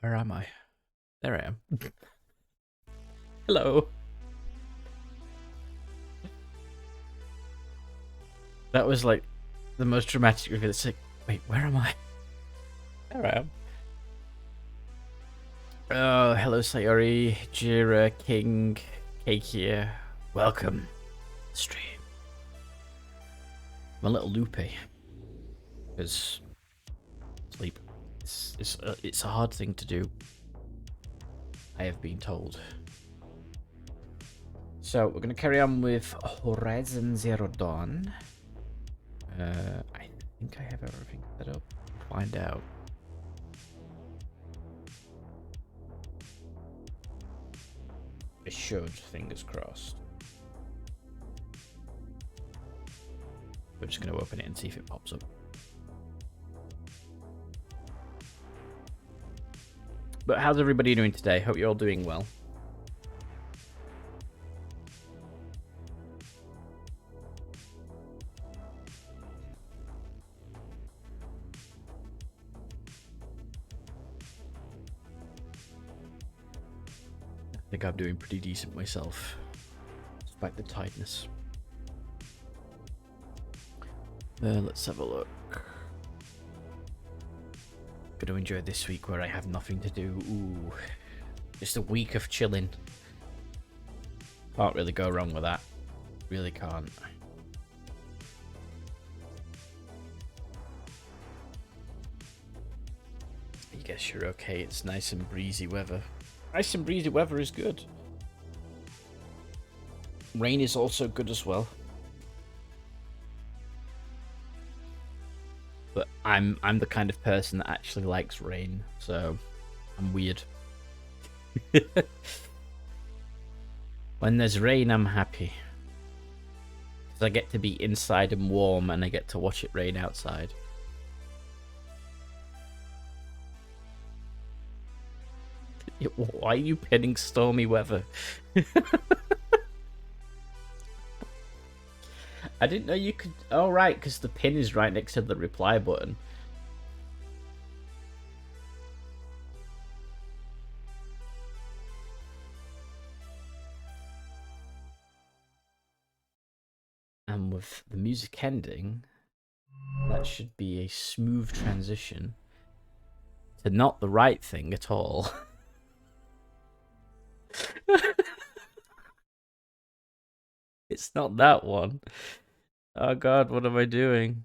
Where am I? There I am. Hello. That was like the most dramatic reveal. It's like, wait, where am I? There I am. Oh, hello Sayori, Jira, King, Cake here. Welcome. Stream. I'm a little loopy. Because sleep. It's a hard thing to do. I have been told. So we're gonna carry on with Horizon Zero Dawn. I think I have everything set up. Find out. I should, fingers crossed. We're just gonna open it and see if it pops up. But how's everybody doing today? Hope you're all doing well. I think I'm doing pretty decent myself, despite the tiredness. Let's have a look. Gonna enjoy this week where I have nothing to do. Ooh, just a week of chilling. Can't really go wrong with that. Really can't. I guess you're okay. It's nice and breezy weather. Nice and breezy weather is good. Rain is also good as well. But I'm the kind of person that actually likes rain, so I'm weird. When there's rain, I'm happy. Because I get to be inside and warm, and I get to watch it rain outside. Why are you pinning stormy weather? I didn't know you could... Oh, right, because the pin is right next to the reply button. And with the music ending, that should be a smooth transition to not the right thing at all. It's not that one. Oh god, what am I doing?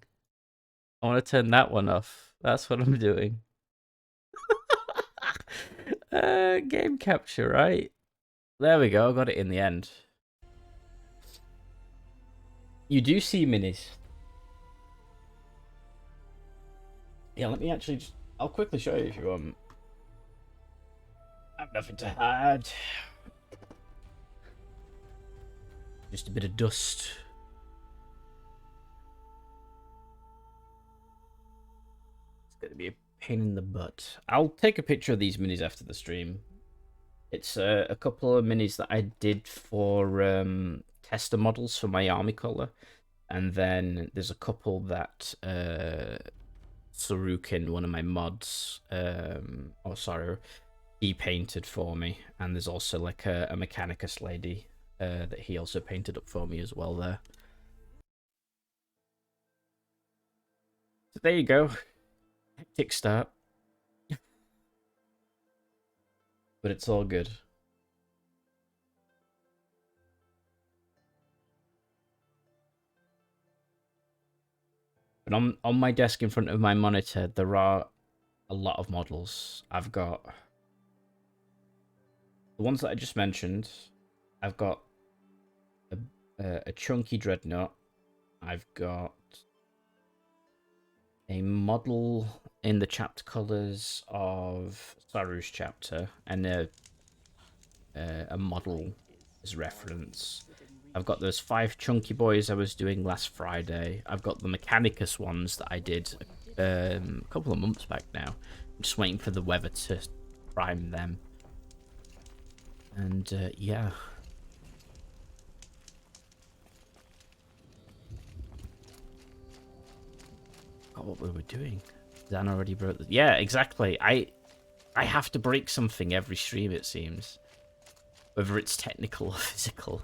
I want to turn that one off. That's what I'm doing. Game capture, right? There we go, I got it in the end. You do see minis. Yeah, let me actually just... I'll quickly show you if you want. I have nothing to hide. Just a bit of dust. It's going to be a pain in the butt. I'll take a picture of these minis after the stream. It's a couple of minis that I did for tester models for my army color. And then there's a couple that Sarukin, one of my mods, he painted for me. And there's also like a Mechanicus lady that he also painted up for me as well there. So there you go. Hectic start. But it's all good. But on my desk in front of my monitor, there are a lot of models. I've got the ones that I just mentioned. I've got a chunky dreadnought. I've got a model in the chapter colors of Saru's chapter, and a model as reference. I've got those 5 chunky boys I was doing last Friday. I've got the Mechanicus ones that I did a couple of months back now. I'm just waiting for the weather to prime them. And yeah. Oh, what were we doing? Dan already broke the... Yeah, exactly. I have to break something every stream, it seems. Whether it's technical or physical.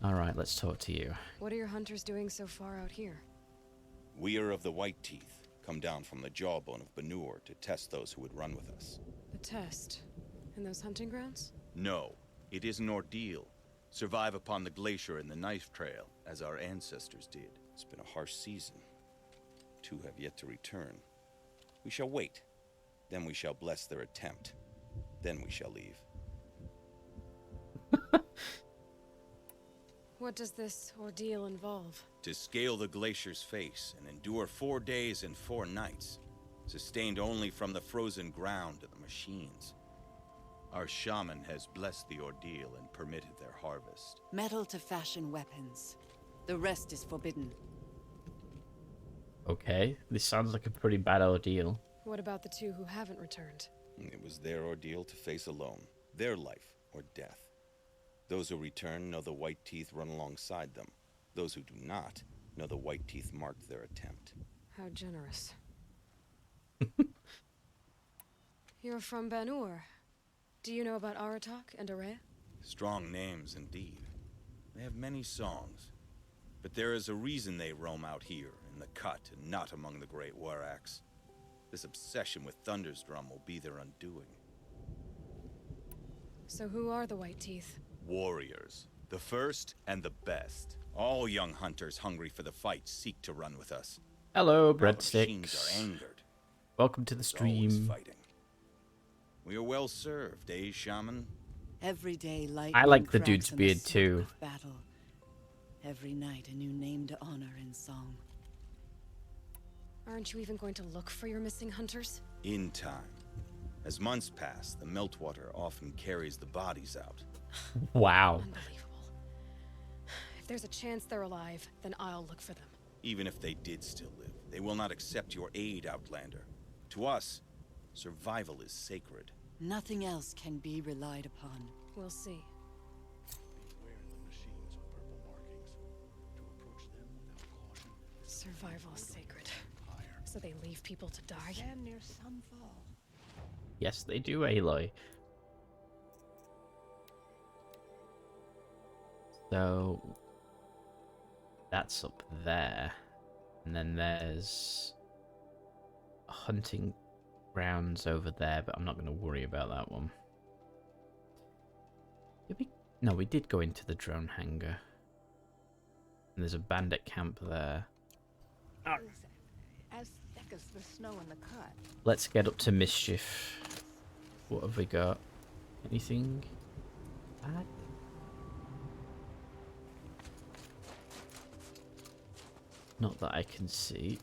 Alright, let's talk to you. What are your hunters doing so far out here? We are of the White Teeth, come down from the jawbone of Banur to test those who would run with us. The test? In those hunting grounds? No, it is an ordeal. Survive upon the glacier and the knife trail, as our ancestors did. It's been a harsh season. 2 have yet to return. We shall wait. Then we shall bless their attempt. Then we shall leave. What does this ordeal involve? To scale the glacier's face and endure 4 days and 4 nights, sustained only from the frozen ground of the machines. Our shaman has blessed the ordeal and permitted their harvest. Metal to fashion weapons. The rest is forbidden. Okay, this sounds like a pretty bad ordeal. What about the 2 who haven't returned? It was their ordeal to face alone, their life or death. Those who return know the White Teeth run alongside them. Those who do not know the White Teeth marked their attempt. How generous. You're from Banur. Do you know about Aratak and Araya? Strong names indeed. They have many songs. But there is a reason they roam out here, in the cut, and not among the great Waraks. This obsession with Thunder's Drum will be their undoing. So who are the White Teeth? Warriors. The first and the best. All young hunters hungry for the fight seek to run with us. Hello, Now the machines breadsticks. are angered. Welcome to the There's always stream. fighting. We are well served, eh, Shaman? Every day light. I like the dude's beard too. Battle. Every night a new name to honor in song. Aren't you even going to look for your missing hunters? In time. As months pass, the meltwater often carries the bodies out. Wow. Unbelievable. If there's a chance they're alive, then I'll look for them. Even if they did still live, they will not accept your aid, Outlander. To us, survival is sacred. Nothing else can be relied upon. We'll see. Beware the machines with purple markings. To approach them without caution. Survival is sacred. Fire. So they leave people to die? Stand near sunfall. Yes, they do, Aloy. So that's up there. And then there's hunting grounds over there, but I'm not going to worry about that one. Did we? No, we did go into the drone hangar. And there's a bandit camp there. As thick as the snow in the cut. Let's get up to mischief. What have we got? Anything bad? Not that I can see.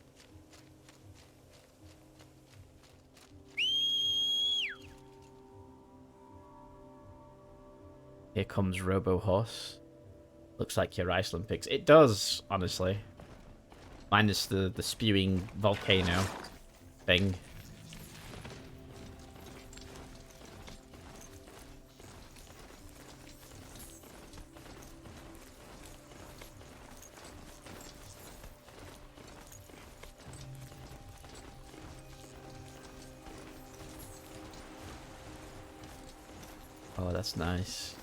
Here comes Robo Horse. Looks like your Iceland picks. It does, honestly. Minus the spewing volcano thing. Oh, that's nice.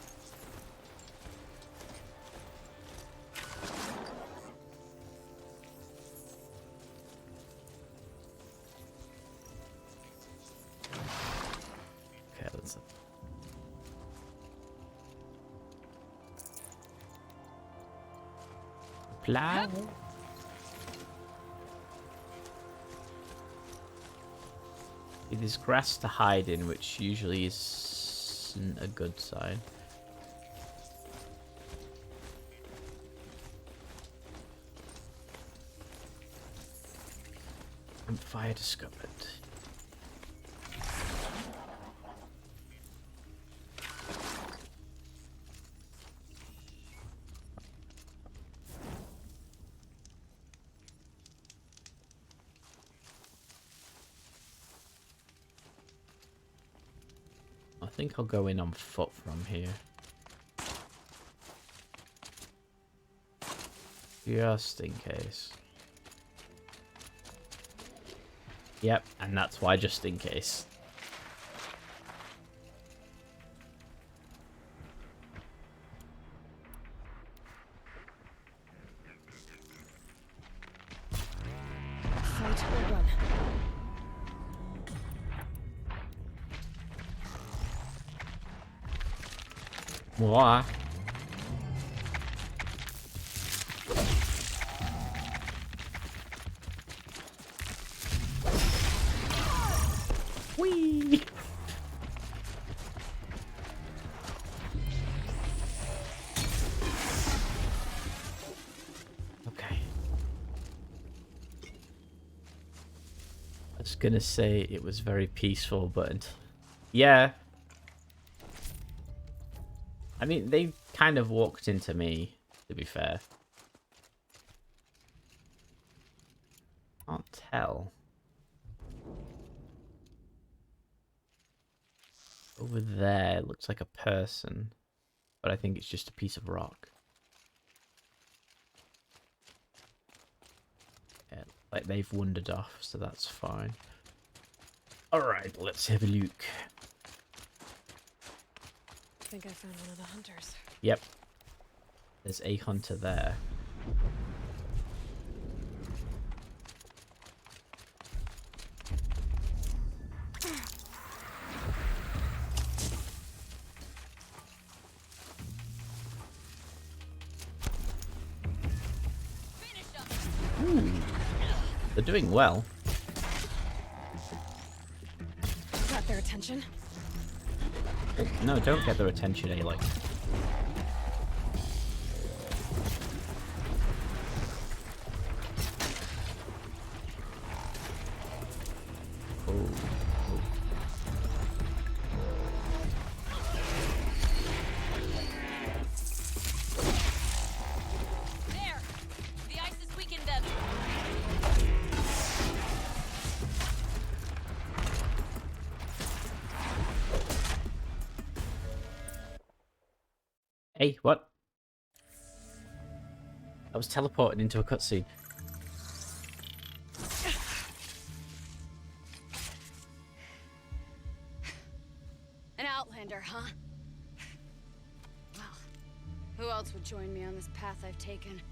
Okay, let's... Plow. It is grass to hide in, which usually isn't a good sign. And fire discovered. I think I'll go in on foot from here. Just in case. Yep, and that's why just in case. Run. Moi. Whee! Okay. I was gonna say it was very peaceful, but yeah. I mean, they kind of walked into me, to be fair. Can't tell. Over there, it looks like a person, but I think it's just a piece of rock. Yeah, like they've wandered off, so that's fine. Alright, let's have a look. I think I found one of the hunters. Yep. There's a hunter there. Ooh. They're doing well. Got their attention. Oh, no, don't get their attention, Aloy. There! The ice has weakened them. Hey, what? I was teleported into a cutscene. An outlander, huh? Well, who else would join me on this path I've taken?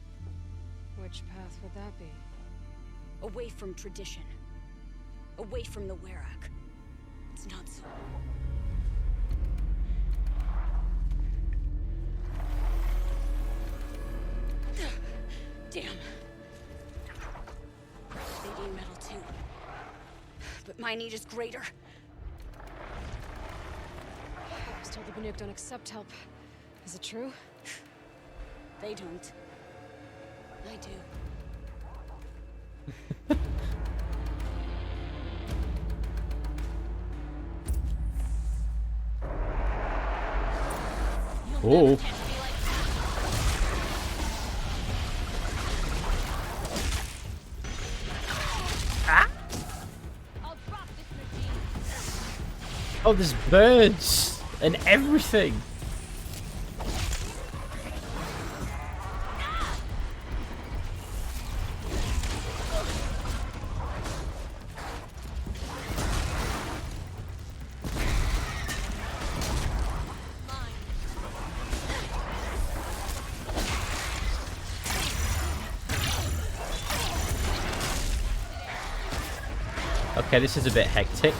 Which path would that be? Away from tradition. Away from the Werak. It's not so. Damn. They need metal too. But my need is greater. I was told the Banuk don't accept help. Is it true? They don't. I do. Oh. Oh, there's birds and everything. Okay, this is a bit hectic.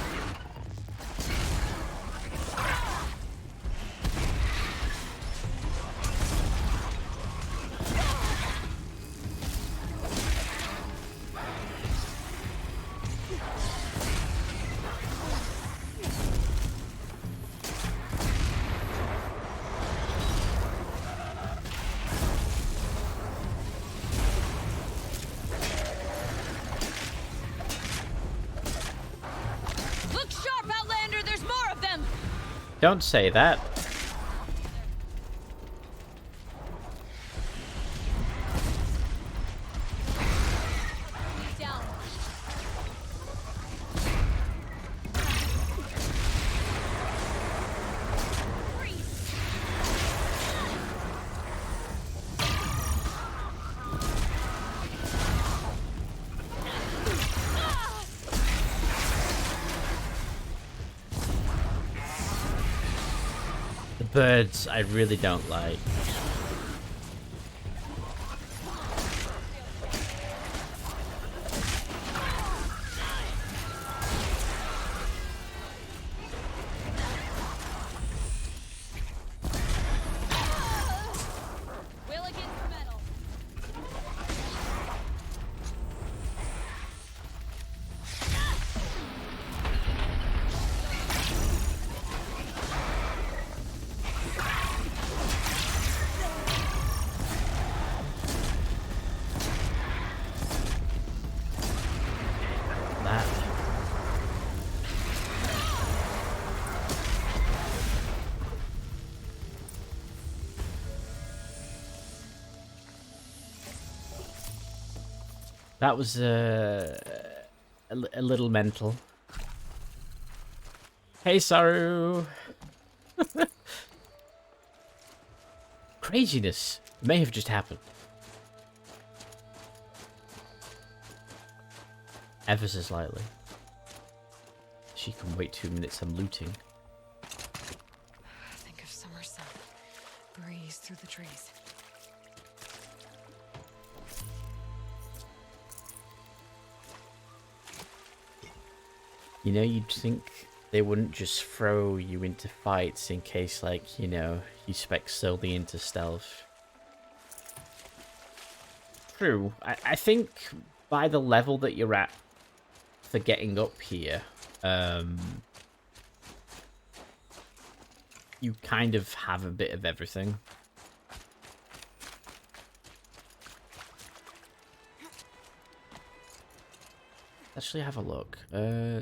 Look sharp, Outlander! There's more of them! Don't say that. Down. The birds, I really don't like. That was a little mental. Hey, Saru. Craziness may have just happened. Ever so slightly. She can wait 2 minutes. I'm looting. Think of summer sun. Breeze through the trees. You know, you'd think they wouldn't just throw you into fights in case, like, you know, you spec solely into stealth. True. I think by the level that you're at for getting up here, you kind of have a bit of everything. Actually, have a look.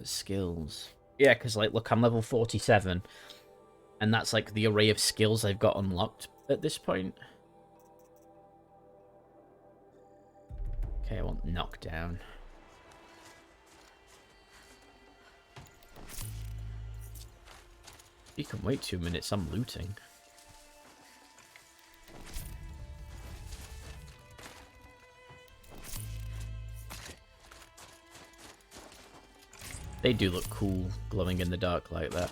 Skills. Yeah, because, like, look, I'm level 47. And that's, like, the array of skills I've got unlocked at this point. Okay, I want knockdown. You can wait 2 minutes, I'm looting. They do look cool, glowing in the dark like that.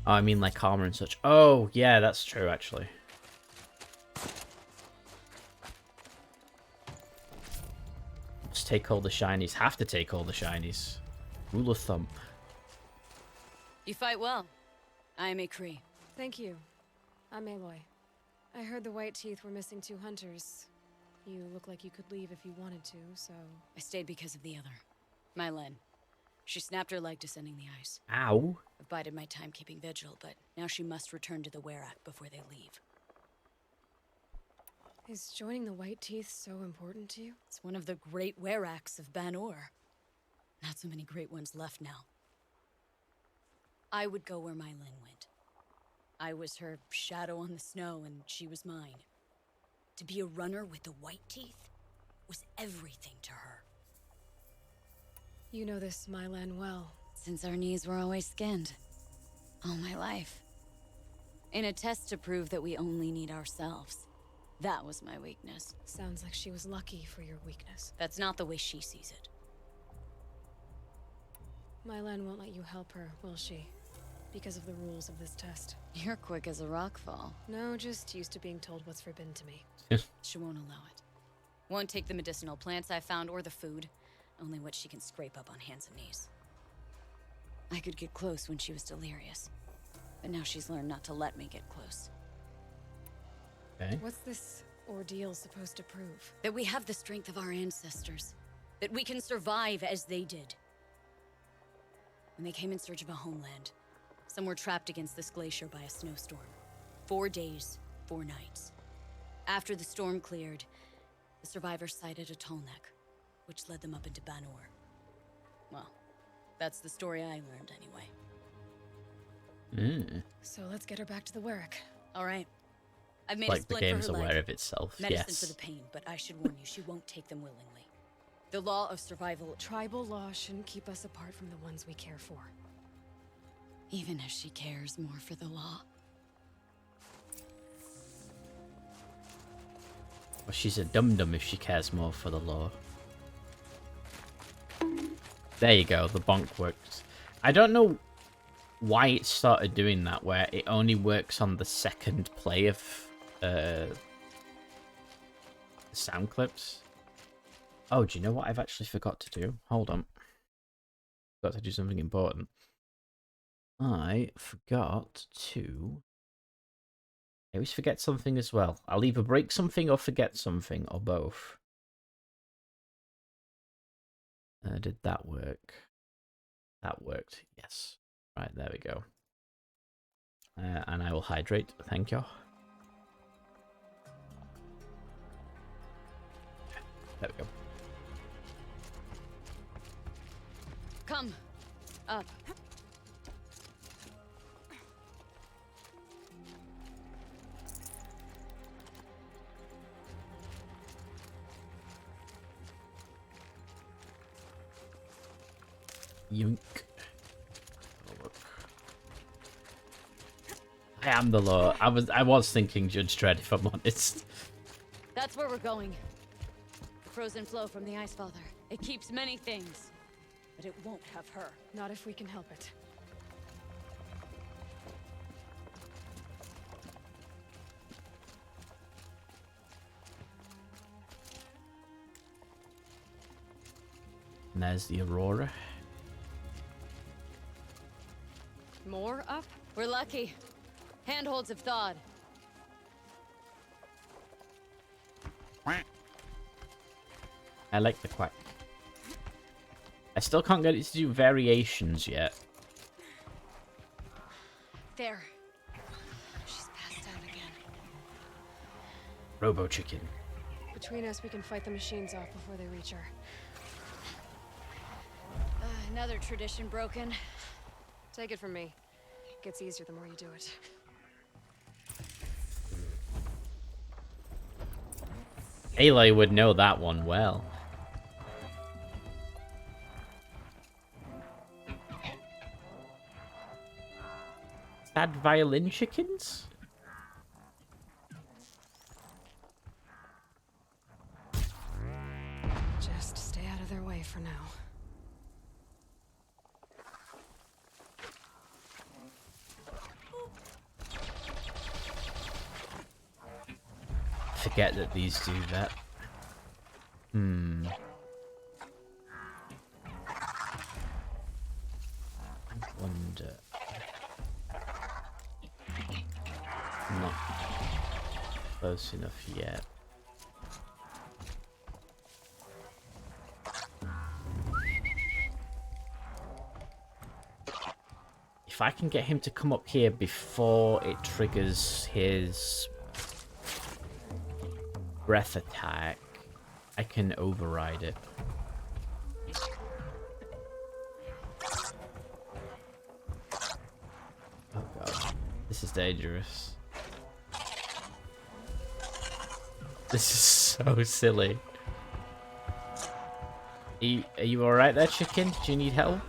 Oh, I mean like armor and such. Oh, yeah, that's true, actually. Just take all the shinies. Have to take all the shinies. Rule of thumb. You fight well. I am a Cree. Thank you. I'm Aloy. I heard the White Teeth were missing 2 hunters. You look like you could leave if you wanted to, so... I stayed because of the other. Mylen. She snapped her leg descending the ice. Ow. I've bided my time keeping vigil, but now she must return to the Werak before they leave. Is joining the White Teeth so important to you? It's one of the great Weraks of Banor. Not so many great ones left now. I would go where Mylen went. I was her shadow on the snow, and she was mine. To be a runner with the White Teeth was everything to her. You know this Mylan well. Since our knees were always skinned. All my life. In a test to prove that we only need ourselves. That was my weakness. Sounds like she was lucky for your weakness. That's not the way she sees it. Mylan won't let you help her, will she? Because of the rules of this test. You're quick as a rockfall. No, just used to being told what's forbidden to me. She won't allow it. Won't take the medicinal plants I found or the food. Only what she can scrape up on hands and knees. I could get close when she was delirious. But now she's learned not to let me get close. Okay. What's this ordeal supposed to prove? That we have the strength of our ancestors. That we can survive as they did. When they came in search of a homeland, some were trapped against this glacier by a snowstorm. 4 days, 4 nights. After the storm cleared, the survivors sighted a tall neck, which led them up into Banor. Well, that's the story I learned anyway. So let's get her back to the Werak. All right. I've made a Like the splint game's for her aware leg. of itself. Medicine Yes. for the pain, but I should warn you, she won't take them willingly. The law of survival, Tribal law shouldn't keep us apart from the ones we care for. even if she cares more for the law. Well, she's a dum-dum if she cares more for the law. There you go, the bonk works. I don't know why it started doing that, where it only works on the second play of sound clips. Oh, do you know what I've actually forgot to do? Hold on. Forgot to do something important. I forgot to... I always forget something as well. I'll either break something or forget something, or both. Did that work? That worked, yes. Right, there we go. And I will hydrate, thank you. There we go. Come. Up. Yoink. Oh, look. I am the Lord. I was thinking Judge Dredd, if I'm honest. That's where we're going. The frozen flow from the Ice Father. It keeps many things, but it won't have her. Not if we can help it. And there's the Aurora. More up? We're lucky. Handholds have thawed. I like the quack. I still can't get it to do variations yet. There. She's passed out again. Robo Chicken. Between us, we can fight the machines off before they reach her. Another tradition broken. Take it from me. It gets easier the more you do it. Aloy would know that one well. Sad violin chickens? Just stay out of their way for now. Forget that these do that. I wonder. Not close enough yet. If I can get him to come up here before it triggers his breath attack, I can override it. Oh god, this is dangerous. This is so silly. Are you alright there, chicken? Do you need help?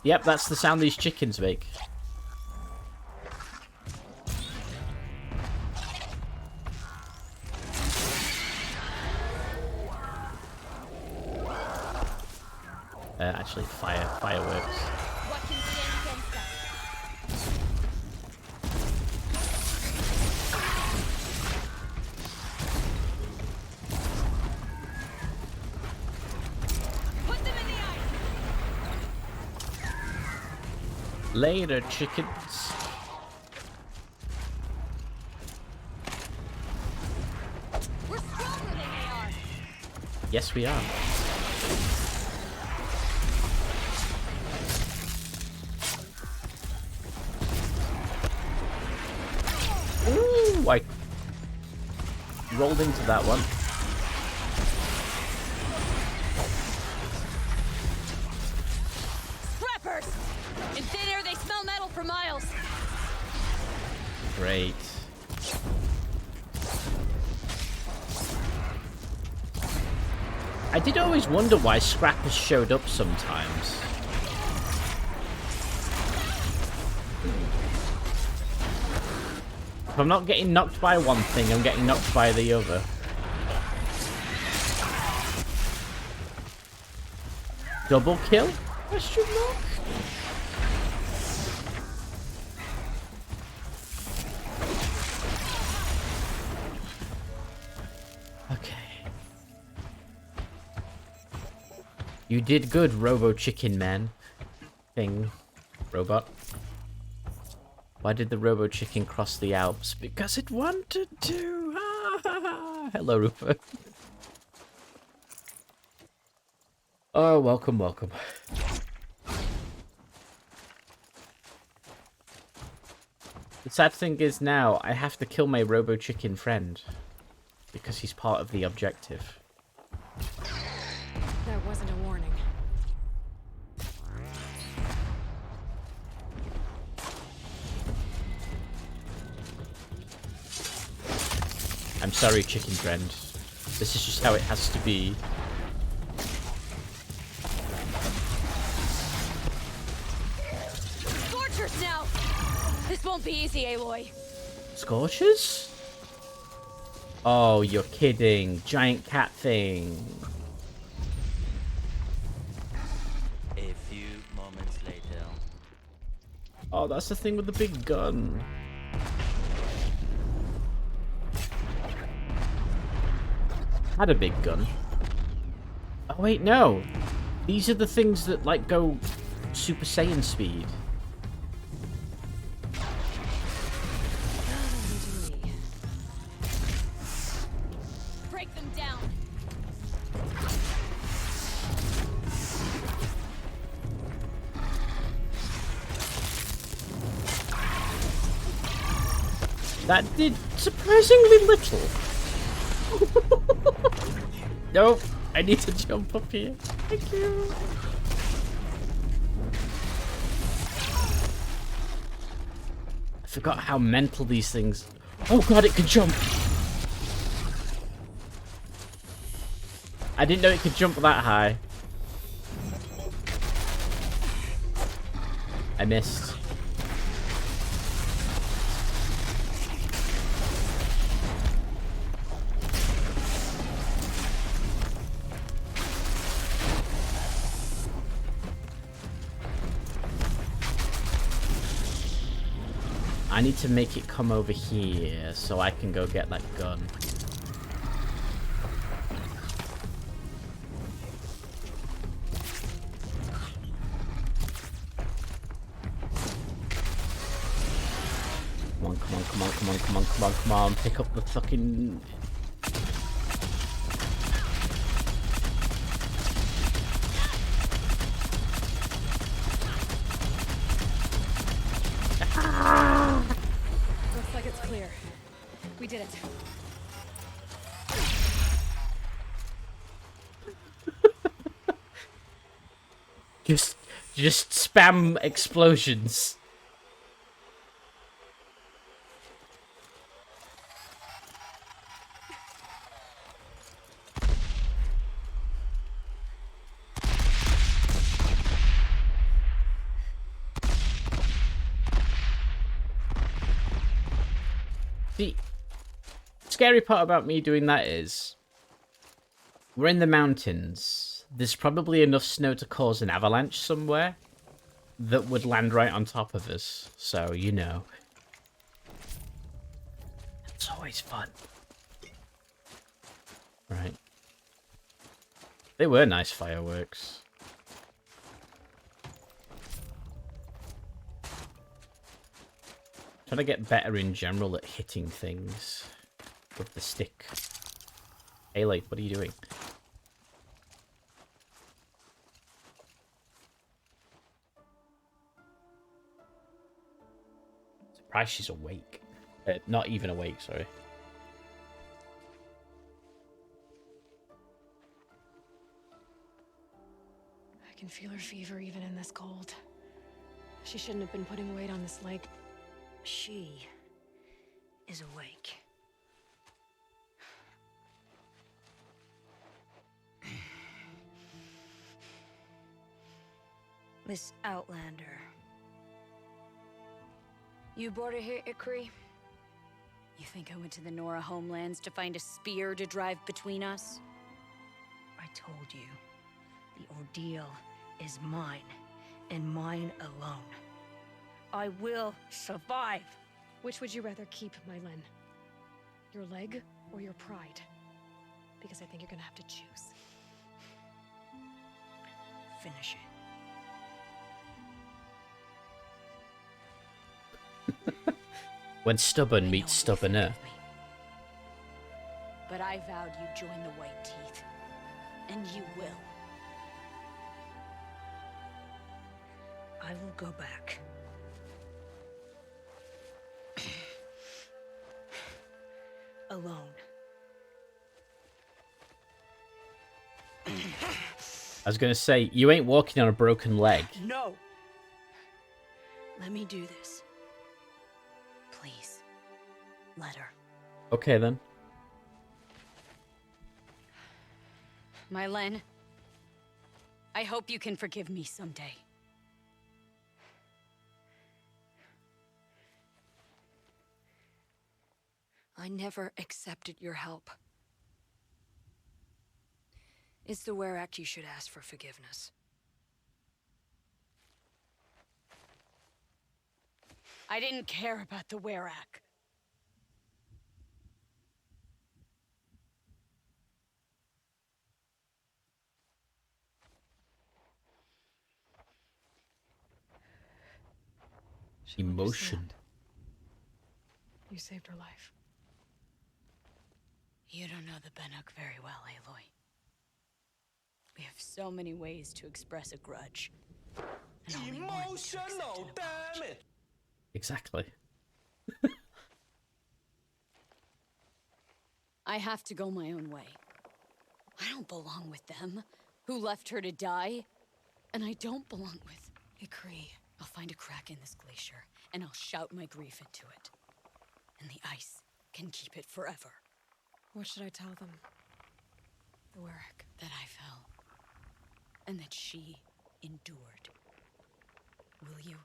Yep, that's the sound these chickens make. Actually, fireworks. What can stand against us? Put them in the ice. Later, chickens. We're stronger than they are. Yes, we are. Ooh, I rolled into that one. Scrappers! In thin air, they smell metal for miles. Great. I did always wonder why scrappers showed up sometimes. If I'm not getting knocked by one thing, I'm getting knocked by the other. Double kill? Question mark? Okay. You did good, Robo Chicken Man. Thing. Robot. Why did the Robo Chicken cross the Alps? Because it wanted to. Hello, Rupert. Oh, welcome, welcome. The sad thing is now I have to kill my Robo Chicken friend because he's part of the objective. That wasn't wasn't a warning. I'm sorry, chicken friend. This is just how it has to be. Scorchers now! This won't be easy, Aloy. Scorchers? Oh, you're kidding. Giant cat thing. A few moments later. Oh, that's the thing with the big gun. Had a big gun. Oh wait, no. These are the things that like go Super Saiyan speed. Break them down. That did surprisingly little. Nope, I need to jump up here. Thank you. I forgot how mental these things. Oh god, it can jump. I didn't know it could jump that high. I missed. I need to make it come over here so I can go get that gun. Come on, come on, come on, come on, come on, come on, come on. Pick up the fucking... Looks like it's clear. We did it. Just spam explosions. The scary part about me doing that is we're in the mountains. There's probably enough snow to cause an avalanche somewhere that would land right on top of us. So, you know. It's always fun. Right. They were nice fireworks. Trying to get better in general at hitting things with the stick. Aloy, what are you doing? Surprised she's awake. Not even awake, sorry. I can feel her fever even in this cold. She shouldn't have been putting weight on this leg. She is awake. Miss Outlander. You brought her here, Ikri? You think I went to the Nora homelands to find a spear to drive between us? I told you. The ordeal is mine, and mine alone. I will survive. Which would you rather keep, Mylin? Your leg or your pride? Because I think you're gonna have to choose. Finish it. When stubborn meets stubborner. But I vowed you'd join the White Teeth. And you will. I will go back. Alone. was gonna say, you ain't walking on a broken leg. No! Let me do this. Please. Let her. Okay then. Mylen, I hope you can forgive me someday. I never accepted your help. It's the Were Act you should ask for forgiveness. I didn't care about the Were-Act. She'll Emotion. understand. You saved her life. You don't know the Bannock very well, Aloy. We have so many ways to express a grudge. And only one to accept an apology. Exactly. I have to go my own way. I don't belong with them, who left her to die. And I don't belong with Ykri. I'll find a crack in this glacier, and I'll shout my grief into it. And the ice can keep it forever. What should I tell them? The Were Act. That I fell. And that she endured. Will you?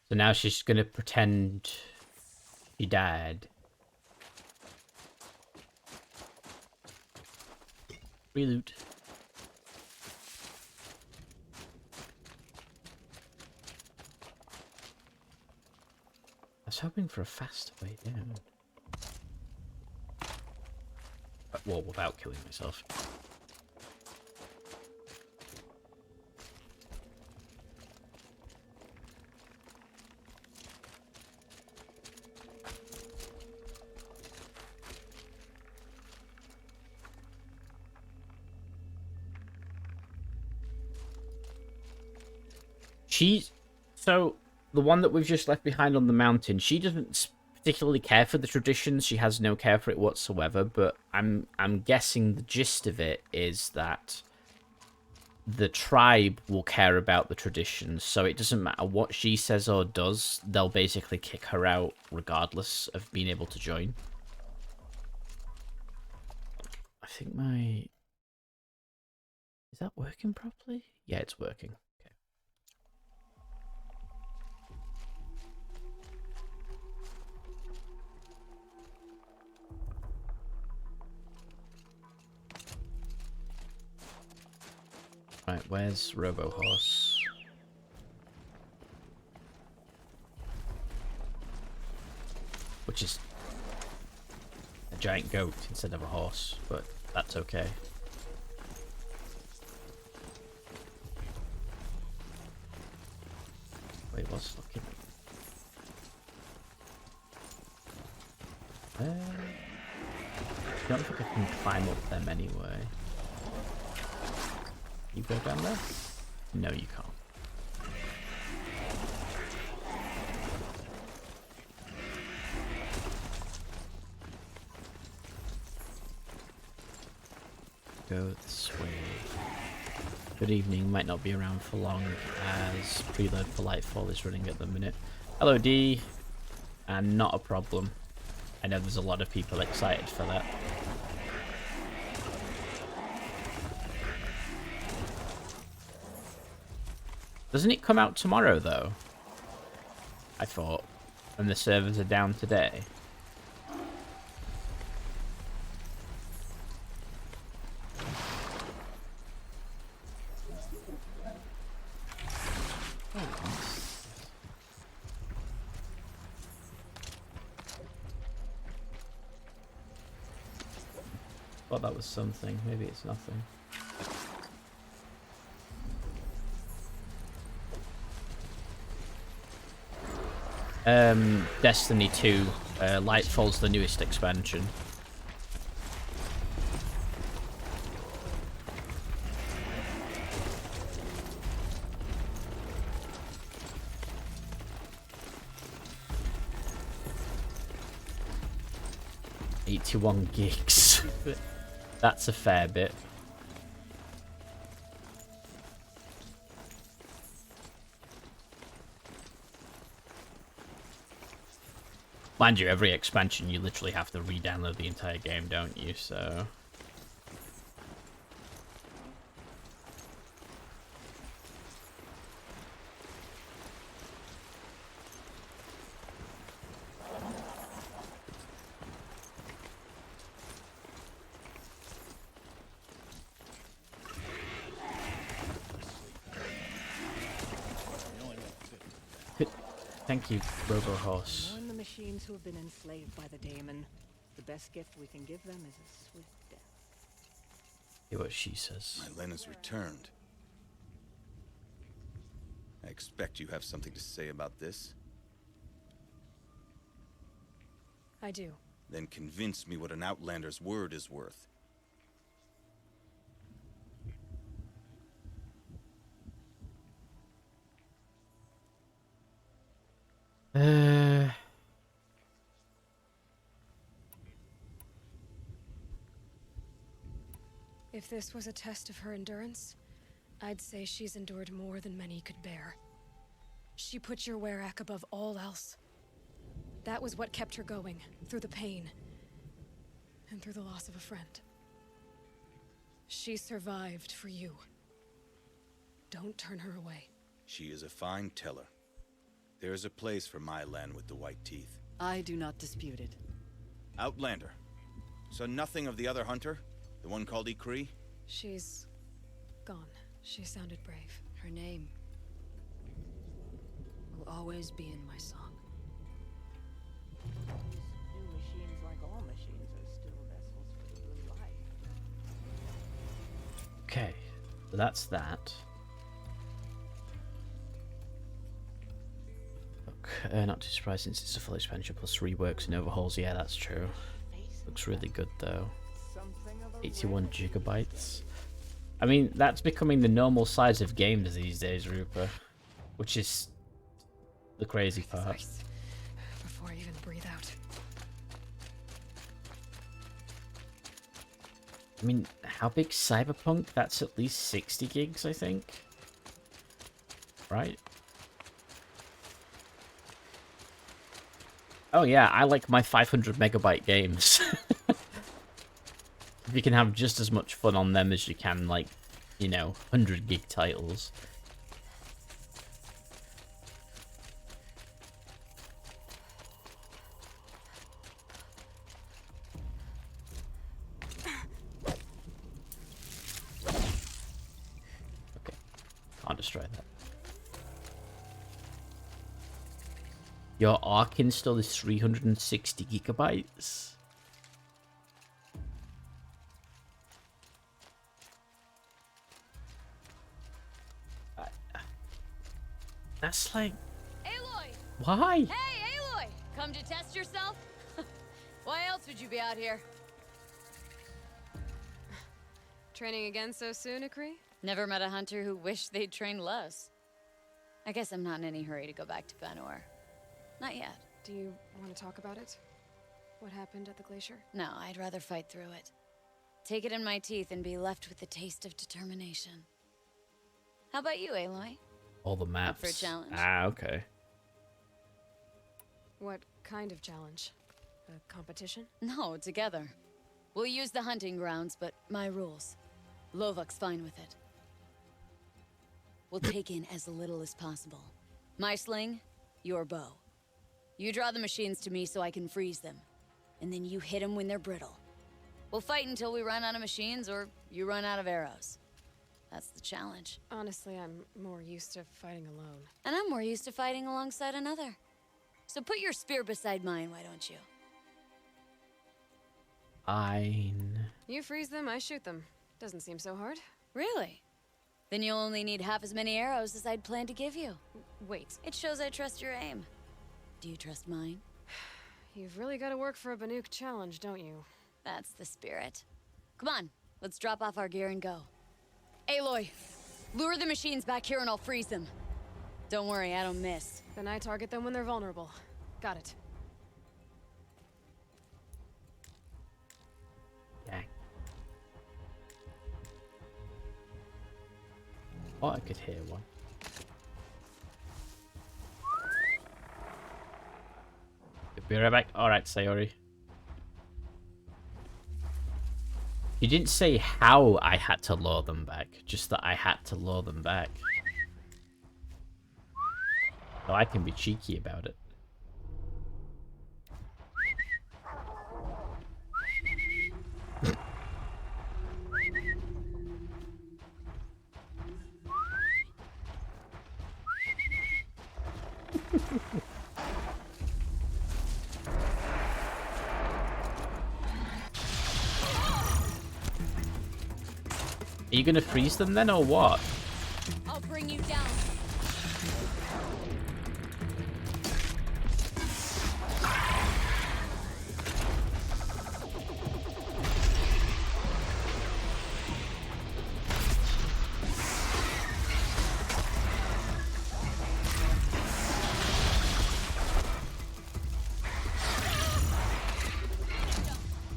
So now she's gonna pretend she died. Free loot. I was hoping for a faster way down. Well, without killing myself. So the one that we've just left behind on the mountain, she doesn't particularly care for the traditions. She has no care for it whatsoever, but I'm guessing the gist of it is that the tribe will care about the traditions, so it doesn't matter what she says or does, they'll basically kick her out regardless of being able to join. I think my... Is that working properly? Yeah, it's working. Okay. Right, where's Robo Horse? Which is a giant goat instead of a horse, but that's okay. Wait, what's looking? I don't think I can climb up them anyway. You go down there? No, you can't. Go this way. Good evening, might not be around for long as preload for Lightfall is running at the minute. Hello D, and not a problem. I know there's a lot of people excited for that. Doesn't it come out tomorrow though? I thought. And the servers are down today. Thought that was something. Maybe it's nothing. Destiny 2, Lightfall's the newest expansion. $81 gigs. That's a fair bit. Mind you, every expansion you literally have to re-download the entire game, don't you? So... Thank you, Robo Horse. Knowing the machines who have been enslaved by the daemon, the best gift we can give them is a swift death. Hear what she says. My Len has returned. I expect you have something to say about this. I do. Then convince me what an outlander's word is worth. If this was a test of her endurance, I'd say she's endured more than many could bear. She put your Werak above all else. That was what kept her going, through the pain, and through the loss of a friend. She survived for you. Don't turn her away. She is a fine teller. There is a place for my Len with the white teeth. I do not dispute it. Outlander. So nothing of the other hunter? The one called Ikri? She's gone. She sounded brave. Her name will always be in my song. These new machines, like all machines, are still vessels for the blue light. Okay, so that's that. Okay, not too surprised since it's a full expansion plus reworks and overhauls. Yeah, that's true. Looks really good though. 81 gigabytes. I mean, that's becoming the normal size of games these days, Rupa. Which is the crazy part. Before I even breathe out. I mean, how big Cyberpunk? That's at least 60 gigs, I think. Right? Oh yeah, I like my 500 megabyte games. You can have just as much fun on them as you can, like, you know, 100 gig titles. Okay, I'll destroy that. Your Arc install is 360 gigabytes. That's like... Aloy! Why? Hey, Aloy! Come to test yourself? Why else would you be out here? Training again so soon, Ikri? Never met a hunter who wished they'd trained less. I guess I'm not in any hurry to go back to Banor. Not yet. Do you want to talk about it? What happened at the glacier? No, I'd rather fight through it. Take it in my teeth and be left with the taste of determination. How about you, Aloy? All the maps. Up for a challenge. Ah, okay. What kind of challenge? A competition? No, together. We'll use the hunting grounds, but my rules. Lovuk's fine with it. We'll take in as little as possible. My sling, your bow. You draw the machines to me so I can freeze them. And then you hit them when they're brittle. We'll fight until we run out of machines or you run out of arrows. That's the challenge. Honestly, I'm more used to fighting alone. And I'm more used to fighting alongside another. So put your spear beside mine, why don't you? Fine. You freeze them, I shoot them. Doesn't seem so hard. Really? Then you'll only need half as many arrows as I'd planned to give you. Wait, It shows I trust your aim. Do you trust mine? you've really got to work for a Banuk challenge, don't you? That's the spirit. Come on, let's drop off our gear and go. Aloy, lure the machines back here and I'll freeze them. Don't worry, I don't miss. Then I target them when they're vulnerable. Got it. Dang. Oh, I could hear one. Be right back. Alright, Sayori. You didn't say how I had to lure them back, just that I had to lure them back. So I can be cheeky about it. Are you gonna freeze them then, or what? I'll bring you down.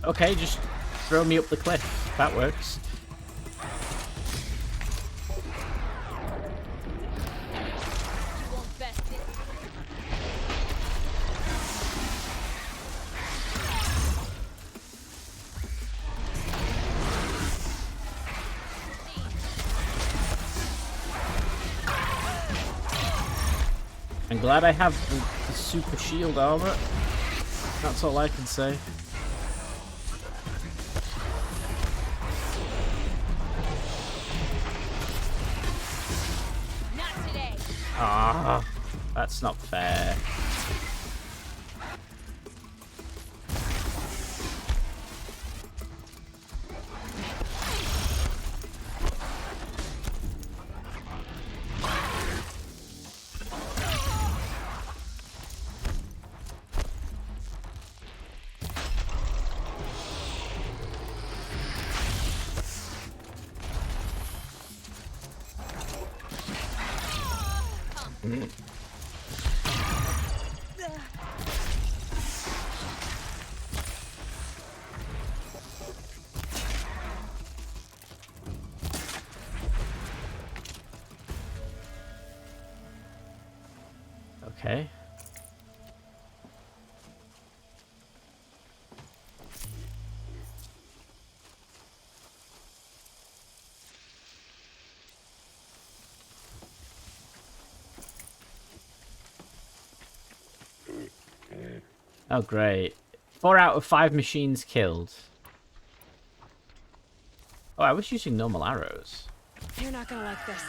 Okay, just throw me up the cliff. That works. You won't best it. I'm glad I have the super shield armor. That's all I can say. Not today. Ah, that's not fair. Okay. Oh, great. 4 out of 5 machines killed. Oh, I was using normal arrows. You're not gonna like this.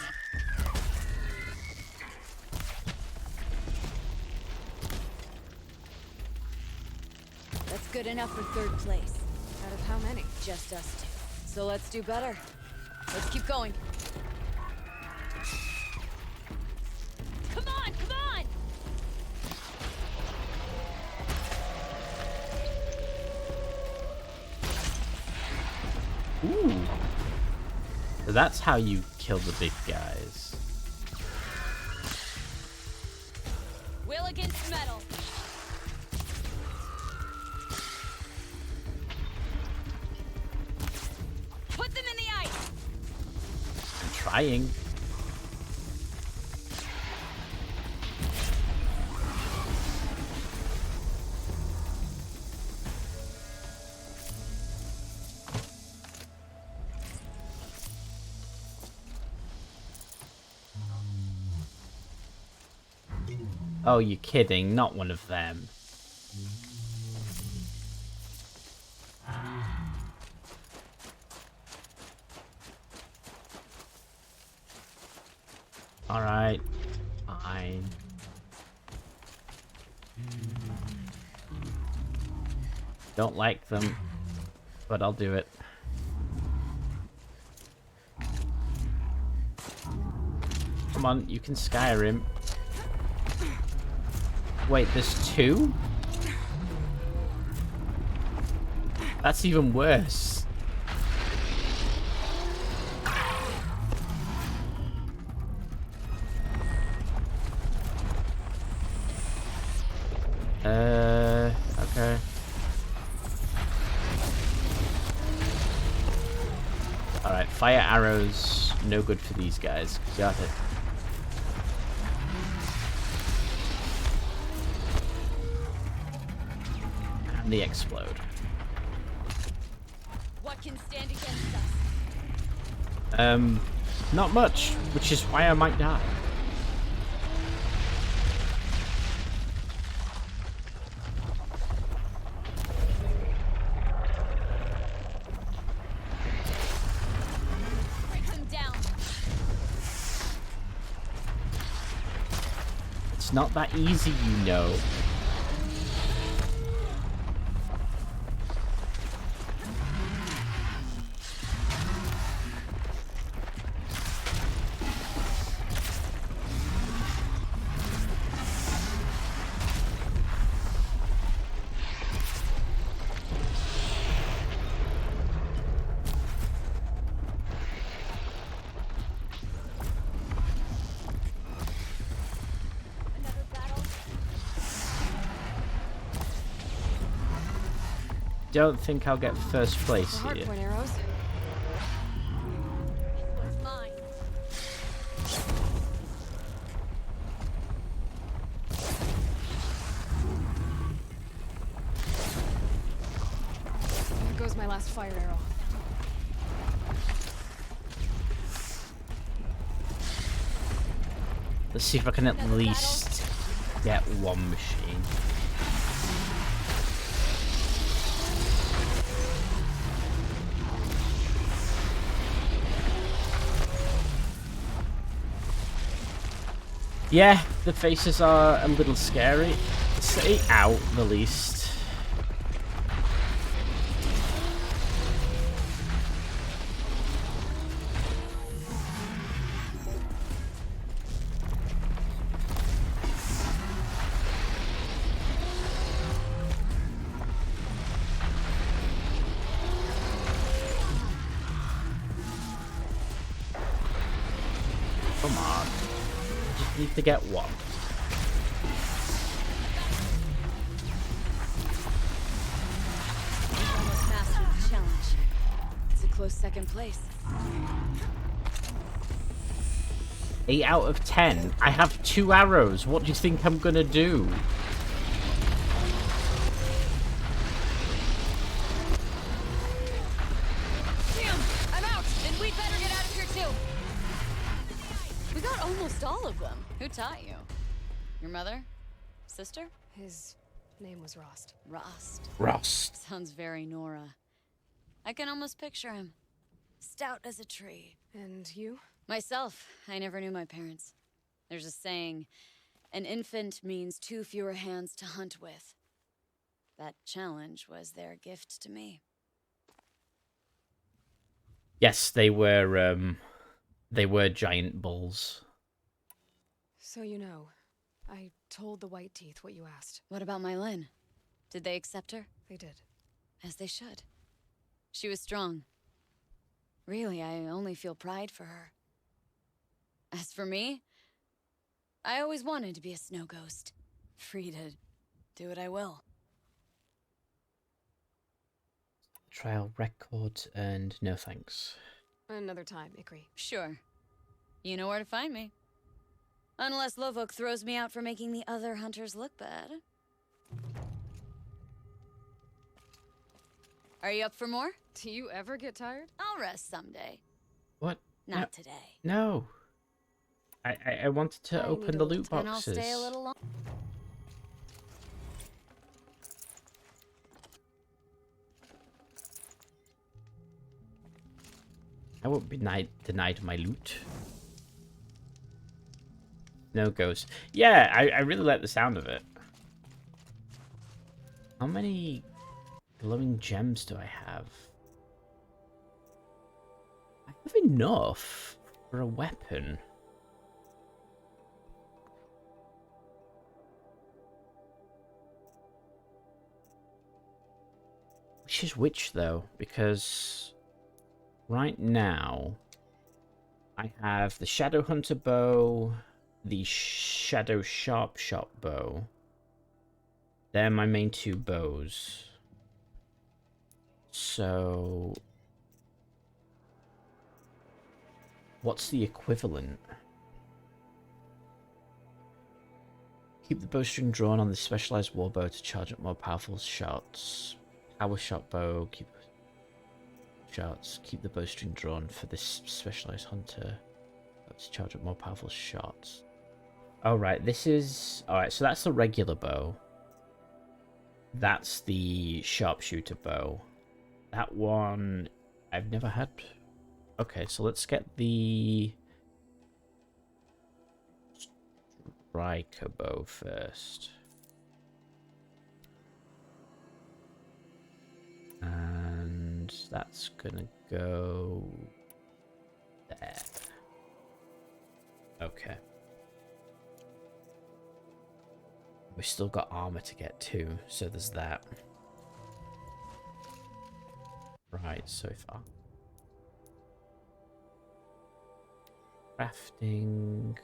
That's good enough for 3rd place. Out of how many? Just us two. So let's do better. Let's keep going. Come on, come on! Ooh. So that's how you kill the big guys. Will against metal. Put them in the ice. I'm trying. Oh, you're kidding. Not one of them. Alright. Fine. Don't like them, but I'll do it. Come on, you can Skyrim. Wait, there's 2? That's even worse. Okay. Alright, fire arrows. no good for these guys. Got it. And they explode. What can stand against us? Not much, which is why I might die. Break them down. It's not that easy, you know. Another battle. Don't think I'll get first place The here. hardpoint arrows. One's mine. There goes my last fire arrow. Let's see if I can at least get one machine. Yeah, the faces are a little scary. Stay out, the least. Come on. Just need to get one. Almost mastered the challenge. It's a close second place. 8 out of 10. I have 2 arrows. What do you think I'm gonna do? Damn! I'm out! Then we'd better get out of here too! We got almost all of them. Who taught you? Your mother? Sister? His name was Rost. Rost. Rust. Sounds very Nora. I can almost picture him. Stout as a tree. And you? Myself, I never knew my parents. There's a saying, an infant means 2 fewer hands to hunt with. That challenge was their gift to me. Yes, they were giant bulls. So you know, I told the White Teeth what you asked. What about my Lynn? Did they accept her? They did. As they should. She was strong. Really, I only feel pride for her. As for me, I always wanted to be a snow ghost. Free to do what I will. Trial record and no thanks. Another time, Ikri. Sure. You know where to find me. Unless Lovok throws me out for making the other hunters look bad. Are you up for more? Do you ever get tired? I'll rest someday. What? Not today. No. I wanted to I open need the a loot And I'll boxes. stay a little longer. I won't be denied my loot. No ghost. Yeah, I really like the sound of it. How many glowing gems do I have? I have enough for a weapon. Which is which, though? Because right now, I have the Shadow Hunter bow, the Shadow Sharp bow. They're my main 2 bows. So What's the equivalent? Keep the bowstring drawn on the specialized warbow to charge up more powerful shots. Power shot bow. Keep shots. Keep the bowstring drawn for this specialized hunter to charge up more powerful shots. Oh right, this is alright. So that's the regular bow. That's the sharpshooter bow. That one I've never had. Okay, so let's get the striker bow first. And that's gonna go there. Okay. We've still got armor to get to, so there's that. Right, so far. Crafting.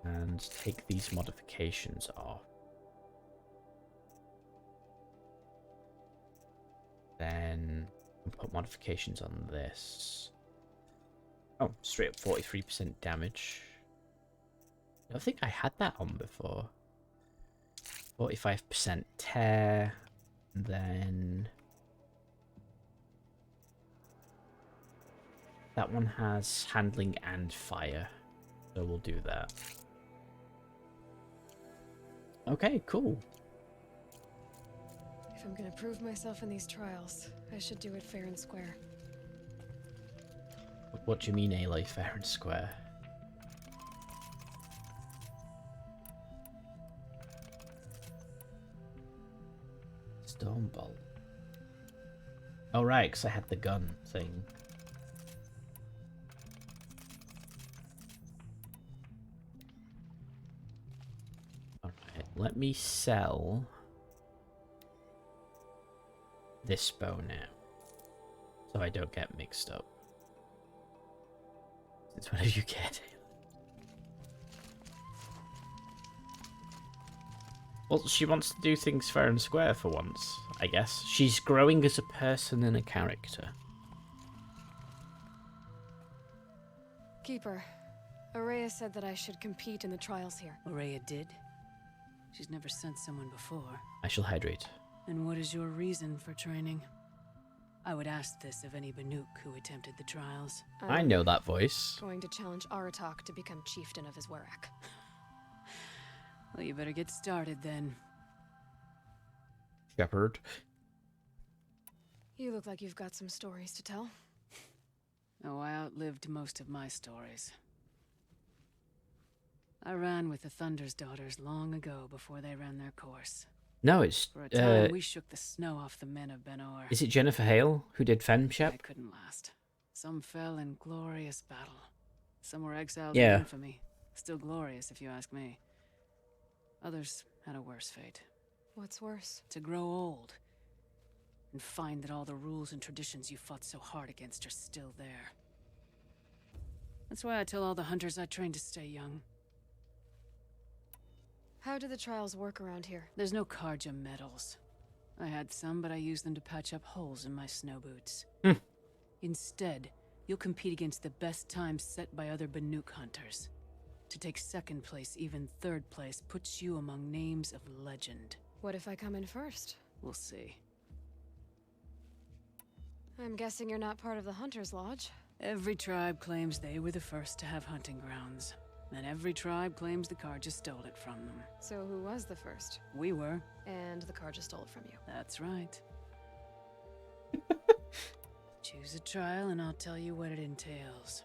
And take these modifications off. Then put modifications on this. Oh, straight up 43% damage. I don't think I had that on before. 45% tear. And then that one has handling and fire. So we'll do that. Okay, cool. If I'm gonna prove myself in these trials, I should do it fair and square. What do you mean, Aloy, fair and square? Stormbolt. Oh right, because I had the gun thing. Alright, let me sell this bow now. So I don't get mixed up. It's whatever you get. Well, she wants to do things fair and square for once, I guess. She's growing as a person and a character. Keeper, Araya said that I should compete in the trials here. Araya did? She's never sent someone before. I shall hydrate. And what is your reason for training? I would ask this of any Banuk who attempted the trials. I know that voice. Going to challenge Aratak to become chieftain of his Werak. Well, you better get started then. Shepherd. You look like you've got some stories to tell. Oh, I outlived most of my stories. I ran with the Thunder's daughters long ago before they ran their course. No, it's... For a time, we shook the snow off the men of Ben-Or. Is it Jennifer Hale who did I Femshep? couldn't last. Some fell in glorious battle. Some were exiled Yeah. in infamy. Still glorious, if you ask me. Others had a worse fate. What's worse? To grow old. And find that all the rules and traditions you fought so hard against are still there. That's why I tell all the hunters I train to stay young. How do the trials work around here? There's no Karja medals. I had some, but I used them to patch up holes in my snow boots. Instead, you'll compete against the best times set by other Banuk hunters. To take second place, even third place, puts you among names of legend. What if I come in first? We'll see. I'm guessing you're not part of the Hunter's Lodge. Every tribe claims they were the first to have hunting grounds. And every tribe claims the Karja stole it from them. So who was the first? We were. And the Karja stole it from you. That's right. Choose a trial and I'll tell you what it entails.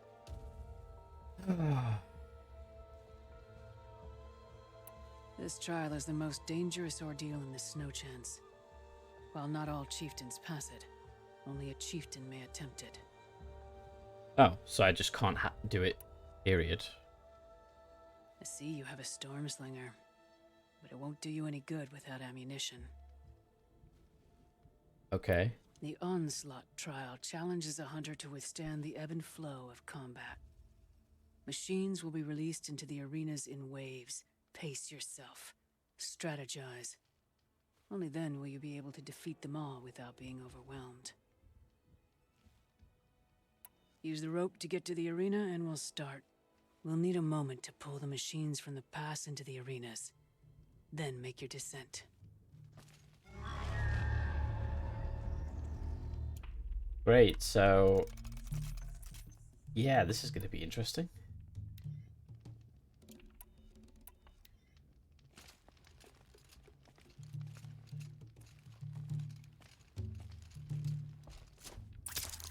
This trial is the most dangerous ordeal in the Snow Chance. While not all chieftains pass it, only a chieftain may attempt it. Oh, so I just can't do it, period. I see you have a Stormslinger, but it won't do you any good without ammunition. Okay. The Onslaught trial challenges a hunter to withstand the ebb and flow of combat. Machines will be released into the arenas in waves. Pace yourself. Strategize. Only then will you be able to defeat them all without being overwhelmed. Use the rope to get to the arena and we'll start. We'll need a moment to pull the machines from the pass into the arenas. Then make your descent. Great, so... yeah, this is going to be interesting.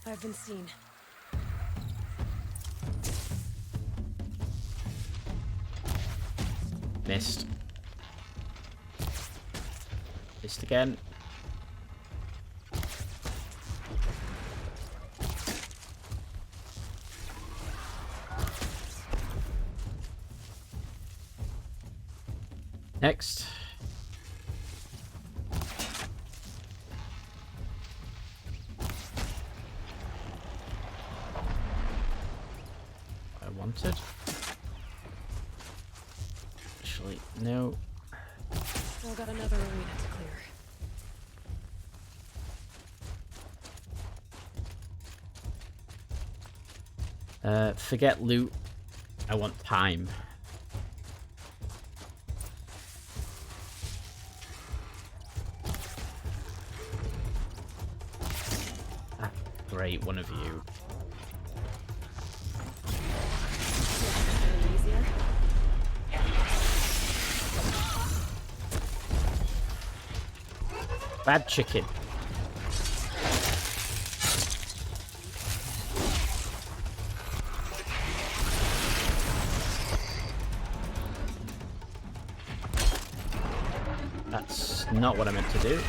I've been seen. Missed. Missed again. Next. I wanted. Actually, no. Still got another arena to clear. Forget loot. I want time. Ah, great, one of you. Easier. Bad chicken. That's not what I meant to do.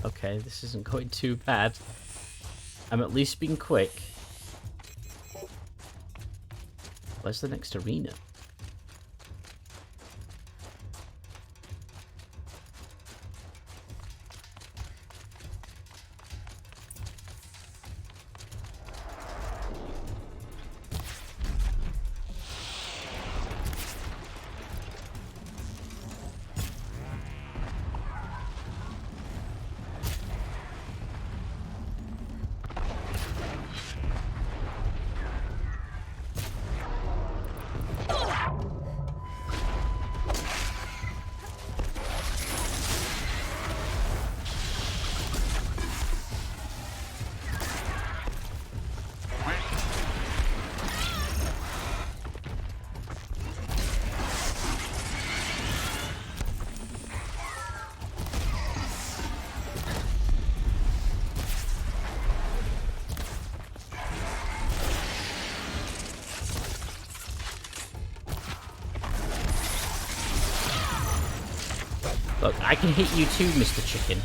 Okay, this isn't going too bad. I'm at least being quick. Where's the next arena? Look, I can hit you too, Mr. Chicken.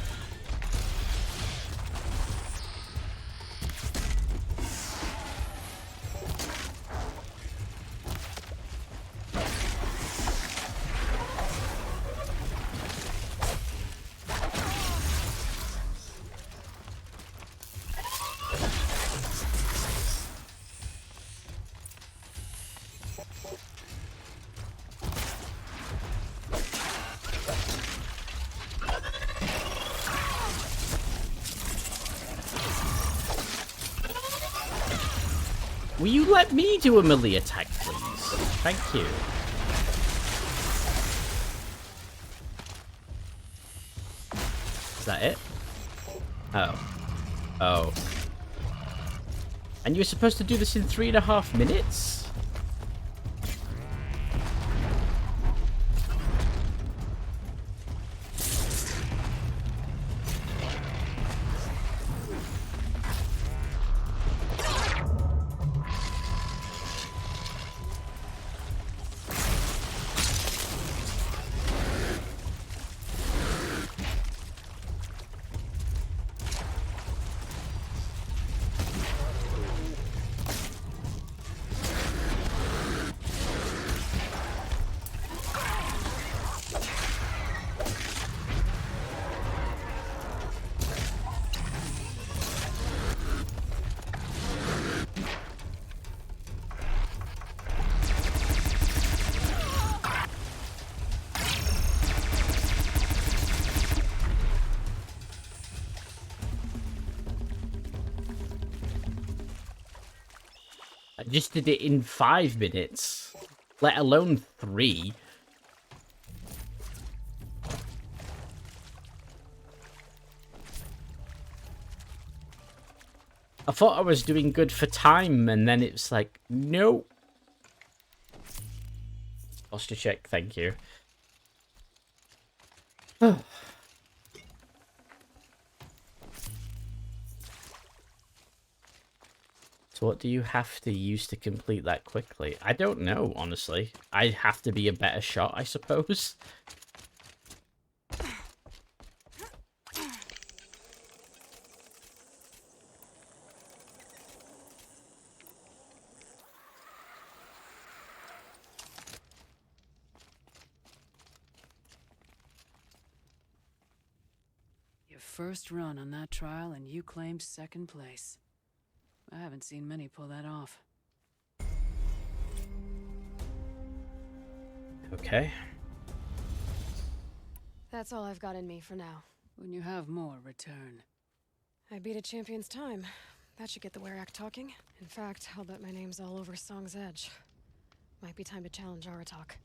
Will you let me do a melee attack, please? Thank you. Is that it? Oh. Oh. And you were supposed to do this in 3.5 minutes? I just did it in 5 minutes, let alone 3. I thought I was doing good for time, and then it's like, no. Posture check, thank you. So what do you have to use to complete that quickly? I don't know, honestly. I have to be a better shot, I suppose. Your first run on that trial and you claimed second place. I haven't seen many pull that off. Okay. That's all I've got in me for now. When you have more, return. I beat a champion's time. That should get the Were Act talking. In fact, I'll bet my name's all over Song's Edge. Might be time to challenge Aratak.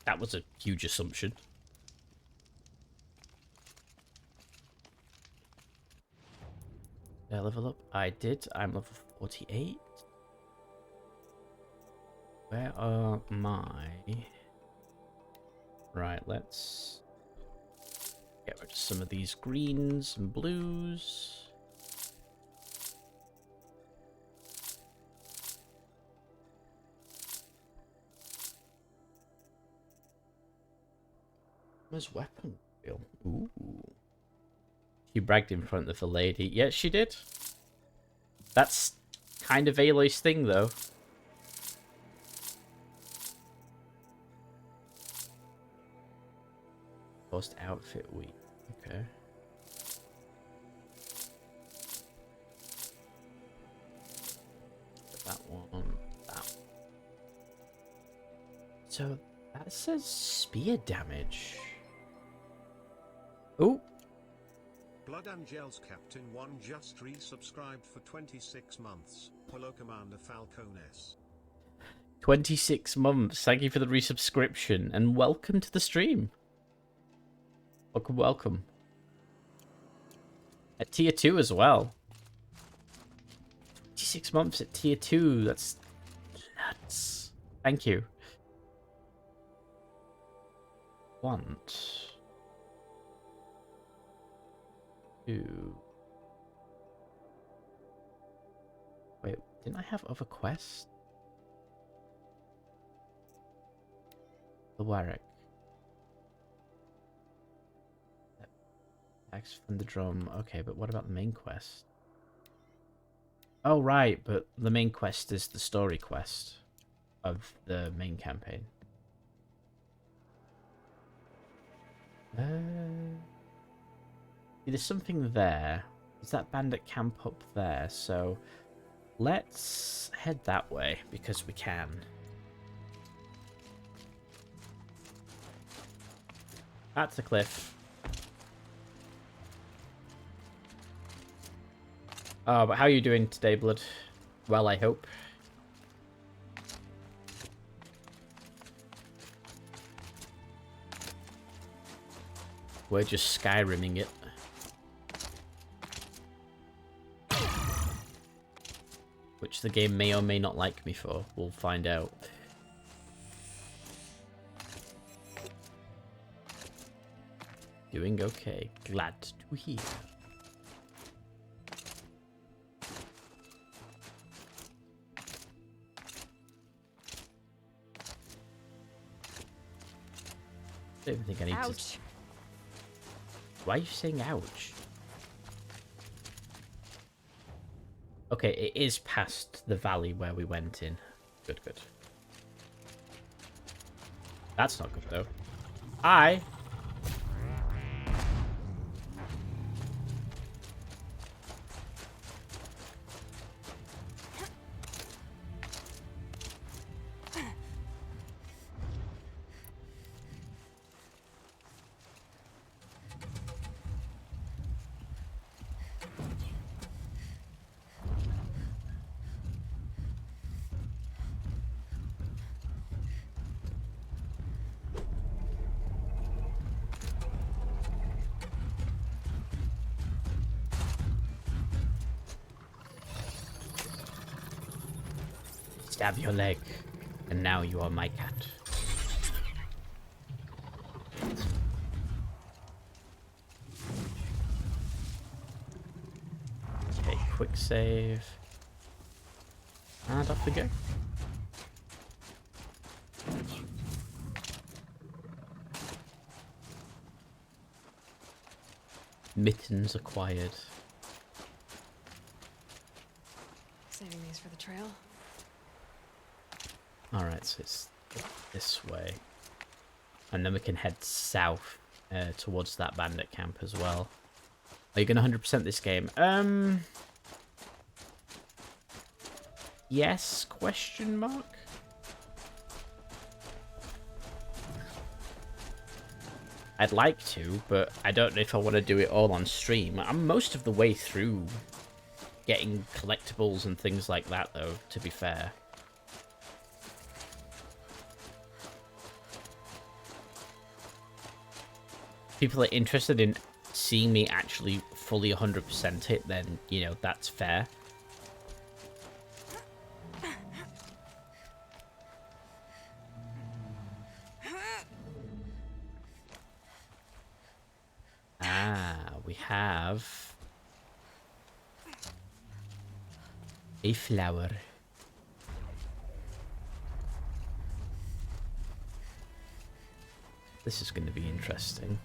That was a huge assumption. Did I level up? I did. I'm level 48. Where are my... Right, let's get rid of some of these greens and blues. Where's weapon wheel? Ooh. She bragged in front of the lady. Yes, she did. That's kind of Aloy's thing, though. Post outfit week. Okay. That one. That one. So that says spear damage. Oh. Blood Angels Captain 1 just resubscribed for 26 months. Hello Commander Falcones. 26 months. Thank you for the resubscription and welcome to the stream. Welcome, welcome. At tier 2 as well. 26 months at tier 2. That's nuts. Thank you. Want. 2. Wait, didn't I have other quests? The Warwick. Axe from the drum. Okay, but what about the main quest? Oh, right, but the main quest is the story quest of the main campaign. There's something there. Is that bandit camp up there? So let's head that way because we can. That's the cliff. Oh, but how are you doing today, Blood? Well, I hope. We're just Skyrimming it. Which the game may or may not like me for. We'll find out. Doing okay. Glad to hear. I don't even think I need Ouch. to... Why are you saying ouch? Okay, it is past the valley where we went in. Good, good. That's not good, though. Hi! Stab your leg. And now you are my cat. Okay, quick save. And off we go. Mittens acquired. Saving these for the trail. Alright, so it's this way. And then we can head south towards that bandit camp as well. Are you going to 100% this game? Yes, question mark? I'd like to, but I don't know if I want to do it all on stream. I'm most of the way through getting collectibles and things like that, though, to be fair. People are interested in seeing me actually fully 100% it, then, you know, that's fair. Ah, we have a flower. This is going to be interesting.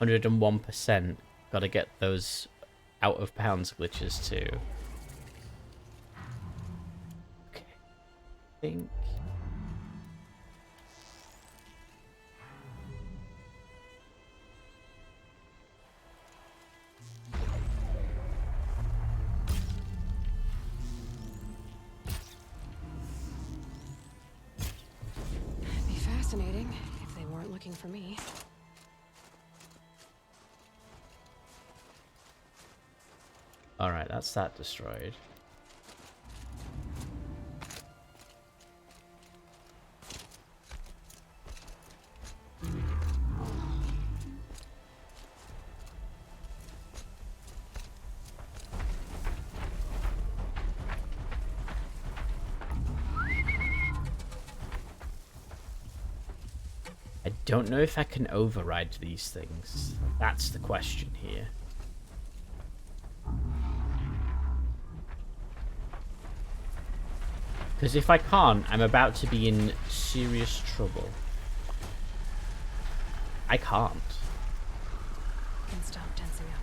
101%. Got to get those out of bounds glitches too. Okay. I think. It'd be fascinating if they weren't looking for me. Alright, that's that destroyed. I don't know if I can override these things. That's the question here. Because if I can't, I'm about to be in serious trouble. I can't. Can stop tensing up.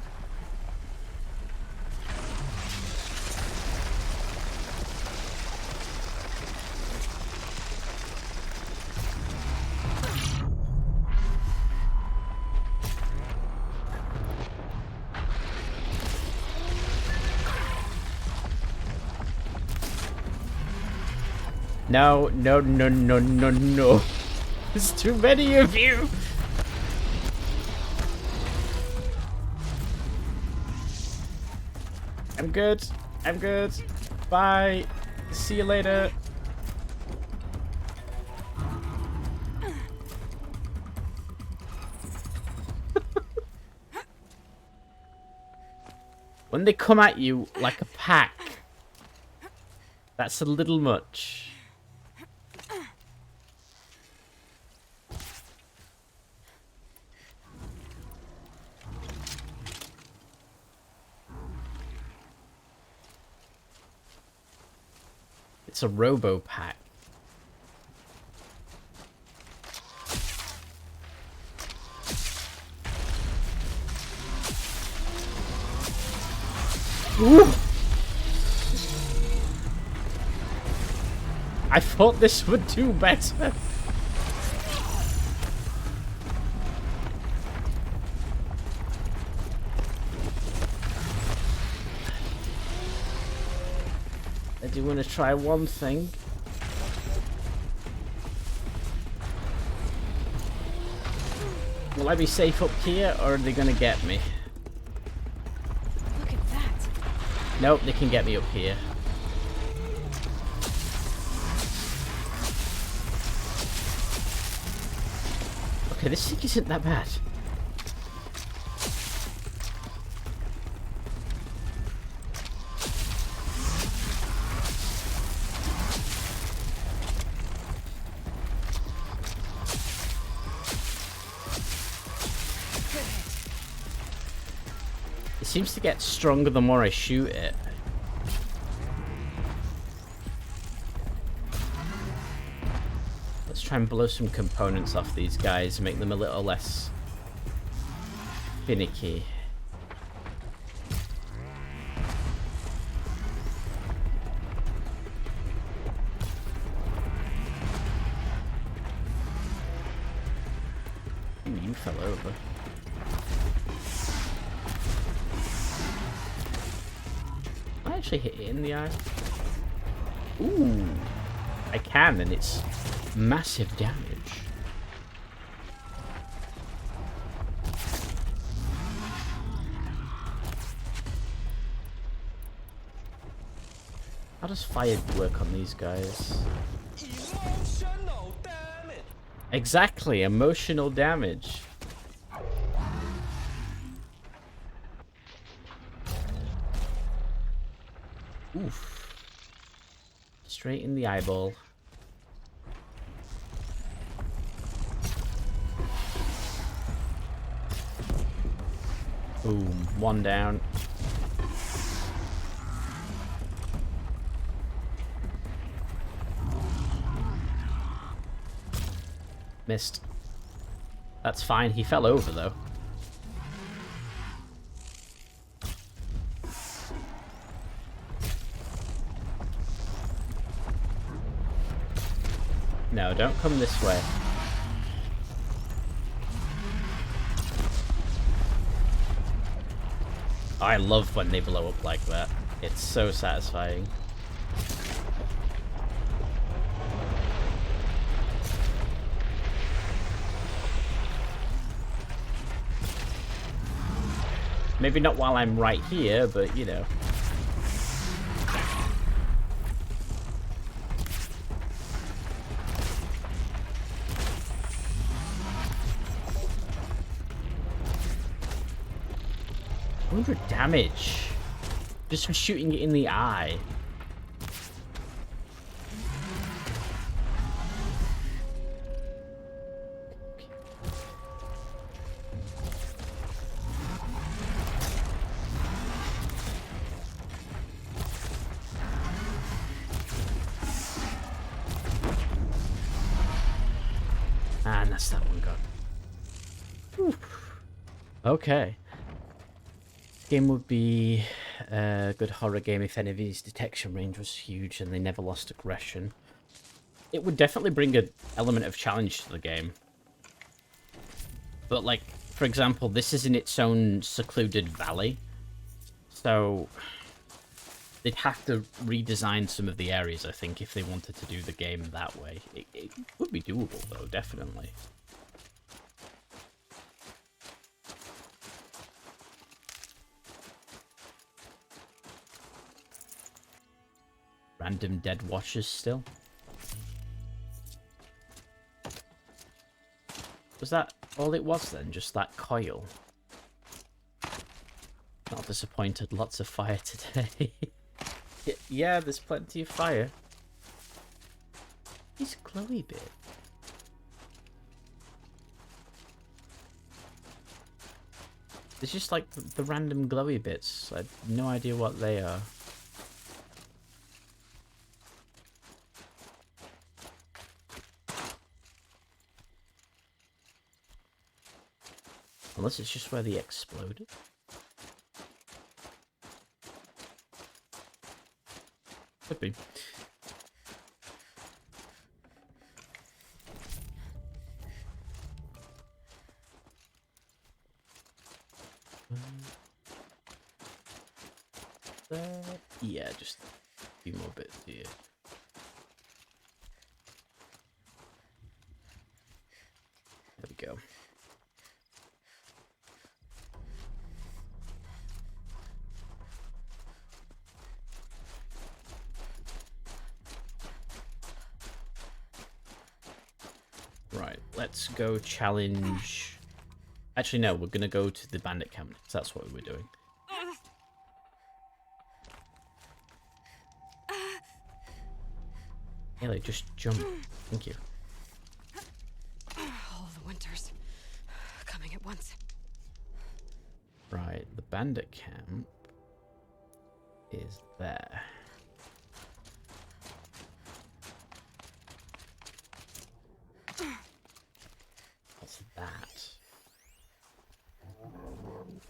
No, no, no, no, no, no. There's too many of you. I'm good. I'm good. Bye. See you later. When they come at you like a pack, that's a little much. It's a robo pack. Ooh. I thought this would do better. I do want to try one thing. Will I be safe up here, or are they going to get me? Look at that. Nope, they can get me up here. Okay, this thing isn't that bad. seems to get stronger the more I shoot it. Let's try and blow some components off these guys, make them a little less finicky. Ooh, you fell over. I actually hit it in the eye. Ooh, I can, and it's massive damage. How does fire work on these guys? Emotional damage. Exactly, emotional damage. Oof. Straight in the eyeball. Boom. One down. Missed. That's fine. He fell over, though. No, don't come this way. I love when they blow up like that. It's so satisfying. Maybe not while I'm right here, but you know. Damage just from shooting it in the eye. And that's that one gone. Whew. Okay. Game would be a good horror game if enemy's detection range was huge and they never lost aggression. It would definitely bring an element of challenge to the game. But like, for example, this is in its own secluded valley. So they'd have to redesign some of the areas, I think, if they wanted to do the game that way. It would be doable though, definitely. Random dead watchers still. Was that all it was then? Just that coil? Not disappointed. Lots of fire today. Yeah, there's plenty of fire. He's a glowy bit. It's just like the random glowy bits. I have no idea what they are. Unless it's just where they exploded. Could be. Yeah, just a few more bits here. There we go. Right, let's go challenge... Actually, no, we're going to go to the bandit camp, because that's what we're doing. Haley, just jump. Thank you. All the winters coming at once. Right. The bandit camp is there. What's that?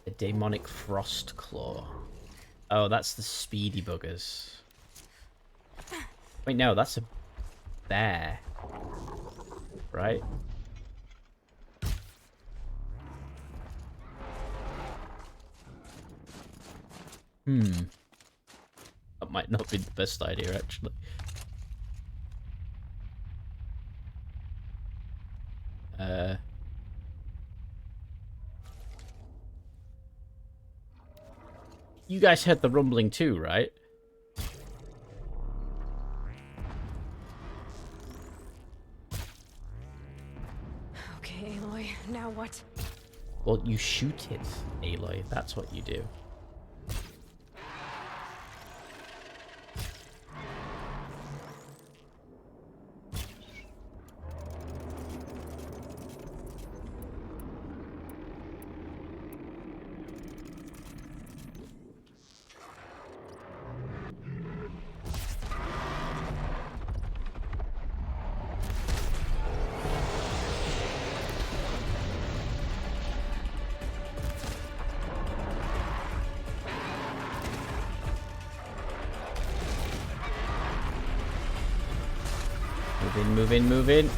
A demonic frost claw. Oh, that's the speedy buggers. Wait, no, that's a bear. Right? That might not be the best idea, actually. You guys heard the rumbling too, right? Okay, Aloy, now what? Well, you shoot it, Aloy. That's what you do. Move in, move in, move in.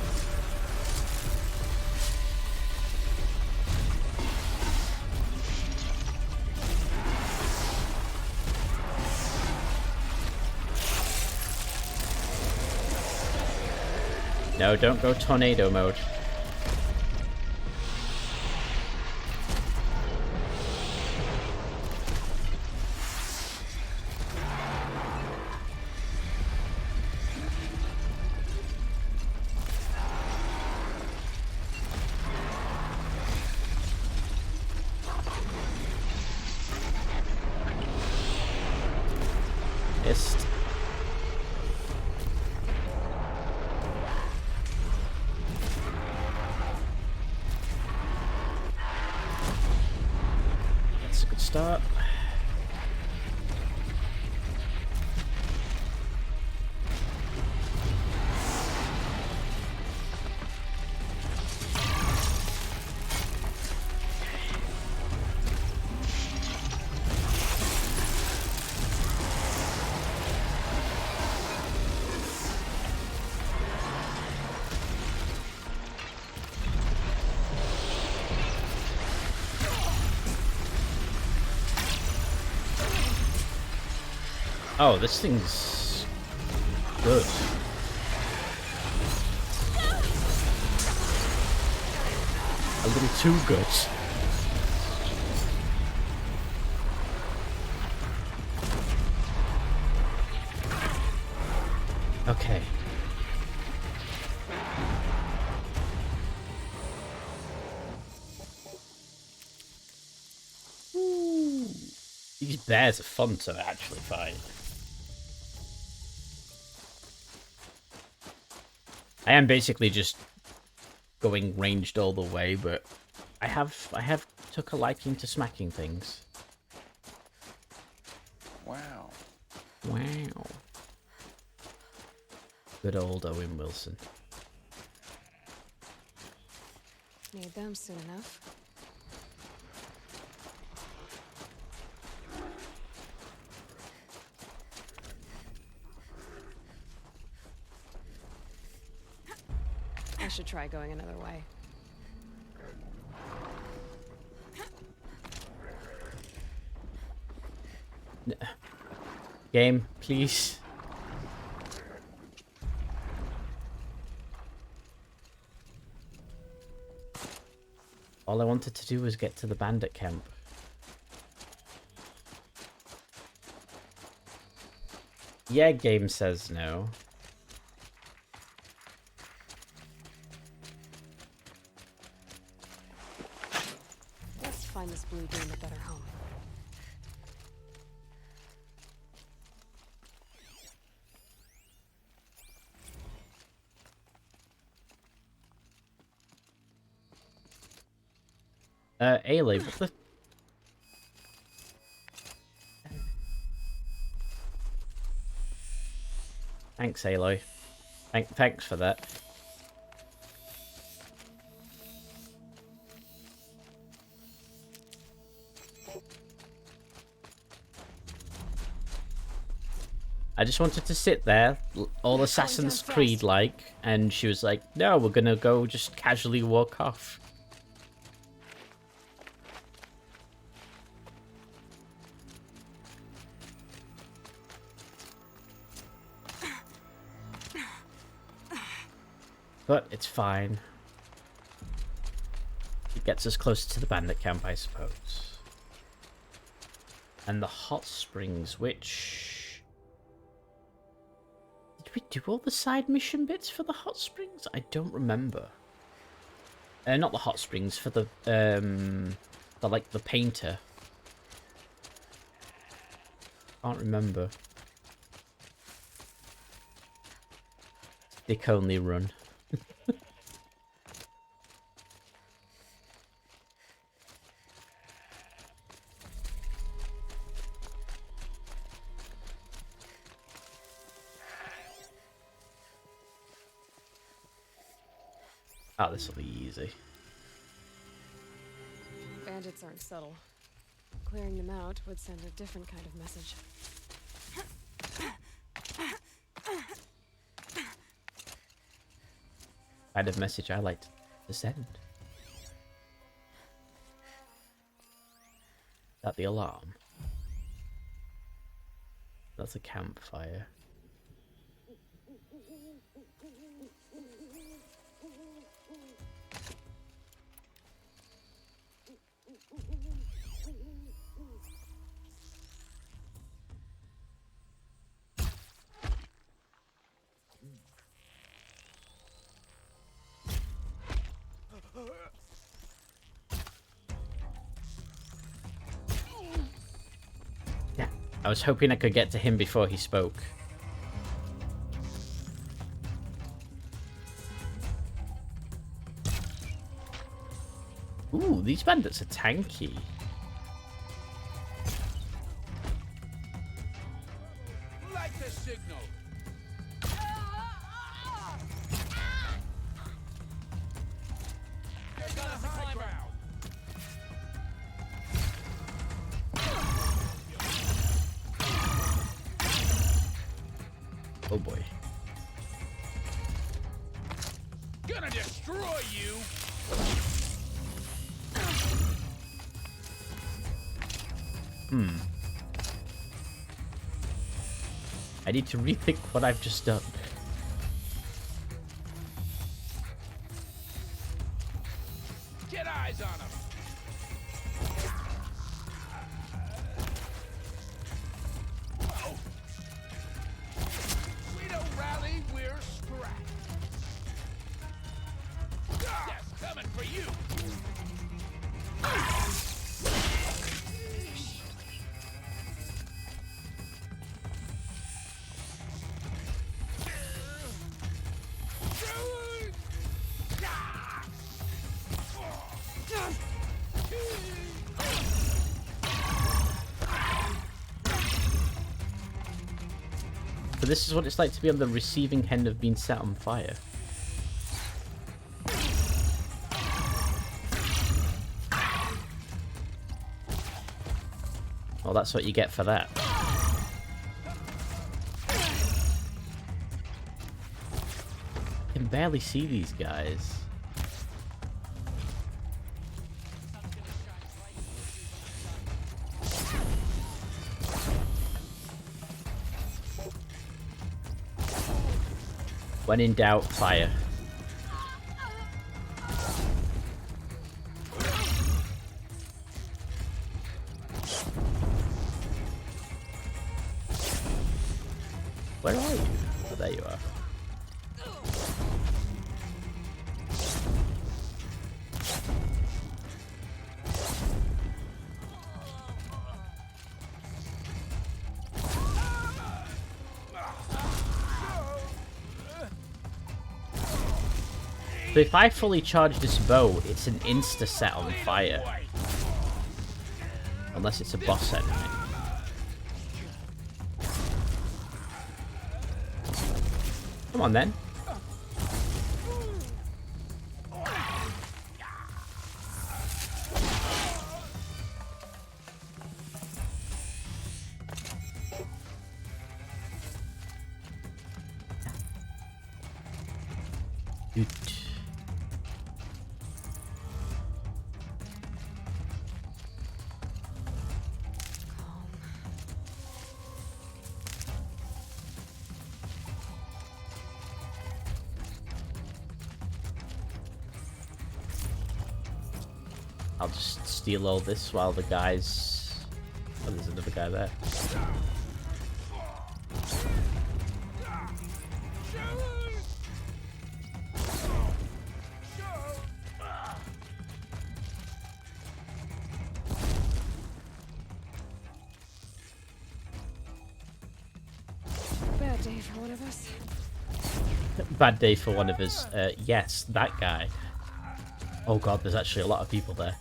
No, don't go tornado mode. Missed. That's a good start. Oh, this thing's good. A little too good. Okay. Ooh. These bears are fun to actually fight. I am basically just going ranged all the way, but I have took a liking to smacking things. Wow. Wow. Good old Owen Wilson. Need them soon enough. I should try going another way. Game, please. All I wanted to do was get to the bandit camp. Yeah, game says no. Let's find this blue dream a better home. Ailey, what the... Thanks, Aloy. Thanks for that. I just wanted to sit there, all Assassin's Creed-like, and she was like, no, we're gonna go just casually walk off. But it's fine. It gets us closer to the bandit camp, I suppose. And the hot springs, which... Did we do all the side mission bits for the hot springs? I don't remember. Not the hot springs, for the like, the painter. Can't remember. Stick only run. Oh, this will be easy. Bandits aren't subtle. Clearing them out would send a different kind of message. Kind of message I like to send. Is that the alarm? That's a campfire. Yeah, I was hoping I could get to him before he spoke. Ooh, these bandits are tanky. Like the signal. They're gonna high ground. Oh boy. Gonna destroy you. I need to rethink what I've just done. Get eyes on him. We don't rally, we're scrapped. Yes, coming for you. So this is what it's like to be on the receiving end of being set on fire. Well, that's what you get for that. I can barely see these guys. When in doubt, fire. Where are you? Oh, there you are. So if I fully charge this bow, it's an insta set on fire. Unless it's a boss enemy. Come on then. Good. I'll just steal all this while the guys... Oh, there's another guy there. Bad day for one of us. Bad day for one of us. Yes, that guy. Oh god, there's actually a lot of people there.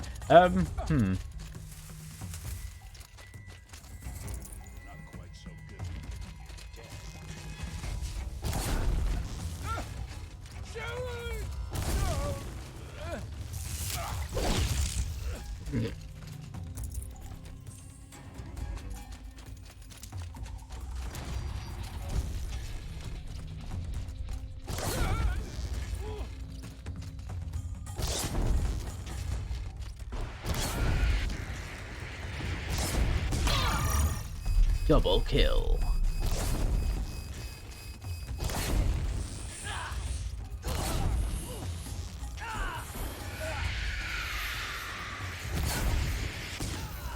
Double kill.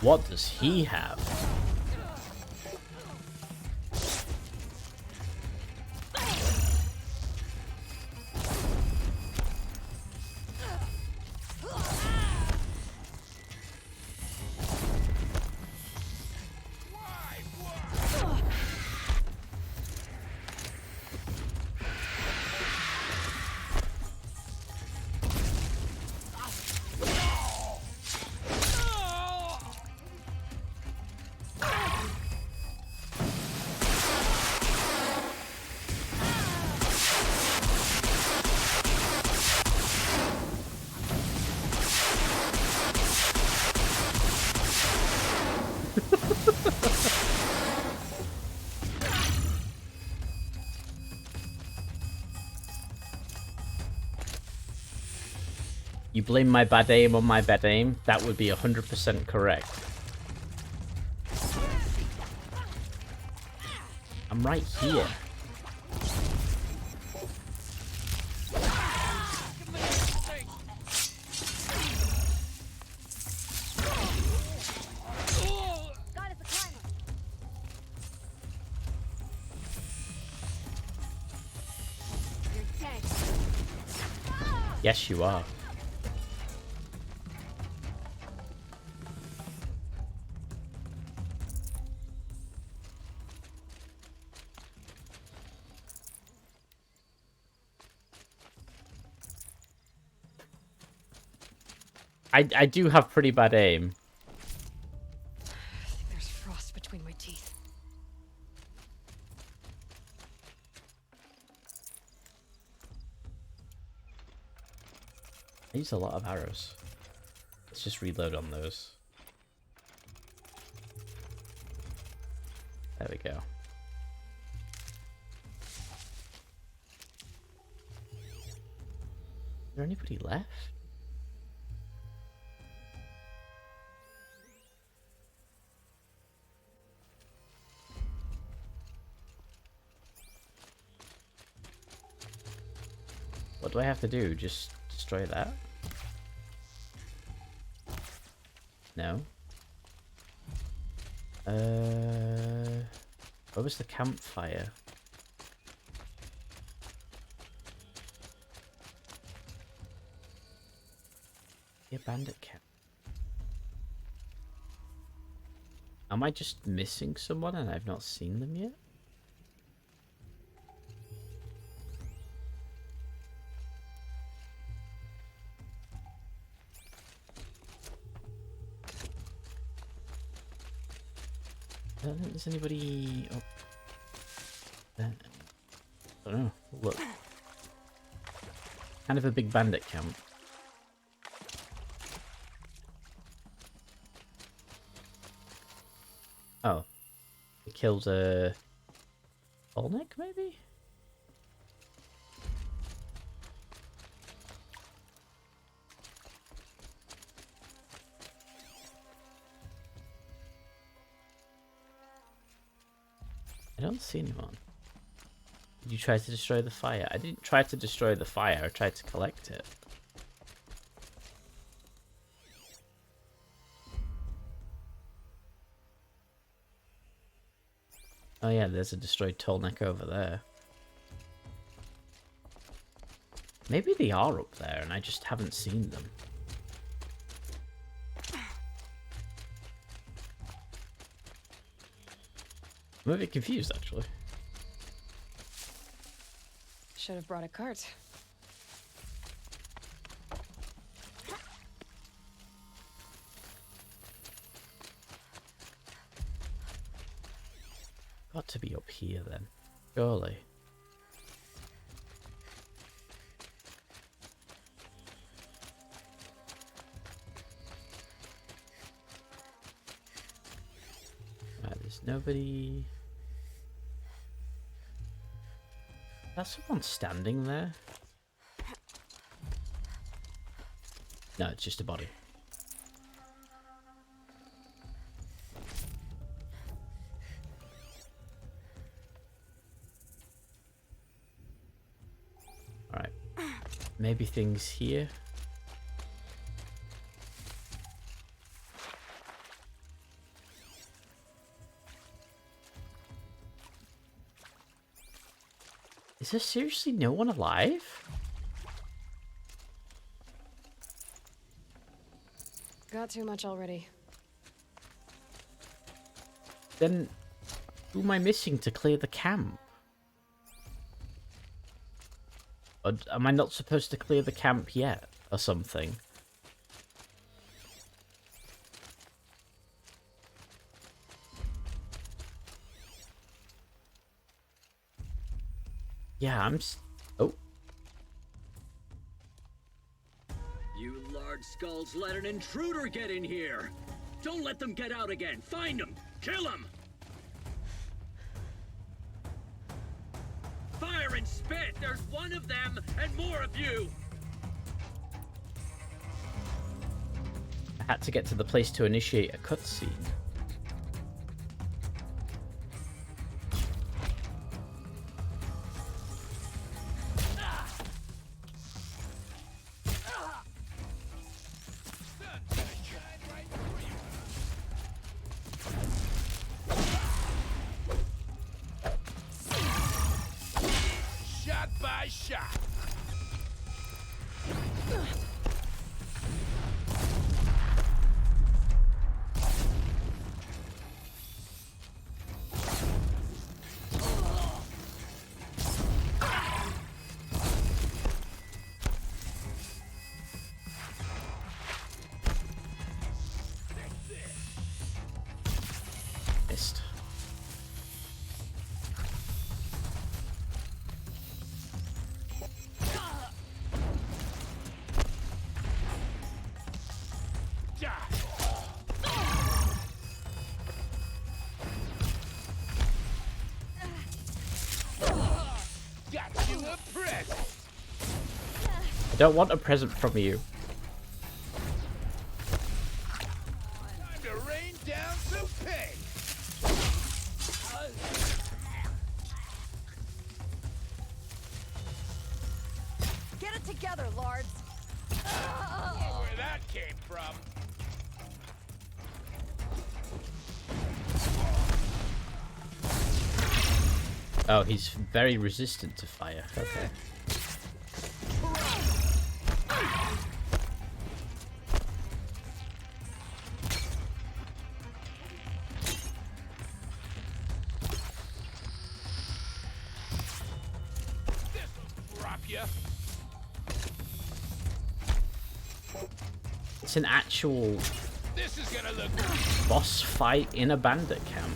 What does he have? You blame my bad aim on my bad aim? That would be 100% correct. I'm right here. Yes, you are. I do have pretty bad aim. I think there's frost between my teeth. I use a lot of arrows. Let's just reload on those. There we go. Is there anybody left? What do I have to do? Just destroy that? No. Where was the campfire? The bandit camp. Am I just missing someone and I've not seen them yet? I don't think there's anybody up there. I don't know. Look. Kind of a big bandit camp. Oh. He killed a... Olnick, maybe? I don't see anyone. Did you try to destroy the fire? I didn't try to destroy the fire, I tried to collect it. Oh yeah, there's a destroyed Tolnek over there. Maybe they are up there and I just haven't seen them. I'm a bit confused, actually. Should have brought a cart. Got to be up here then, surely. Right, there's nobody. Is that someone standing there? No, it's just a body. Alright. Maybe things here. Is there seriously no one alive? Got too much already. Then who am I missing to clear the camp? Or am I not supposed to clear the camp yet or something? Yeah, oh. You large skulls let an intruder get in here! Don't let them get out again! Find them! Kill them! Fire and spit! There's one of them and more of you! I had to get to the place to initiate a cutscene. Shot by shot. Missed. Got you a present. I don't want a present from you. Time to rain down some pay. Get it together, Lards. Where that came from. Oh, he's very resistant to fire. Okay. This'll drop ya. It's an actual This is gonna look boss fight in a bandit camp.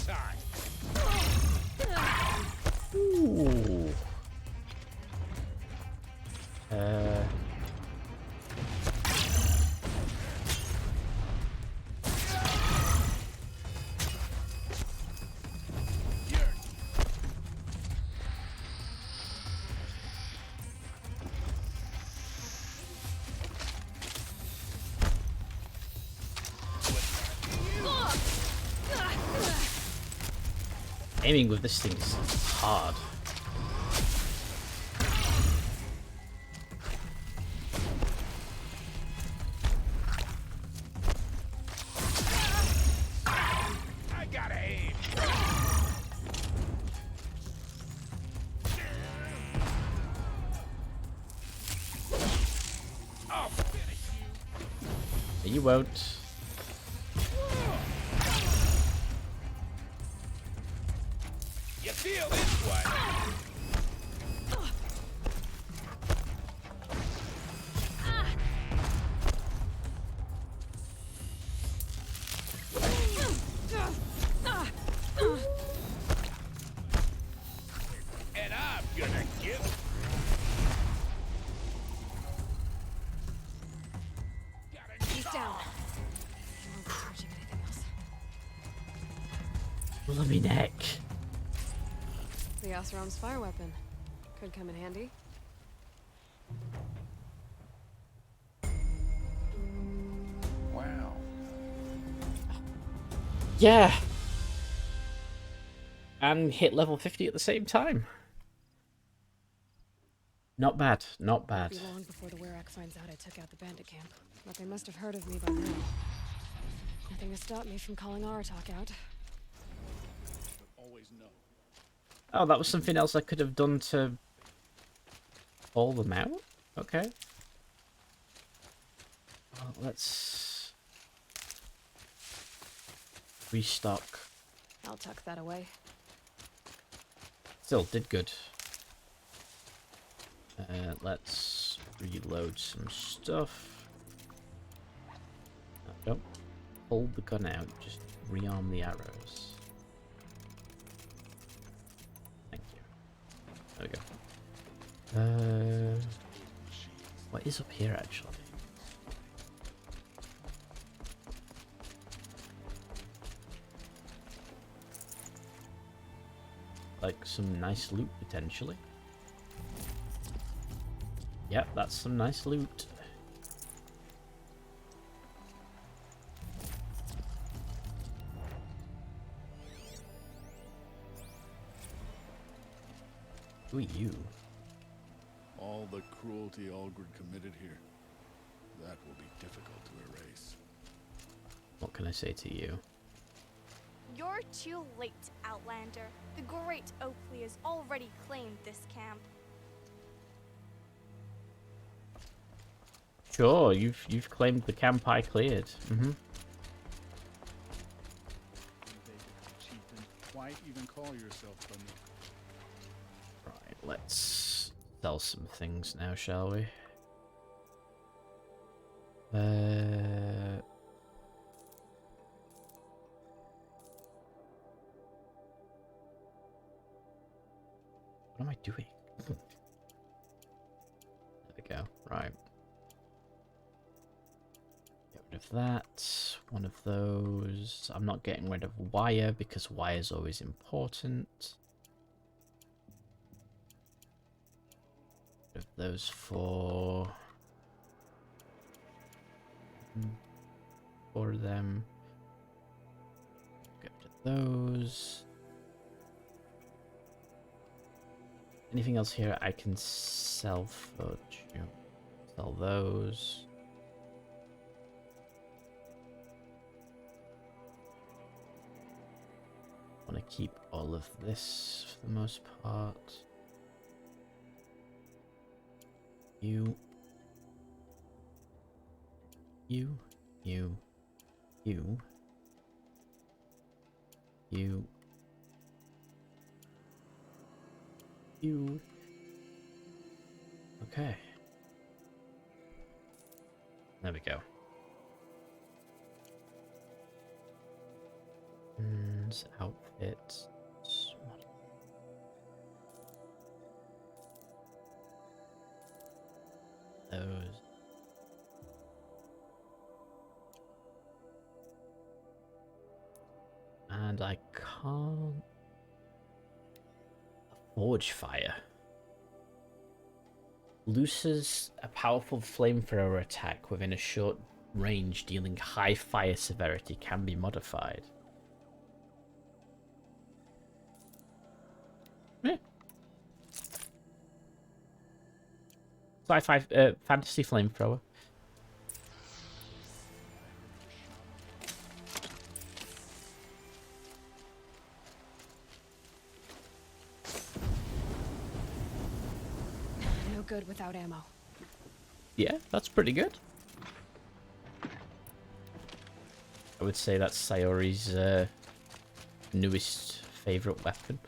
time. Ooh. Aiming with this thing is hard. I gotta aim. I'll finish you. You won't. You feel this one? And I'm gonna give. He's down. I won't be charging anything else. Let me neck. The Asaram's fire weapon. Could come in handy. Wow. Yeah. And hit level 50 at the same time. Not bad, not bad. Won't be long before the Werak finds out I took out the bandit camp, but they must have heard of me by now. Nothing to stop me from calling Aratak out. But always know. Oh, that was something else I could have done to call them out? Okay. Well, let's restock. I'll tuck that away. Still, did good. Let's reload some stuff. Don't pull the gun out, just rearm the arrows. Thank you. There we go. What is up here actually? Like some nice loot potentially. Yep, that's some nice loot. Who are you? All the cruelty Algrid committed here, that will be difficult to erase. What can I say to you? You're too late, Outlander. The great Oakley has already claimed this camp. Sure, you've claimed the camp I cleared. Chieftain, why even call yourself Banuk? Right, let's sell some things now, shall we? What am I doing? There we go. Right. Get rid of that. One of those. I'm not getting rid of wire because wire is always important. Of those four. 4 of them. Get rid of those. Anything else here I can sell for? Sell those. Want to keep all of this for the most part. You. You. You. You. You. You. Okay. There we go. weapons, outfits. Those. And I can't... Forge fire. Looses a powerful flamethrower attack within a short range, dealing high fire severity, can be modified. Yeah. Sci-fi fantasy flamethrower. No good without ammo. Yeah, that's pretty good. I would say that's Sayori's newest favorite weapon.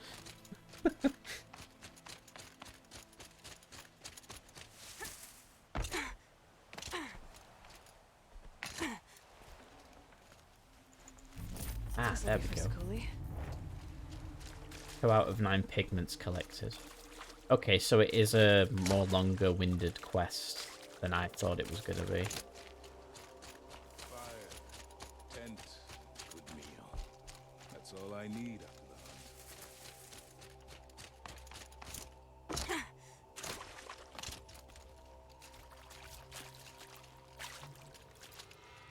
Ah, there we go. 2 out of 9 pigments collected. Okay, so it is a more longer-winded quest than I thought it was going to be. Fire, tent, good meal. That's all I need after the hunt.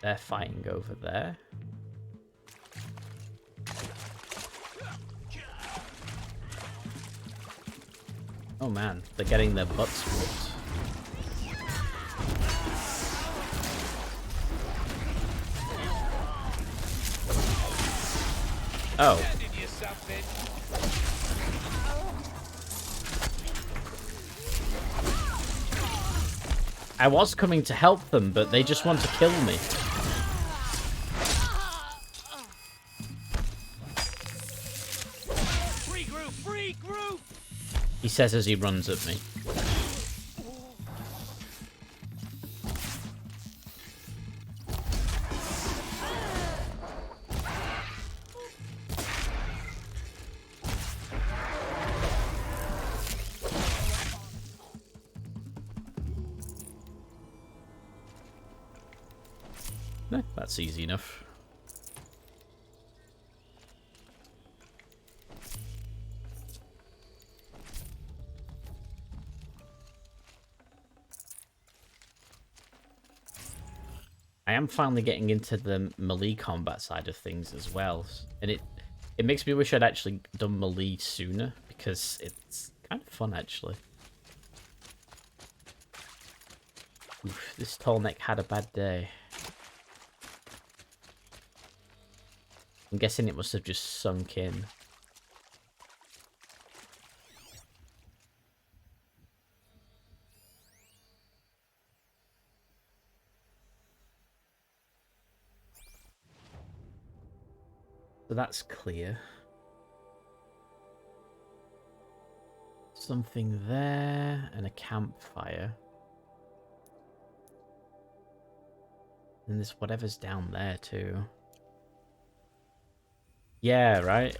They're fighting over there. Oh man, they're getting their butts whooped. Oh. I was coming to help them, but they just want to kill me. Regroup! He says as he runs at me. That's easy enough. I am finally getting into the melee combat side of things as well, and it makes me wish I'd actually done melee sooner, because it's kind of fun actually. Oof, this tall neck had a bad day. I'm guessing it must have just sunk in. So that's clear. Something there, and a campfire. And there's whatever's down there too. Yeah, right?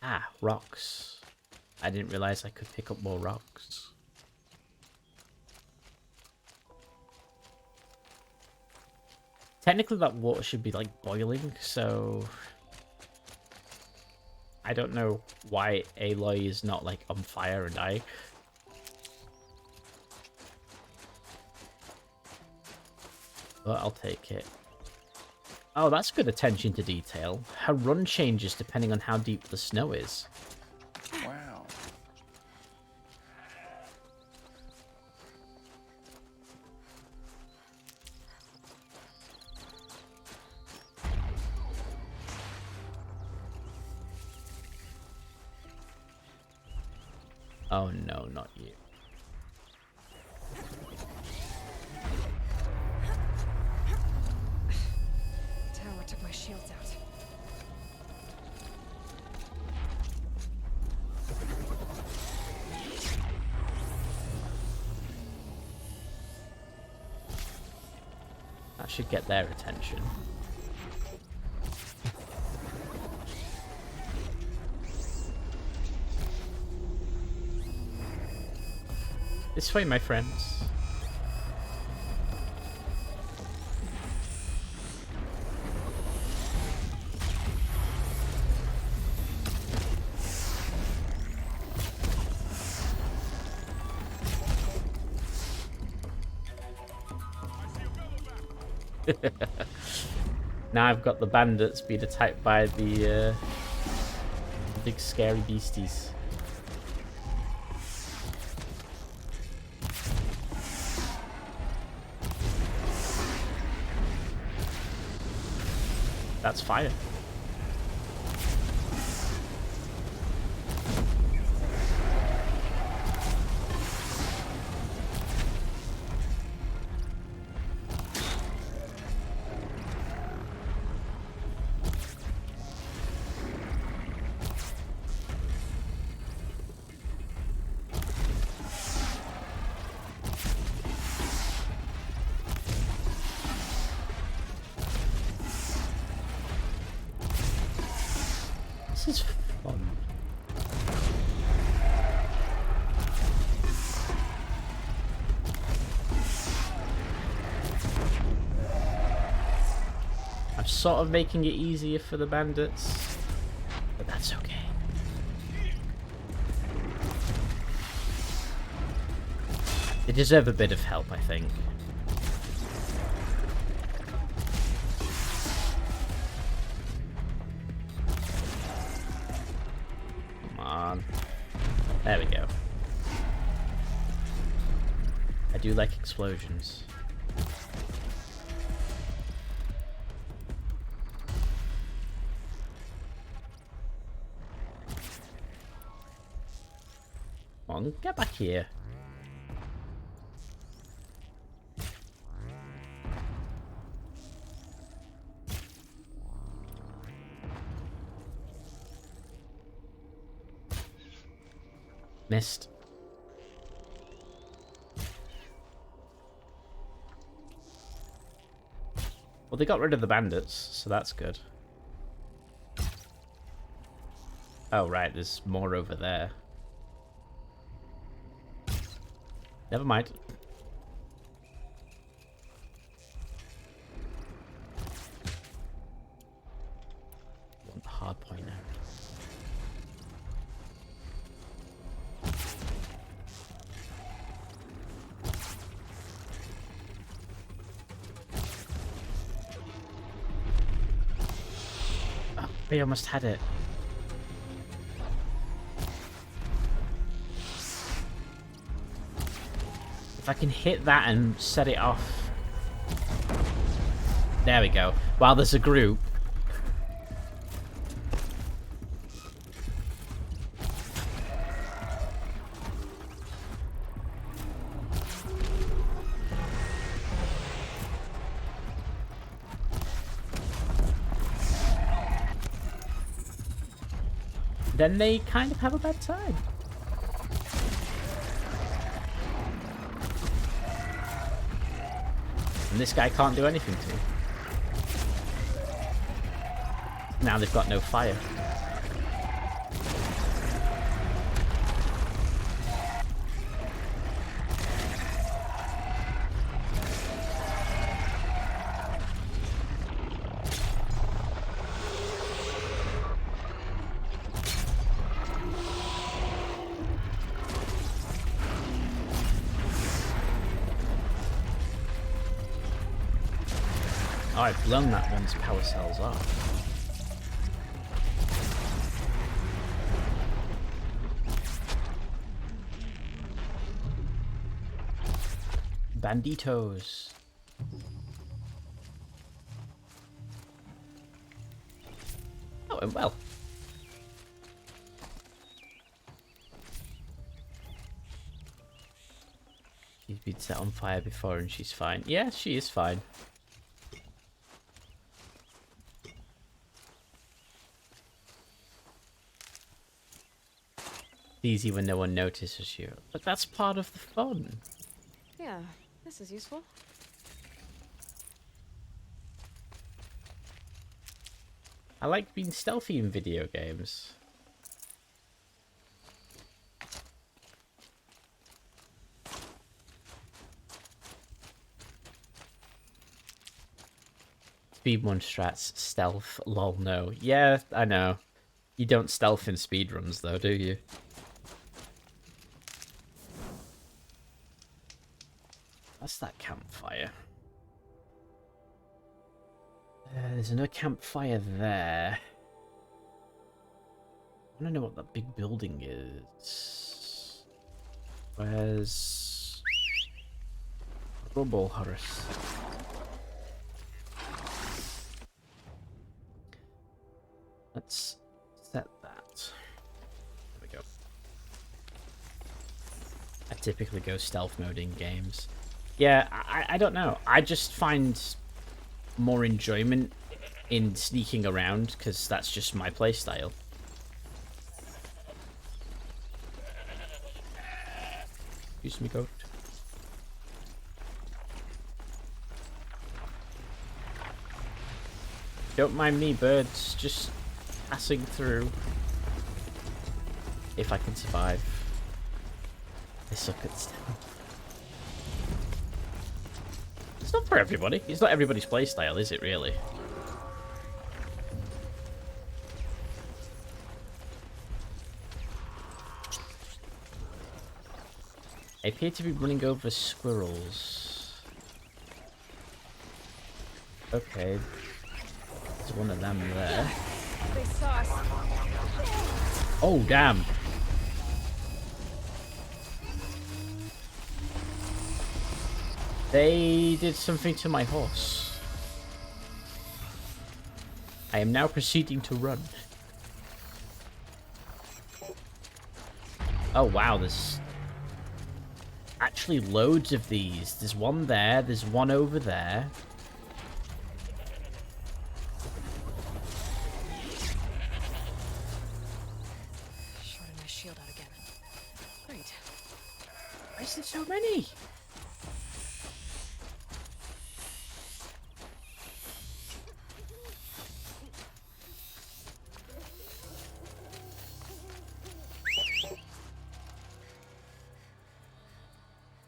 Ah, rocks. I didn't realize I could pick up more rocks. Technically that water should be like boiling, so I don't know why Aloy is not like on fire and dying. But I'll take it. Oh, that's good attention to detail. Her run changes depending on how deep the snow is. Wow. Oh no, not you. Tower took my shields out. should get their attention. This way, my friends. Now I've got the bandits being attacked by the big scary beasties. That's fire. This is fun. I'm sort of making it easier for the bandits, but that's okay. They deserve a bit of help, I think. There we go. I do like explosions. Come on, get back here. Missed. Well, they got rid of the bandits, so that's good. Oh, right, there's more over there. Never mind. Want the hard point now. We almost had it. If I can hit that and set it off. There we go. While there's a group. Then they kind of have a bad time. And this guy can't do anything to me. Now they've got no fire. Oh, I've blown that one's power cells off. Banditos. Oh, and well. She's been set on fire before and she's fine. Yeah, she is fine. Easy when no one notices you. But that's part of the fun. Yeah, this is useful. I like being stealthy in video games. Speedrun strats, stealth, lol, no. Yeah, I know. You don't stealth in speedruns though, do you? What's that campfire? There's another campfire there. I don't know what that big building is. Where's Rubble Horace? Let's set that. There we go. I typically go stealth mode in games. Yeah, I don't know. I just find more enjoyment in sneaking around because that's just my playstyle. Excuse me, goat. Don't mind me, birds. Just passing through. If I can survive. I suck at stealth. It's not for everybody. It's not everybody's playstyle, is it, really? I appear to be running over squirrels. Okay. There's one of them there. They saw us. Oh, damn. They did something to my horse. I am now proceeding to run. Oh, wow, there's actually loads of these. There's one there, there's one over there. Shorting my shield out again. Great. Why is there so many?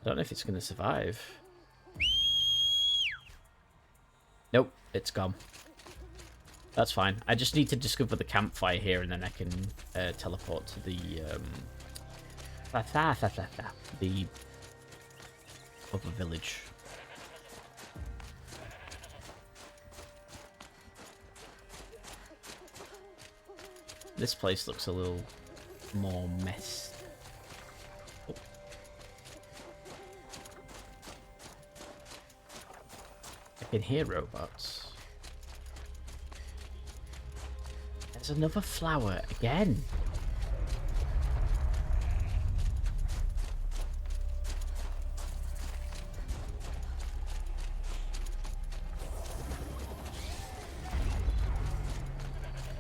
I don't know if it's going to survive. Nope, it's gone. That's fine. I just need to discover the campfire here, and then I can teleport to the other village. This place looks a little more messed. I can hear robots. There's another flower again.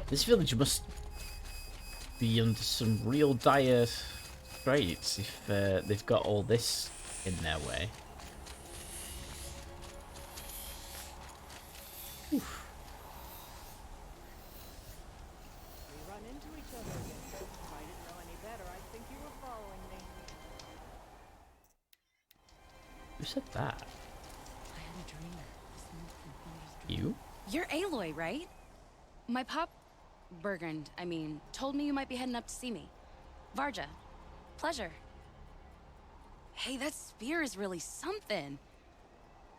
This village must be under some real dire straits if they've got all this in their way. Oof. We run into each other again. If I didn't know any better, I'd think you were following me. Who said that? I had a dream. You? You're Aloy, right? My pop... Bergund, I mean, told me you might be heading up to see me. Varja. Pleasure. Hey, that spear is really something.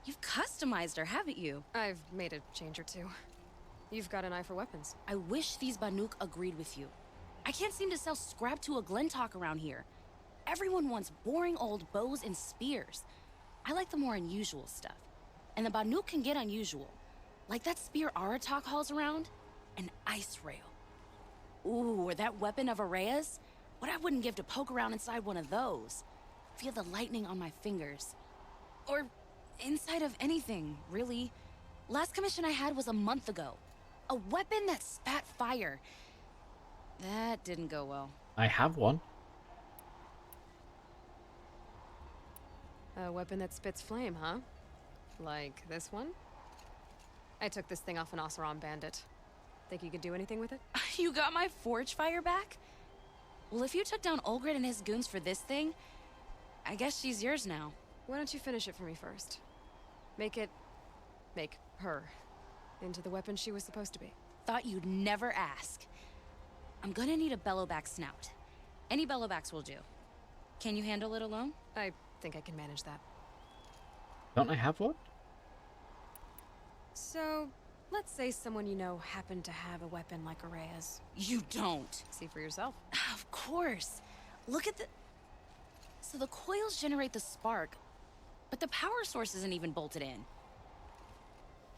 You've customized her, haven't you? I've made a change or two. You've got an eye for weapons. I wish these Banuk agreed with you. I can't seem to sell scrap to a Glentalk around here. Everyone wants boring old bows and spears. I like the more unusual stuff. And the Banuk can get unusual. Like that spear Aratak hauls around. An ice rail. Ooh, or that weapon of Araya's? What I wouldn't give to poke around inside one of those. Feel the lightning on my fingers. Or inside of anything, really. Last commission I had was a month ago. A weapon that spat fire. That didn't go well. I have one. A weapon that spits flame, huh? Like this one? I took this thing off an Oseram bandit. Think you could do anything with it? You got my forge fire back? Well, if you took down Olgrid and his goons for this thing, I guess she's yours now. Why don't you finish it for me first? Make her into the weapon she was supposed to be. Thought you'd never ask. I'm gonna need a bellowback snout. Any bellowbacks will do. Can you handle it alone? I think I can manage that. Don't I have one? So, let's say someone you know happened to have a weapon like Araya's. You don't. See for yourself. Of course. Look at the... So the coils generate the spark, but the power source isn't even bolted in.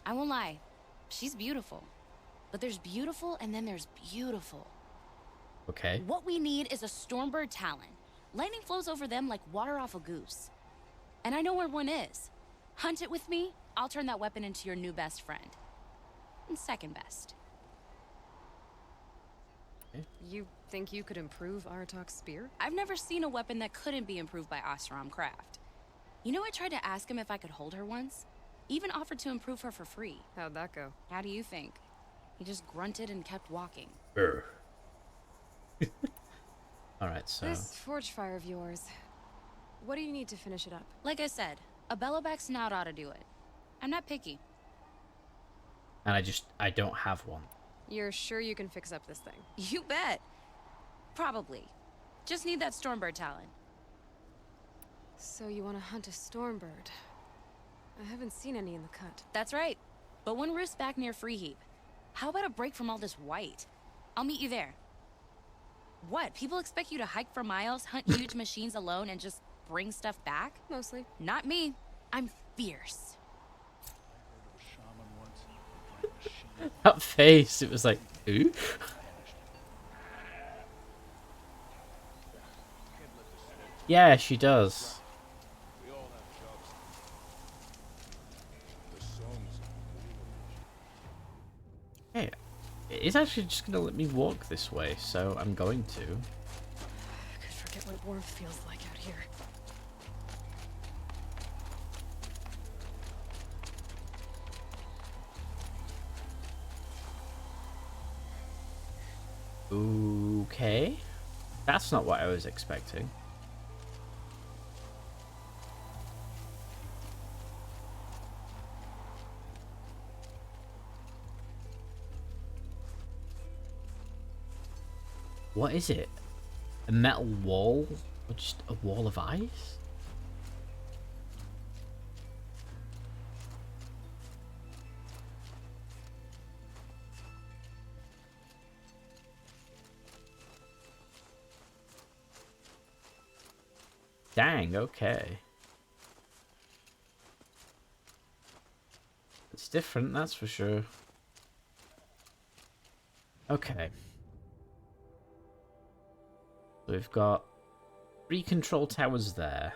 I won't lie. She's beautiful. But there's beautiful and then there's beautiful. Okay. What we need is a Stormbird Talon. Lightning flows over them like water off a goose. And I know where one is. Hunt it with me, I'll turn that weapon into your new best friend. And second best. Okay. You think you could improve Aratak's spear? I've never seen a weapon that couldn't be improved by Oseram Craft. You know, I tried to ask him if I could hold her once. Even offered to improve her for free. How'd that go? How do you think? He just grunted and kept walking. Alright, so... This forge fire of yours, what do you need to finish it up? Like I said, a bellowback snout ought to do it. I'm not picky. And I don't have one. You're sure you can fix up this thing? You bet. Probably. Just need that Stormbird Talon. So you want to hunt a Stormbird? I haven't seen any in the cut. That's right. But one roosts back near Freeheap. How about a break from all this white? I'll meet you there. What? People expect you to hike for miles, hunt huge machines alone, and just bring stuff back? Mostly. Not me. I'm fierce. That face, it was like, ooh. Yeah, she does. Hey, it's actually just gonna let me walk this way, so I'm going to. I could forget what warmth feels like out here. Okay. That's not what I was expecting. What is it? A metal wall? Or just a wall of ice? Dang, okay. It's different, that's for sure. Okay. So we've got 3 control towers there.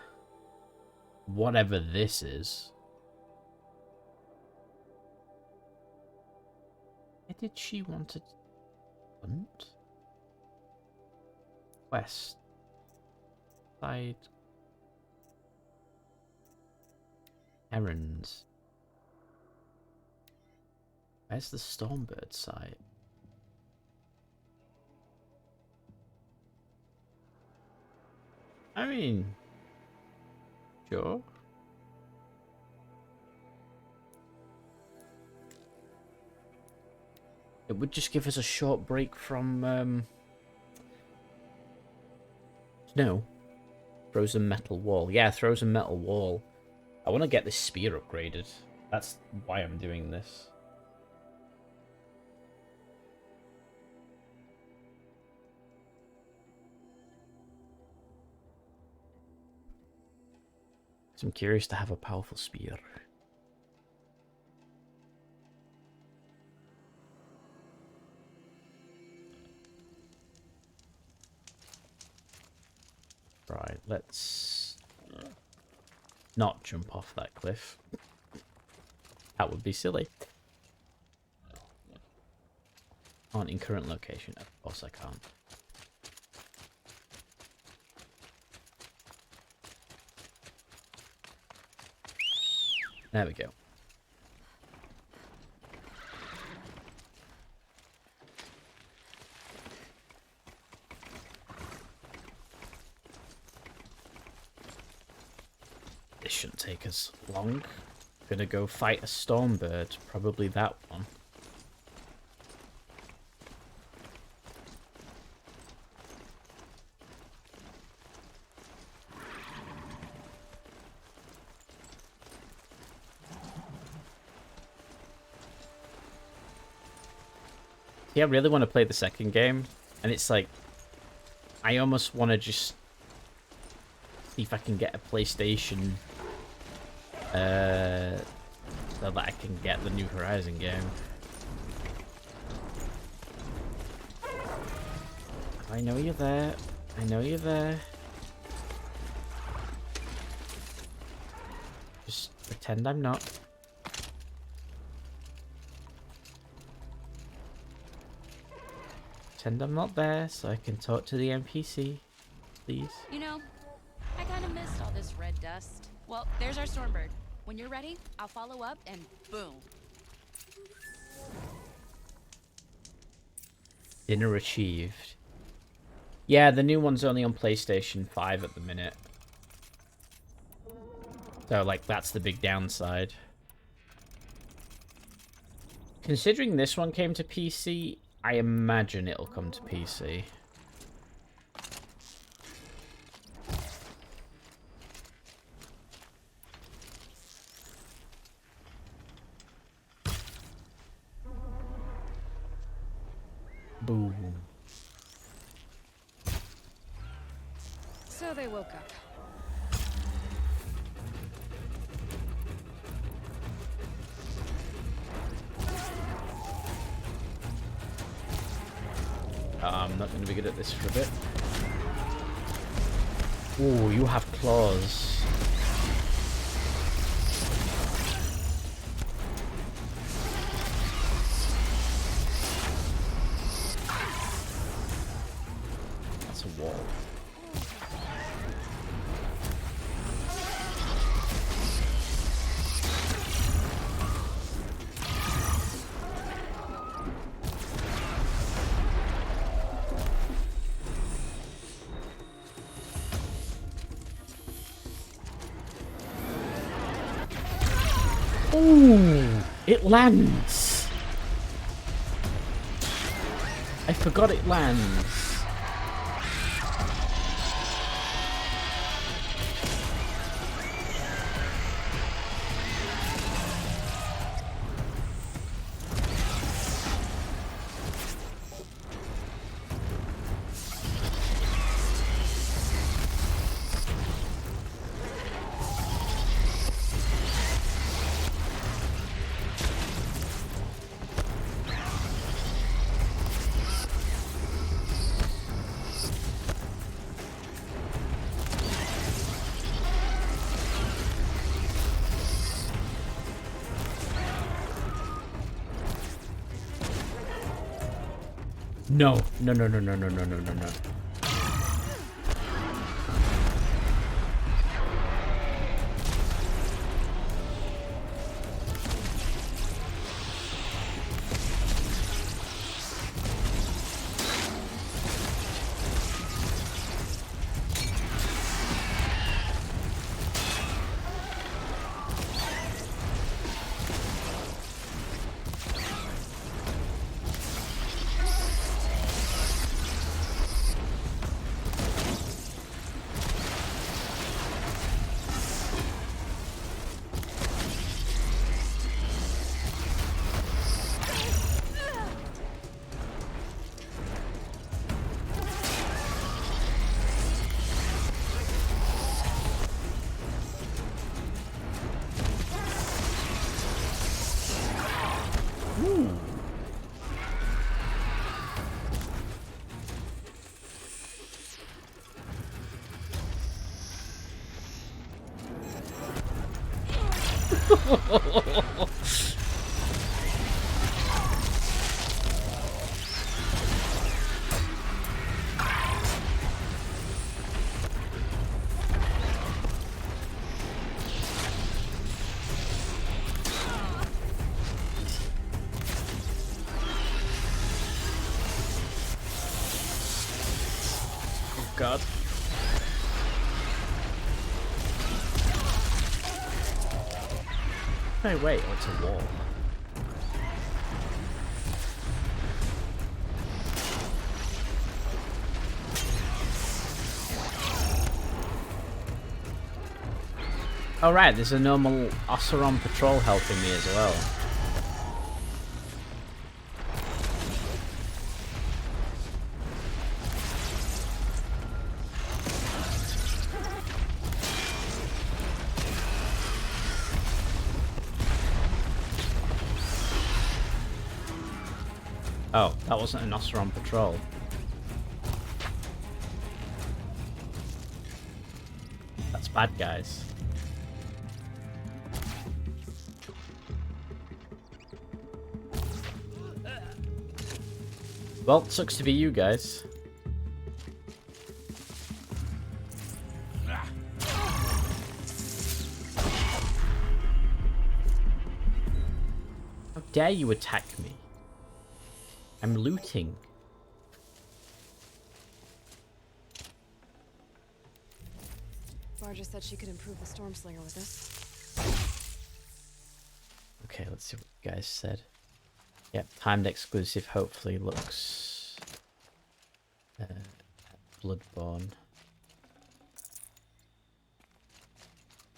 Whatever this is. Where did she want to hunt? West. Side. Errands. Where's the Stormbird site? I mean, sure. It would just give us a short break from no. Frozen metal wall. Yeah, frozen metal wall. I want to get this spear upgraded. That's why I'm doing this. So I'm curious to have a powerful spear. Right, let's not jump off that cliff. That would be silly. Aren't in current location. Of course I can't. There we go. This shouldn't take us long. Gonna go fight a stormbird. Probably that one. Yeah, I really want to play the second game. And it's like, I almost want to just see if I can get a PlayStation so that I can get the New Horizon game. I know you're there. I know you're there. Just pretend I'm not. Pretend I'm not there so I can talk to the NPC, please. You know, I kind of missed all this red dust. Well, there's our Stormbird. When you're ready, I'll follow up and boom. Dinner achieved. Yeah, the new one's only on PlayStation 5 at the minute. So, like, that's the big downside. Considering this one came to PC, I imagine it'll come to PC. Boom. So they woke up. I'm not going to be good at this for a bit. Ooh, you have claws. That's a wall. Ooh, it lands. I forgot it lands. No, no, no, no, no, no, no, no, no, no. God. No, wait, oh, it's a wall. Alright, there's a normal Oseram patrol helping me as well. Oh, that wasn't an Oseram patrol. That's bad, guys. Well, it sucks to be you guys. How dare you attack me? I'm looting. Varja said she could improve the Stormslinger with this. Okay, let's see what you guys said. Yep, timed exclusive hopefully looks Bloodborne.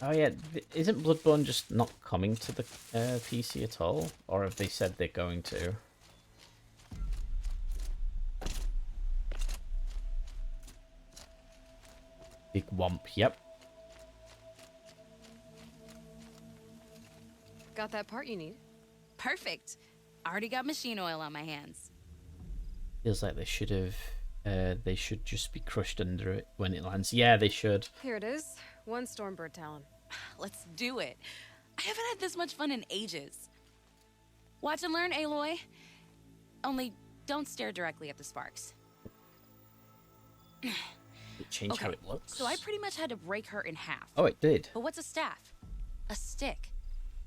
Oh yeah, isn't Bloodborne just not coming to the PC at all? Or have they said they're going to? Big womp, yep. Got that part you need? Perfect. Already got machine oil on my hands. Feels like they should have. They should just be crushed under it when it lands. Yeah, they should. Here it is. 1 Stormbird talon. Let's do it. I haven't had this much fun in ages. Watch and learn, Aloy. Only don't stare directly at the sparks. It changed how it looks. So I pretty much had to break her in half. Oh, it did. But what's a staff? A stick.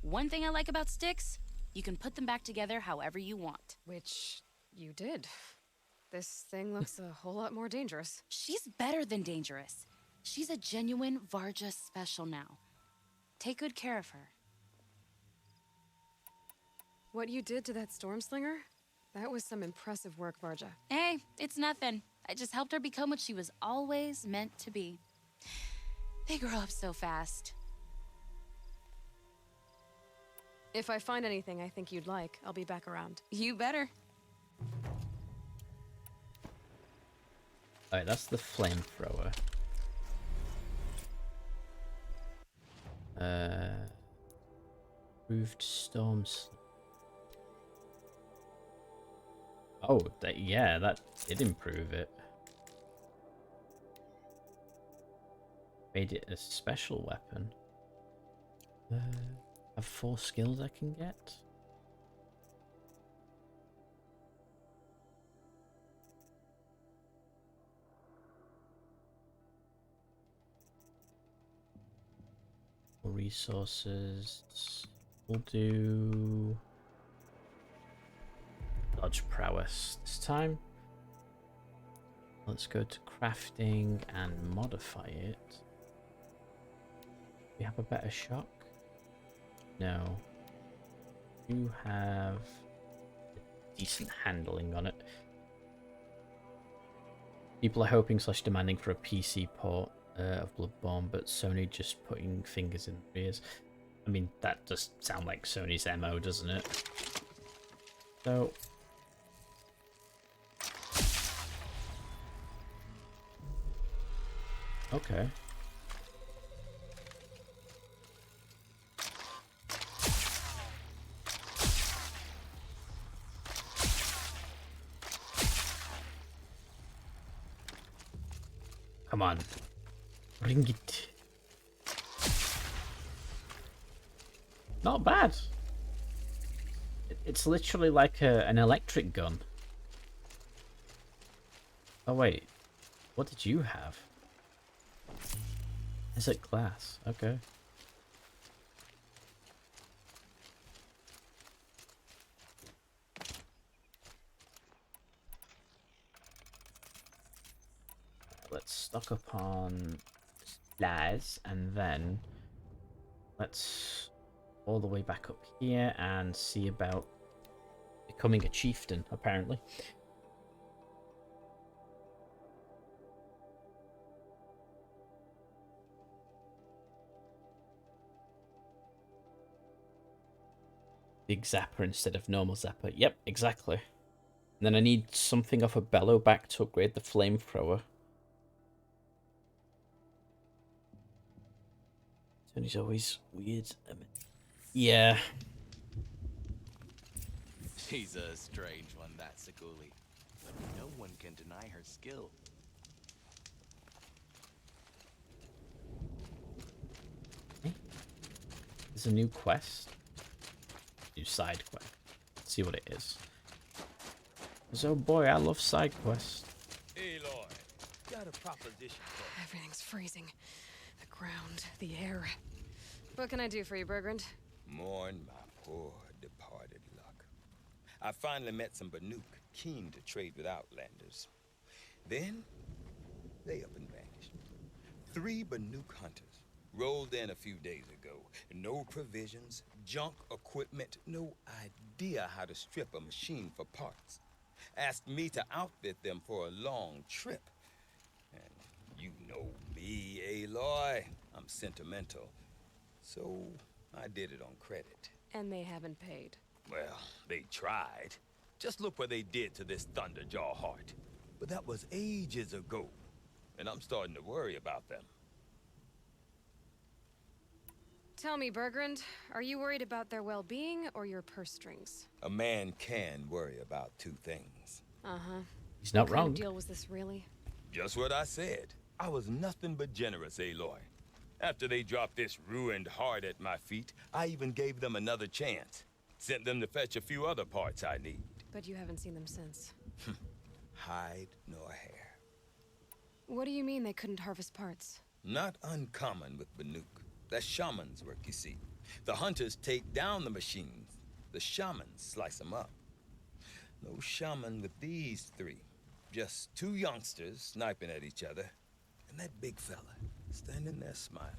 One thing I like about sticks, you can put them back together however you want. Which you did. This thing looks a whole lot more dangerous. She's better than dangerous. She's a genuine Varja special now. Take good care of her. What you did to that Stormslinger? That was some impressive work, Varja. Hey, it's nothing. I just helped her become what she was always meant to be. They grow up so fast. If I find anything I think you'd like, I'll be back around. You better. Alright, that's the flamethrower. Improved storms. Oh, yeah, that did improve it. Made it a special weapon. Have 4 skills I can get. Resources. We'll do dodge prowess this time. Let's go to crafting and modify it. We have a better shock? No. You have decent handling on it. People are hoping / demanding for a PC port of Bloodborne, but Sony just putting fingers in their ears. I mean, that does sound like Sony's MO, doesn't it? So... okay. Come on. Bring it. Not bad. It's literally like an electric gun. Oh wait. What did you have? Is it glass? Okay. Let's stock up on supplies and then let's all the way back up here and see about becoming a chieftain, apparently. Big Zapper instead of normal Zapper. Yep, exactly. And then I need something off a bellow back to upgrade the flamethrower. Tony's always weird. Yeah. She's a strange one, that Sakuli. But no one can deny her skill. Okay. There's a new quest. New side quest. Let's see what it is. Oh boy, I love side quests. Aloy, got a proposition for you. Everything's freezing. The ground, the air. What can I do for you, Bergrand? Mourn my poor departed luck. I finally met some Banuk keen to trade with Outlanders. Then, they up and vanished. 3 Banuk hunters rolled in a few days ago. No provisions, junk equipment, no idea how to strip a machine for parts. Asked me to outfit them for a long trip. And you know me, Aloy. I'm sentimental. So I did it on credit. And they haven't paid. Well, they tried. Just look what they did to this Thunderjaw heart. But that was ages ago. And I'm starting to worry about them. Tell me, Bergrand, are you worried about their well-being or your purse strings? A man can worry about 2 things. Uh-huh. He's not What wrong. kind of deal was this really? Just what I said. I was nothing but generous, Aloy. After they dropped this ruined heart at my feet, I even gave them another chance. Sent them to fetch a few other parts I need. But you haven't seen them since. Hide nor hair. What do you mean they couldn't harvest parts? Not uncommon with Banuk. That's shaman's work, you see. The hunters take down the machines. The shamans slice them up. No shaman with these 3. Just 2 youngsters sniping at each other. And that big fella standing there smiling.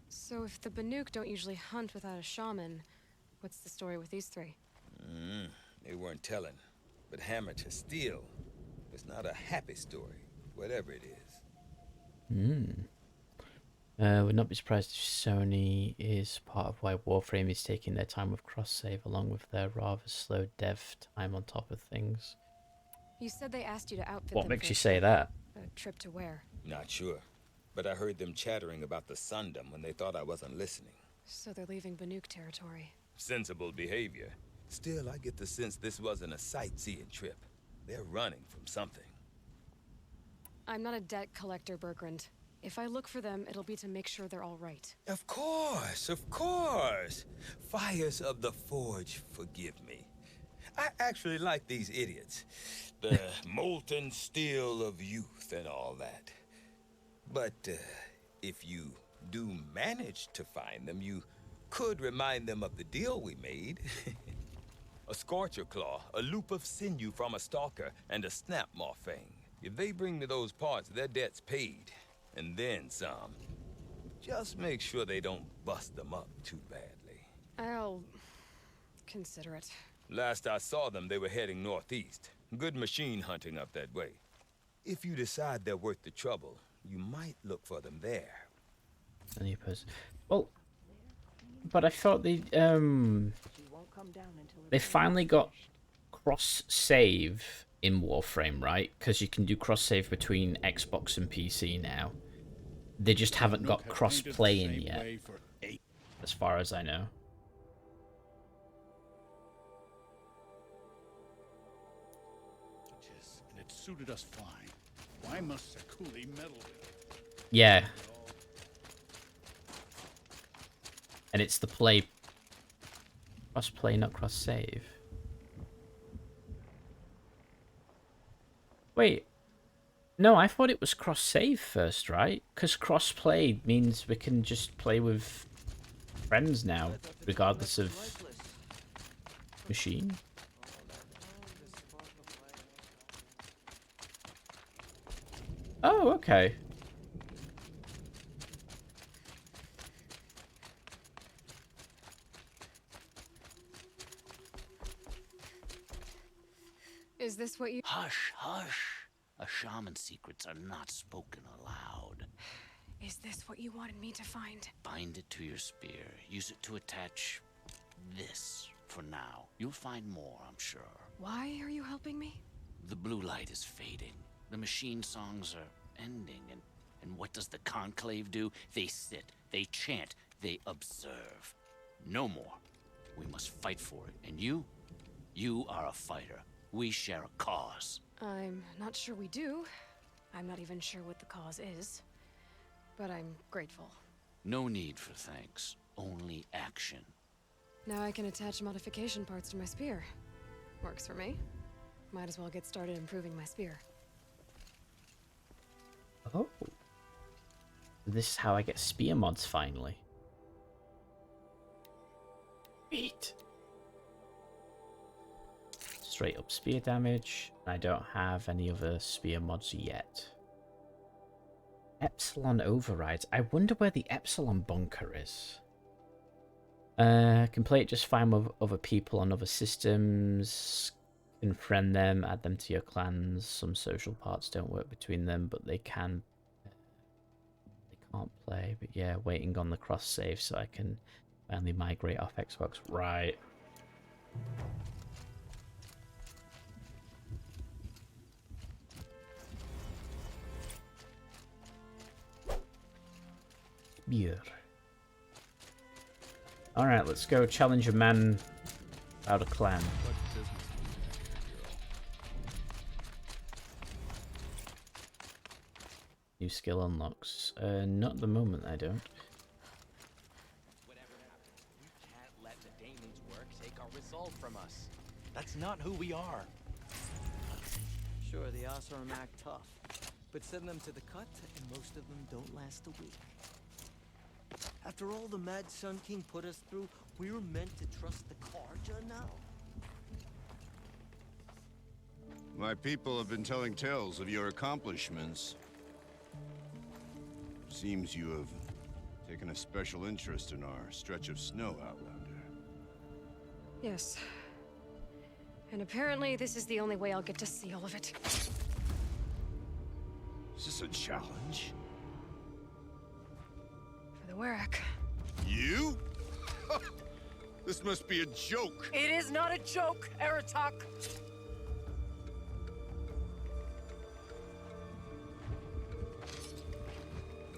So if the Banuk don't usually hunt without a shaman, what's the story with these 3? They weren't telling. But hammer to steel was not a happy story, whatever it is. Would not be surprised if Sony is part of why Warframe is taking their time with cross-save, along with their rather slow dev time on top of things. You said they asked you to outfit What them makes for you say that? a trip to where? Not sure. But I heard them chattering about the Sundom when they thought I wasn't listening. So they're leaving Banuk territory. Sensible behavior. Still, I get the sense this wasn't a sightseeing trip. They're running from something. I'm not a debt collector, Bergrand. If I look for them, it'll be to make sure they're all right. Of course, of course. Fires of the Forge, forgive me. I actually like these idiots. The molten steel of youth and all that. But if you do manage to find them, you could remind them of the deal we made. A scorcher claw, a loop of sinew from a stalker, and a snapmaw fang. If they bring me those parts, their debt's paid. And then some. Just make sure they don't bust them up too badly. I'll consider it. Last I saw them, they were heading northeast. Good machine hunting up that way. If you decide they're worth the trouble, you might look for them there. Well, but I thought they finally got cross-save in Warframe, right? Because you can do cross-save between Xbox and PC now. They just haven't got cross-play in yet, as far as I know. And it suited us fine. Why must Sakuli meddle with it? Yeah. And it's the play... Cross-play, not cross-save. Wait. No, I thought it was cross-save first, right? Because cross-play means we can just play with friends now, regardless of machine. Oh, okay. Is this what you... Hush, hush. A shaman's secrets are not spoken aloud. Is this what you wanted me to find? Bind it to your spear. Use it to attach this for now. You'll find more, I'm sure. Why are you helping me? The blue light is fading. The machine songs are ending. And what does the Conclave do? They sit, they chant, they observe. No more. We must fight for it. And you are a fighter. We share a cause. I'm not sure we do. I'm not even sure what the cause is. But I'm grateful. No need for thanks. Only action. Now I can attach modification parts to my spear. Works for me. Might as well get started improving my spear. Oh. This is how I get spear mods finally. Sweet. Straight up spear damage. I don't have any other spear mods yet. Epsilon overrides. I wonder where the Epsilon bunker is. Can play it just fine with other people on other systems. Can friend them, add them to your clans. Some social parts don't work between them, but they can. They can't play. But yeah, waiting on the cross save so I can finally migrate off Xbox. Right. Beer. Alright, let's go challenge a man out of clan. New skill unlocks. Not at the moment, I don't. Whatever happens, we can't let the daemons' work take our resolve from us. That's not who we are. Sure, the Oseram act tough, but send them to the cut, and most of them don't last a week. After all the Mad Sun King put us through, we're meant to trust the Karja now? My people have been telling tales of your accomplishments. Seems you have taken a special interest in our stretch of snow, Outlander. Yes. And apparently this is the only way I'll get to see all of it. Is this a challenge? For the Werak. You? This must be a joke. It is not a joke, Aratak.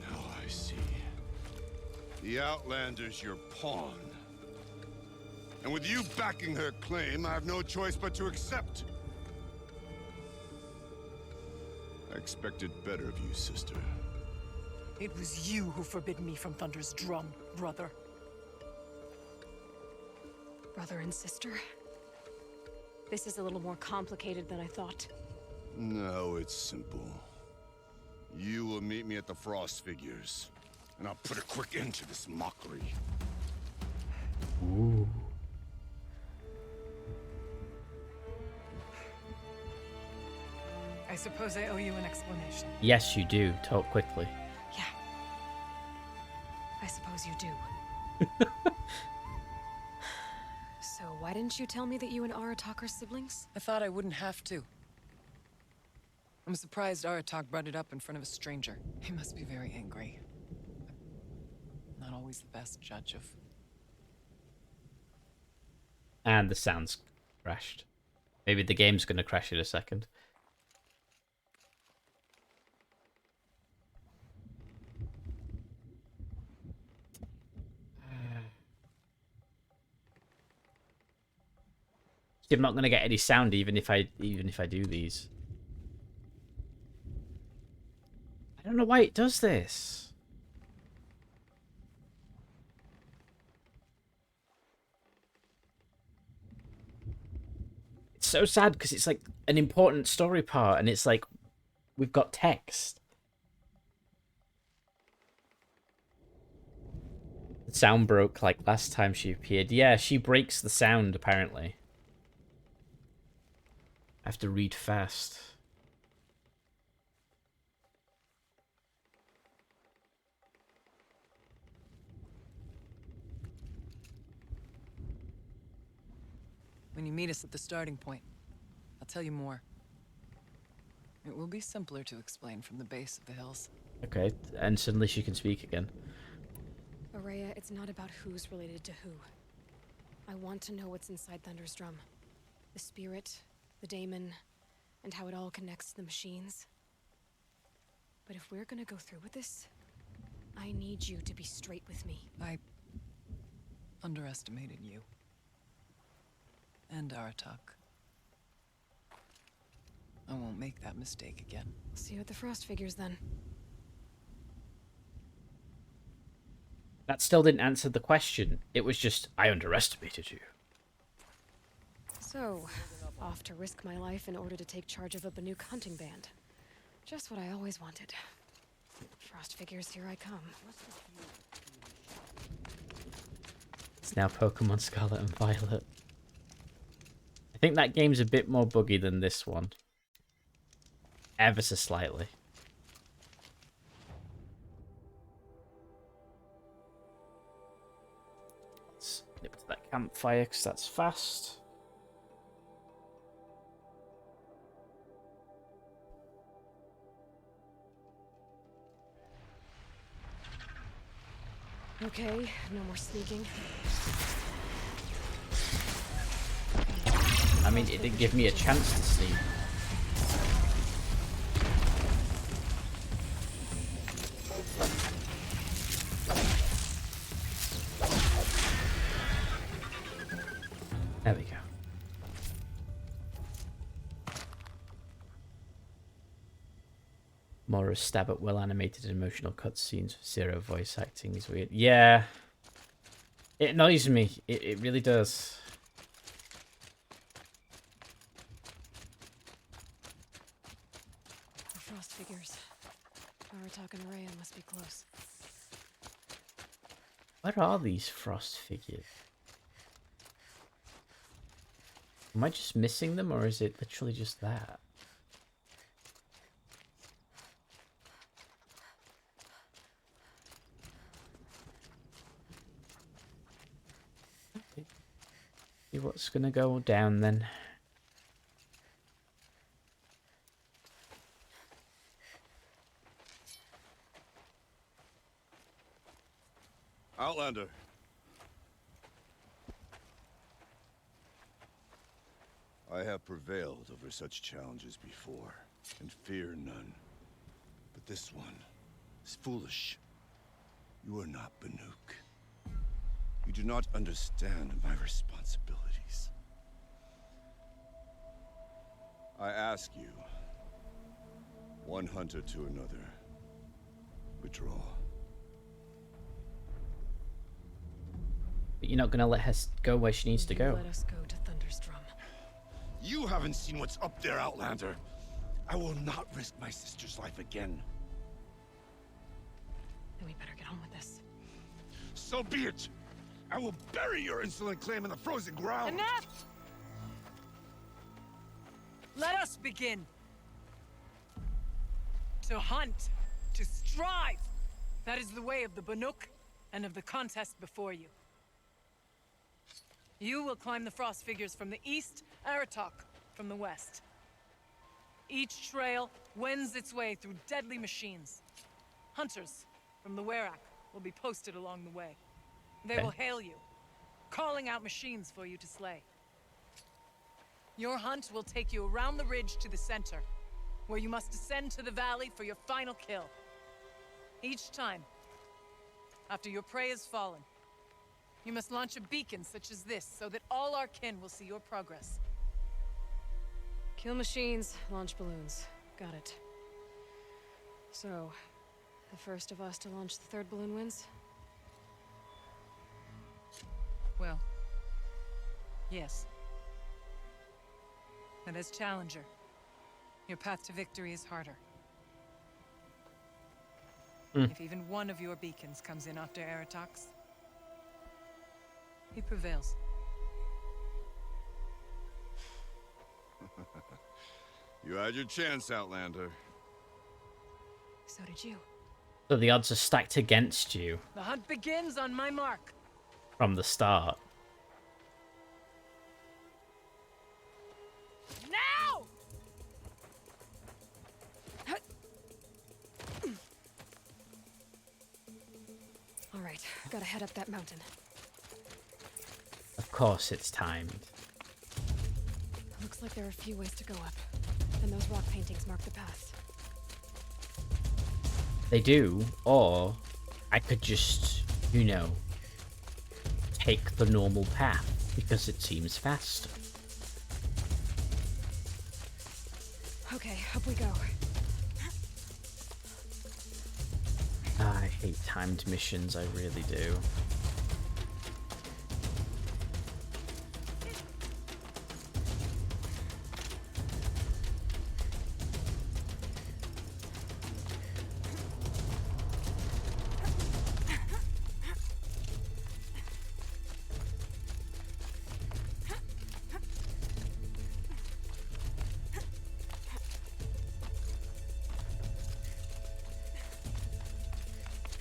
Now I see. The Outlander's your pawn. And with you backing her claim, I have no choice but to accept. I expected better of you, sister. It was you who forbid me from Thunder's drum, brother. Brother and sister? This is a little more complicated than I thought. No, it's simple. You will meet me at the Frost Figures, and I'll put a quick end to this mockery. Ooh. I suppose I owe you an explanation. Yes, you do. Talk quickly. Yeah. I suppose you do. So why didn't you tell me that you and Aratak are siblings? I thought I wouldn't have to. I'm surprised Aratak brought it up in front of a stranger. He must be very angry. I'm not always the best judge of... And the sound's crashed. Maybe the game's gonna crash in a second. I'm not gonna get any sound even if I do these. I don't know why it does this. It's so sad because it's like an important story part and it's like we've got text. The sound broke like last time she appeared. Yeah, she breaks the sound apparently. I have to read fast. When you meet us at the starting point, tell you more. It will be simpler to explain from the base of the hills. Okay, and suddenly she can speak again. Araya, it's not about who's related to who. I want to know what's inside Thunder's drum. The spirit, the daemon, and how it all connects to the machines. But if we're gonna go through with this, I need you to be straight with me. I underestimated you. And Aratak. I won't make that mistake again. See you at the Frost figures then. That still didn't answer the question. It was just, I underestimated you. So, off to risk my life in order to take charge of a Banuk hunting band. Just what I always wanted. Frost figures, here I come. It's now Pokemon Scarlet and Violet. I think that game's a bit more buggy than this one. Ever so slightly. Let's nip to that campfire because that's fast. Okay, no more sneaking. I mean, it didn't give me a chance to sneak. There we go. More a stab at well-animated emotional cutscenes with zero voice acting is weird. Yeah. It annoys me. It really does. The Frost figures. Aratak and Araya must be close. What are these Frost figures? Am I just missing them, or is it literally just that? Okay. See what's gonna go down then. Outlander. I have prevailed over such challenges before, and fear none. But this one is foolish. You are not Banuk. You do not understand my responsibilities. I ask you, one hunter to another, withdraw. But you're not gonna let her go where she needs to go. Let us go to Thunder's drum. You haven't seen what's up there, Outlander. I will not risk my sister's life again. Then we better get on with this. So be it. I will bury your insolent claim in the frozen ground. Enough! Let us begin. To hunt, to strive. That is the way of the Banuk and of the contest before you. You will climb the Frost figures from the east, Aratak from the west. Each trail wends its way through deadly machines. Hunters from the Werak will be posted along the way. They will hail you, calling out machines for you to slay. Your hunt will take you around the ridge to the center, where you must descend to the valley for your final kill. Each time, after your prey has fallen, you must launch a beacon such as this, so that all our kin will see your progress. Kill machines, launch balloons. Got it. So, the first of us to launch the third balloon wins? Well, yes. And as challenger, your path to victory is harder. If even one of your beacons comes in after Aratak's, he prevails. You had your chance, Outlander. So did you. So the odds are stacked against you The hunt begins on my mark. from the start. Now! Gotta head up that mountain. Of course it's timed. Looks like there are a few ways to go up, and those rock paintings mark the path. They do, or I could just, you know, take the normal path because it seems faster. Okay, up we go. I hate timed missions, I really do.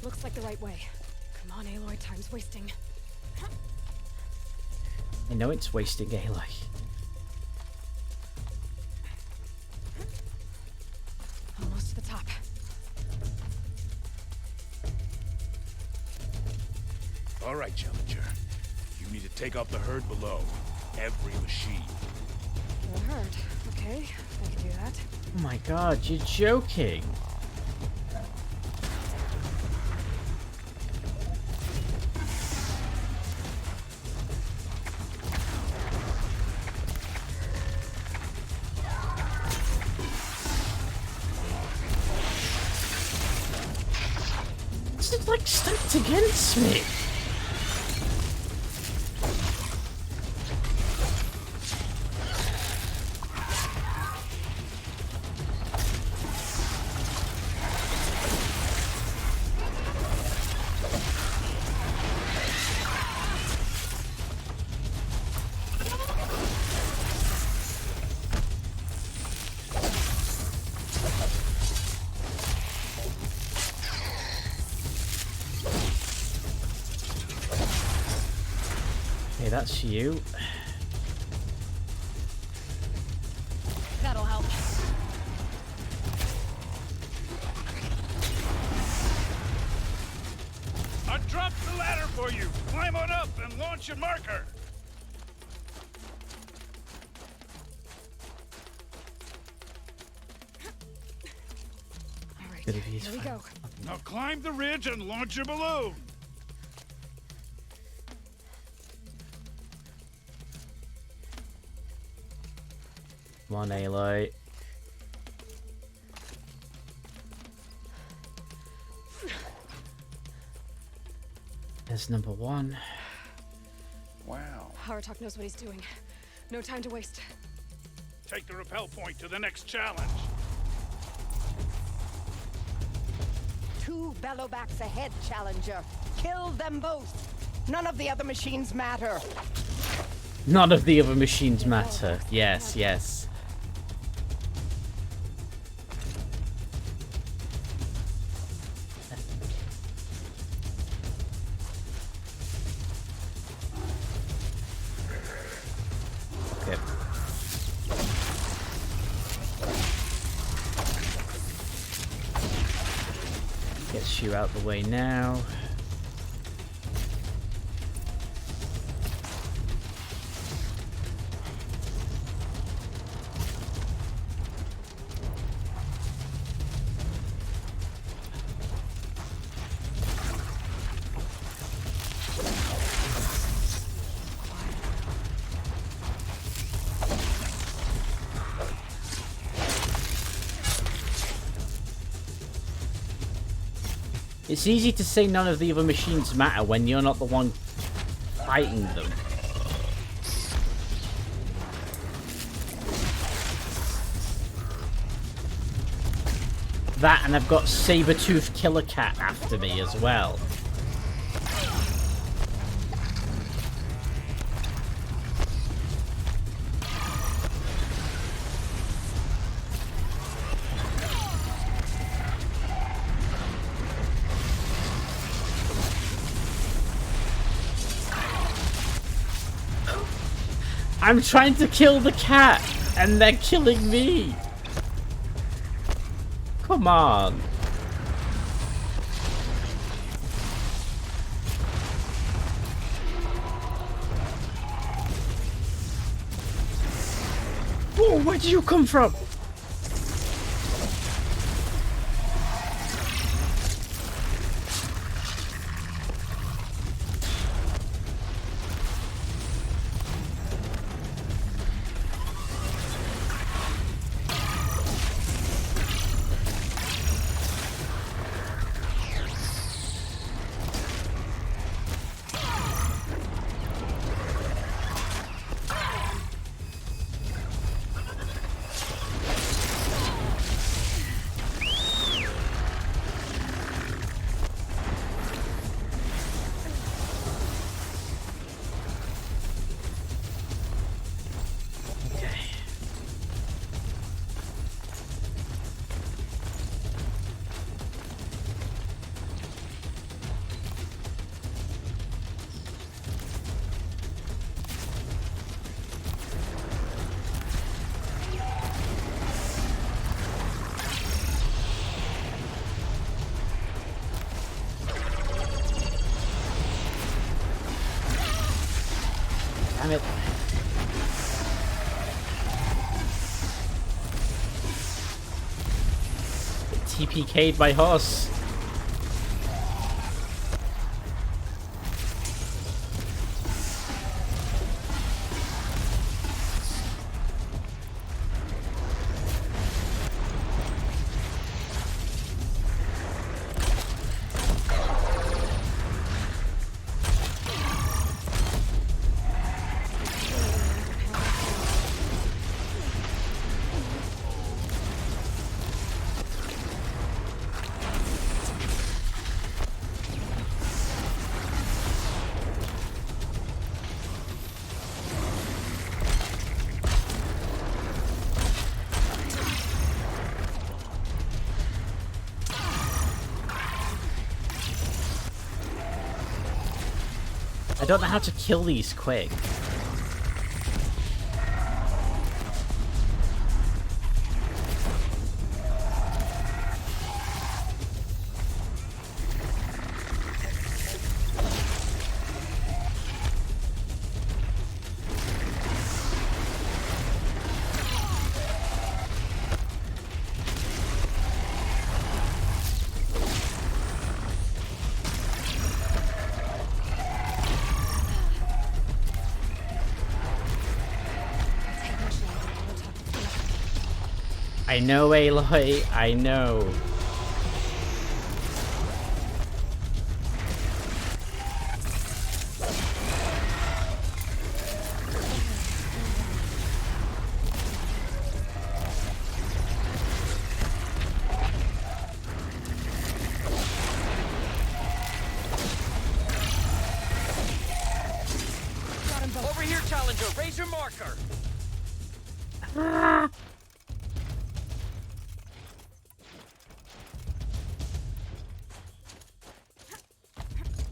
Looks like the right way. Come on, Aloy, time's wasting. I know it's wasting, Aloy. Almost to the top. All right, Challenger. You need to take out the herd below. Every machine. The herd. Okay, I can do that. Oh my god, you're joking. This is like stacked against me. Okay, that's you. That'll help. I dropped the ladder for you. Climb on up and launch your marker. All right, Good of you. here we go. Now climb the ridge and launch your balloon. Come on, Aloy. There's number one. Wow. Haratok knows what he's doing. No time to waste. Take the rappel point to the next challenge. 2 bellowbacks ahead, Challenger. Kill them both. None of the other machines matter. None of the other machines matter. Yes, yes. Okay. Gets you out the way now. It's easy to say none of the other machines matter when you're not the one fighting them. That, and I've got Saber-Tooth Killer Cat after me as well. I'm trying to kill the cat, and they're killing me. Come on. Whoa, where did you come from? Damn it. TPK'd my horse. I don't know how to kill these quick. I know, Aloy, I know. Over here, Challenger. Raise your marker.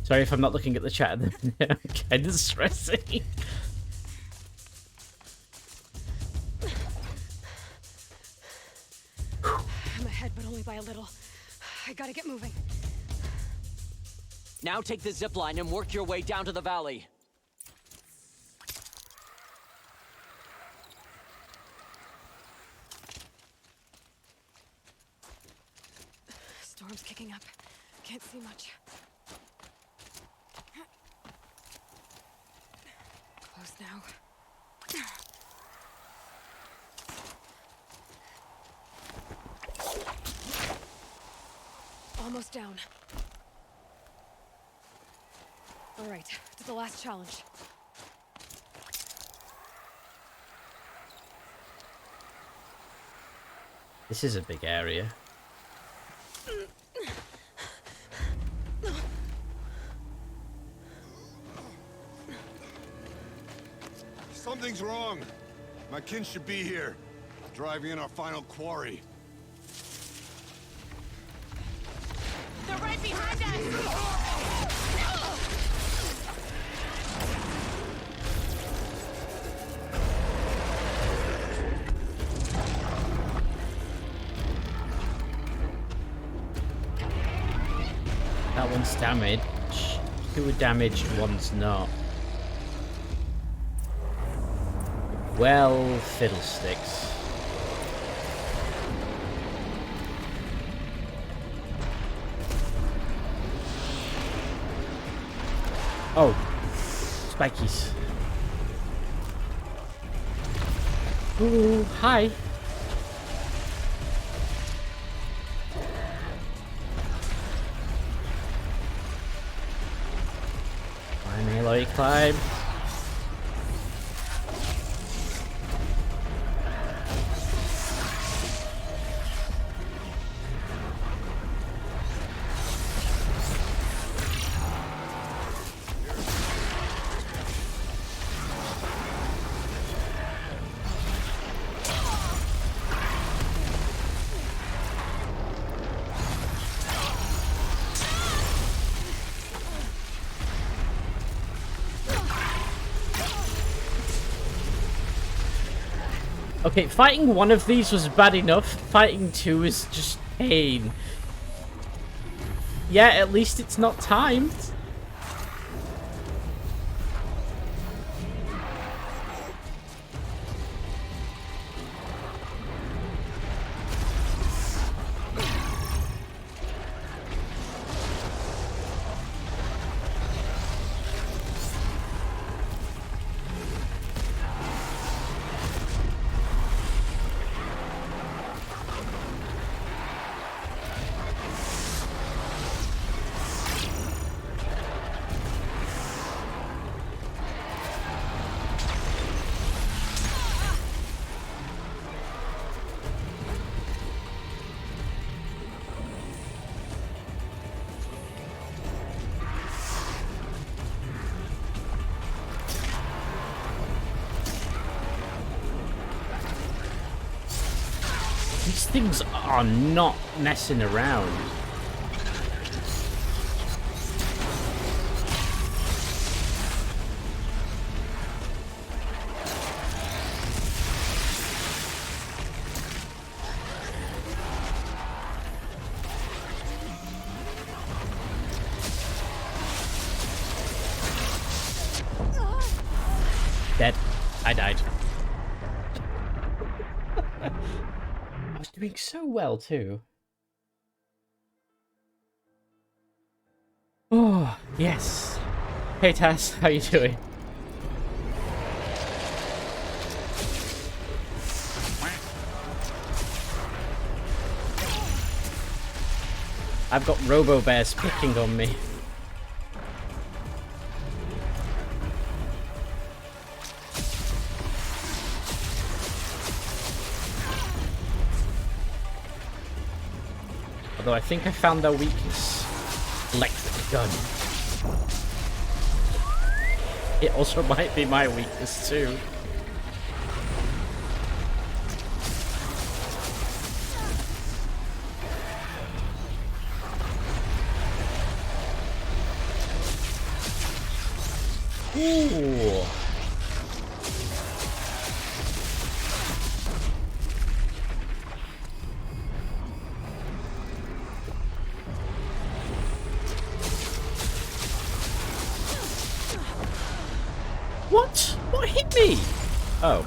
Sorry if I'm not looking at the chat. I'm kind of stressing. I'm ahead, but only by a little. I gotta get moving. Now take the zip line and work your way down to the valley. Storm's kicking up. Can't see much. Close now. Almost down. All right, to the last challenge. This is a big area. Something's wrong. My kin should be here, driving in our final quarry. They're right behind us! That one's damaged. Two were damaged, one's not. Well, fiddlesticks. Oh, spikies. Ooh, hi. Climb, Aloy, climb. Okay, fighting one of these was bad enough. Fighting two is just pain. Yeah, at least it's not timed. These things are not messing around. Dead. I died. I was doing so well too. Oh, yes. Hey Tess, how you doing? I've got Robo Bears picking on me. Although I think I found their weakness. Electric gun. It also might be my weakness too. Ooh. What? What hit me? Oh.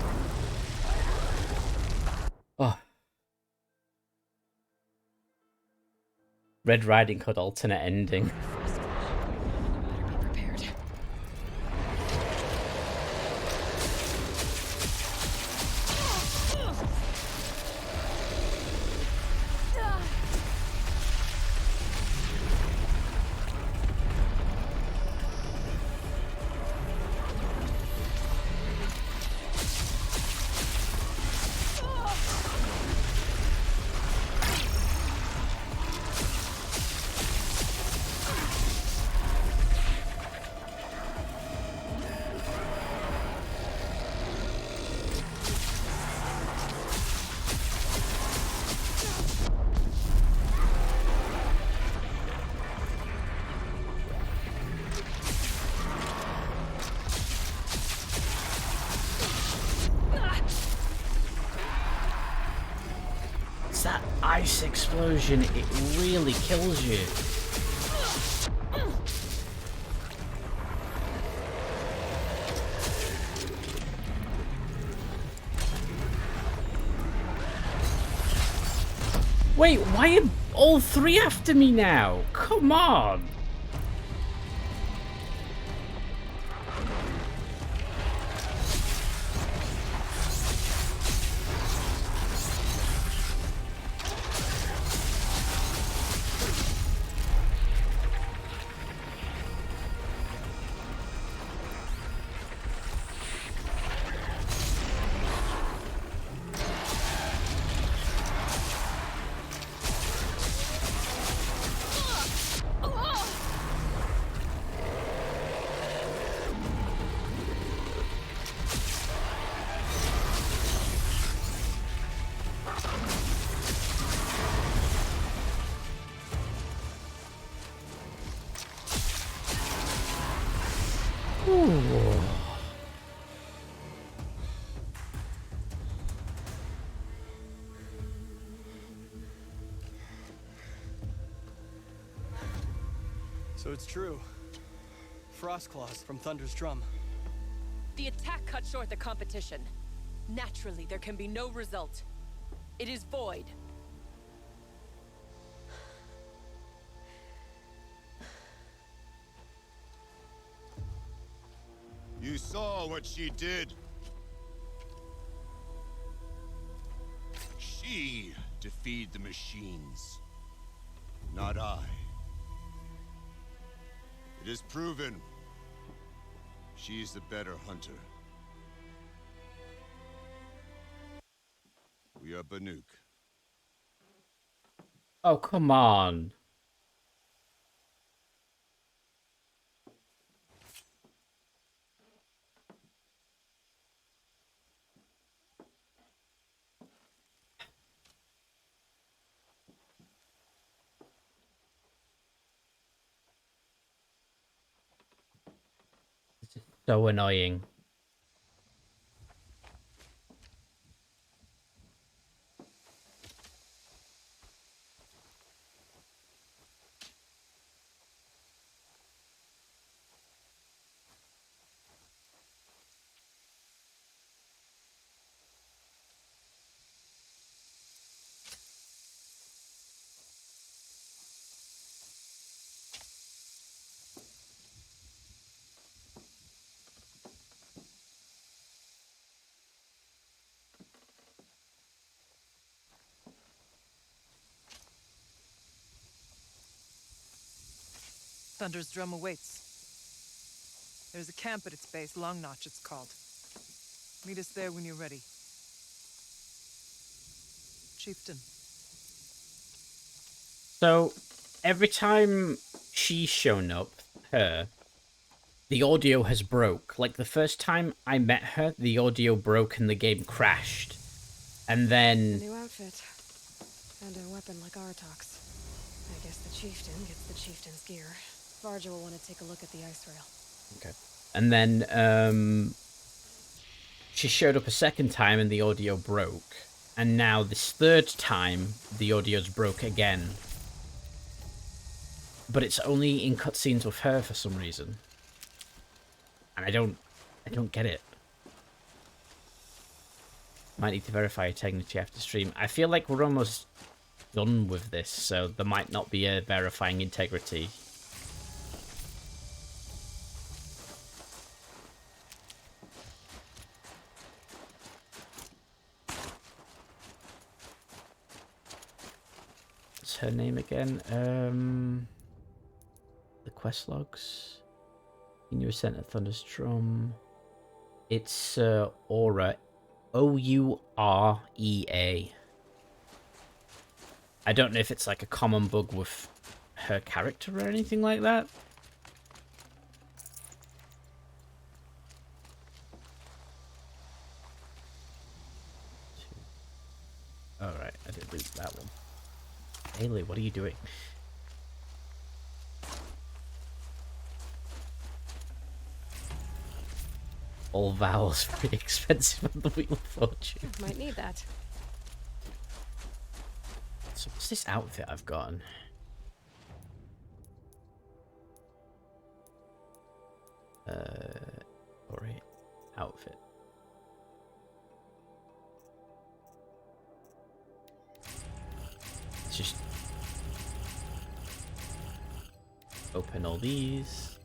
Oh. Red Riding Hood alternate ending. That ice explosion, it really kills you. Wait, why are all three after me now? Come on. Ooh. So it's true. Frost claws from Thunder's drum. The attack cut short the competition. Naturally, there can be no result. It is void. You saw what she did. She defeated the machines, not I. It is proven. She's the better hunter. We are Banuk. Oh, come on. So annoying. Thunder's drum awaits. There's a camp at its base, Long Notch it's called. Meet us there when you're ready. Chieftain. So, every time she's shown up, the audio has broke. Like, the first time I met her, the audio broke and the game crashed. And A then... new outfit. And a weapon like Artok's. I guess the chieftain gets the chieftain's gear. Varja will want to take a look at the ice rail. Okay. And then, she showed up a second time and the audio broke. And now this third time, the audio's broke again. But it's only in cutscenes with her for some reason. And I don't get it. Might need to verify integrity after stream. I feel like we're almost done with this, so there might not be a verifying integrity. What's her name again? The quest logs. In your ascent at Thunder's drum. It's Aura. Ourea. I don't know if it's like a common bug with her character or anything like that. Alright, I did lose that one. Haley, what are you doing? All vowels pretty expensive on the Wheel of Fortune. Might need that. So what's this outfit I've gotten? Alright, outfit. just open all these.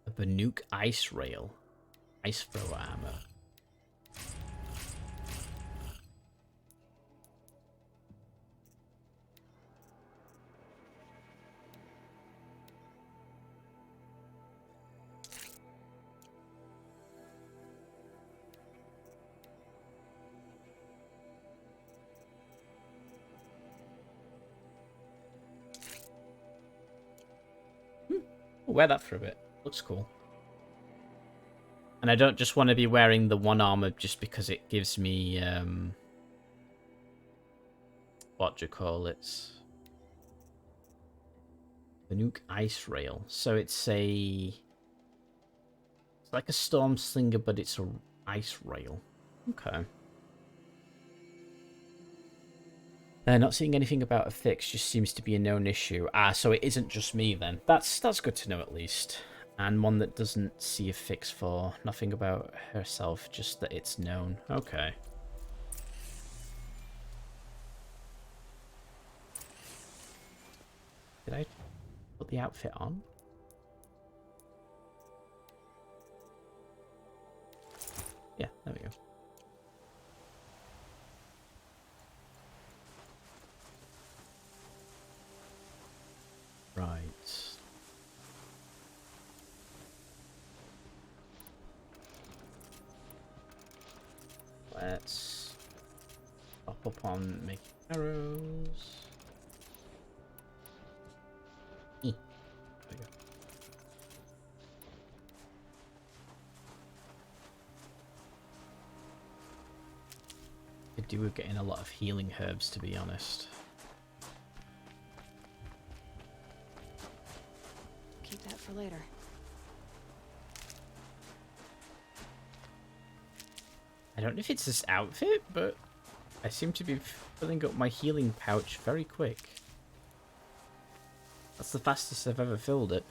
A Banuk ice rail. Ice thrower ammo. I'll wear that for a bit. Looks cool. And I don't just want to be wearing the one armor just because it gives me, what do you call it? Banuk ice rail. So it's like a storm slinger, but it's a ice rail. Okay. Not seeing anything about a fix, just seems to be a known issue. Ah, so it isn't just me then. That's good to know at least. And one that doesn't see a fix for. Nothing about herself, just that it's known. Okay. Did I put the outfit on? Yeah, there we go. Right. Let's hop up on making arrows. There we go. Could do with getting a lot of healing herbs, to be honest. Keep that for later. I don't know if it's this outfit, but I seem to be filling up my healing pouch very quick. That's the fastest I've ever filled it.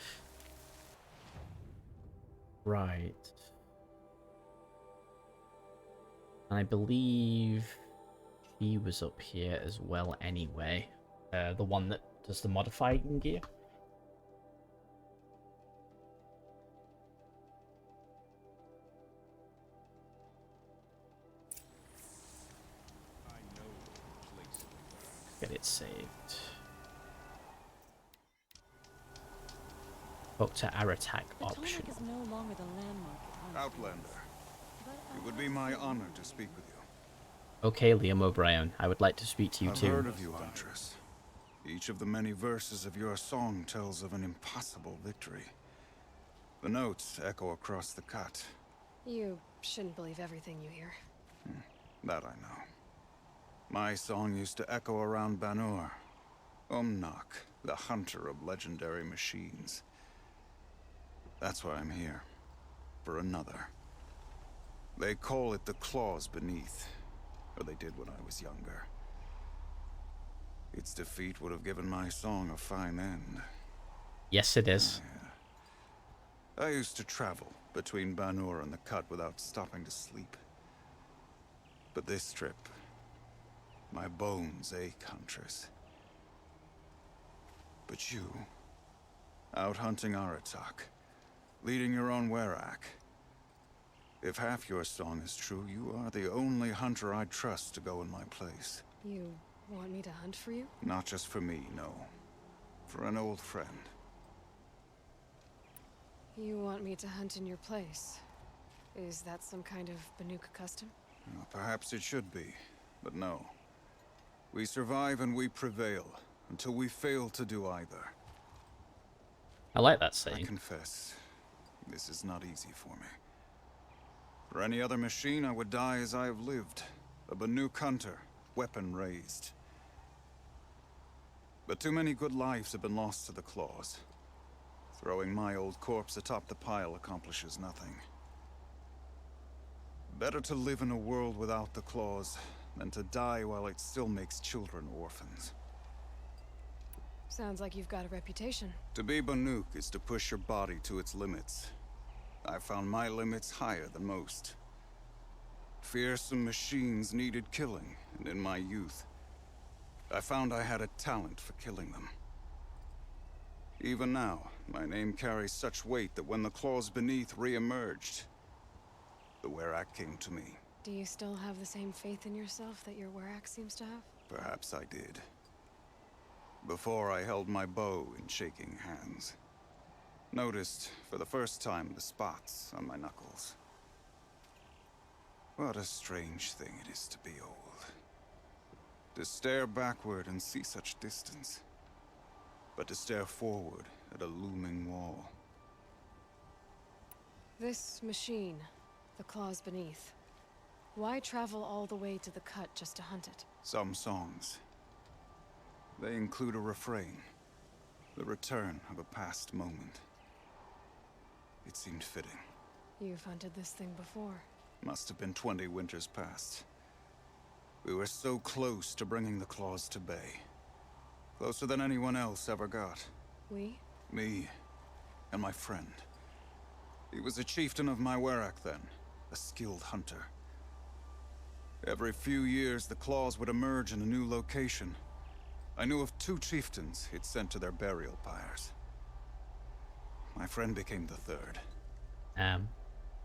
Right. And I believe he was up here as well anyway. The one that does the modifying gear. Get it saved. Up to our attack option. Is no longer the landmark it once Outlander, it would be my honor to speak with you. Okay, Liam O'Brien. I would like to speak to you I've too. heard of you, Huntress. Each of the many verses of your song tells of an impossible victory. The notes echo across the cut. You shouldn't believe everything you hear. That I know. My song used to echo around Banur. Umnak, the hunter of legendary machines. That's why I'm here. For another. They call it the claws beneath. Or they did when I was younger. Its defeat would have given my song a fine end. Yes, it is. I used to travel between Banur and the cut without stopping to sleep. But this trip, my bones ache, Huntress. But you, out hunting Aratak, leading your own Werak. If half your song is true, you are the only hunter I'd trust to go in my place. You want me to hunt for you? Not just for me, no. For an old friend. You want me to hunt in your place? Is that some kind of Banuk custom? Well, perhaps it should be, but no. We survive and we prevail, until we fail to do either. I like that saying. I confess, this is not easy for me. For any other machine, I would die as I have lived. A Banuk hunter, weapon raised. But too many good lives have been lost to the claws. Throwing my old corpse atop the pile accomplishes nothing. Better to live in a world without the claws than to die while it still makes children orphans. Sounds like you've got a reputation. To be Banuk is to push your body to its limits. I found my limits higher than most. Fearsome machines needed killing, and in my youth, I found I had a talent for killing them. Even now, my name carries such weight that when the claws beneath re-emerged, the Werak came to me. Do you still have the same faith in yourself that your Werak seems to have? Perhaps I did. Before I held my bow in shaking hands. Noticed, for the first time, the spots on my knuckles. What a strange thing it is to be old. To stare backward and see such distance. But to stare forward at a looming wall. This machine, the claws beneath. Why travel all the way to the cut just to hunt it? Some songs. They include a refrain. The return of a past moment. It seemed fitting. You've hunted this thing before. Must have been 20 winters past. We were so close to bringing the claws to bay. Closer than anyone else ever got. We? Me and my friend. He was a chieftain of my Werak then, a skilled hunter. Every few years, the claws would emerge in a new location. I knew of 2 chieftains he'd sent to their burial pyres. My friend became the 3rd.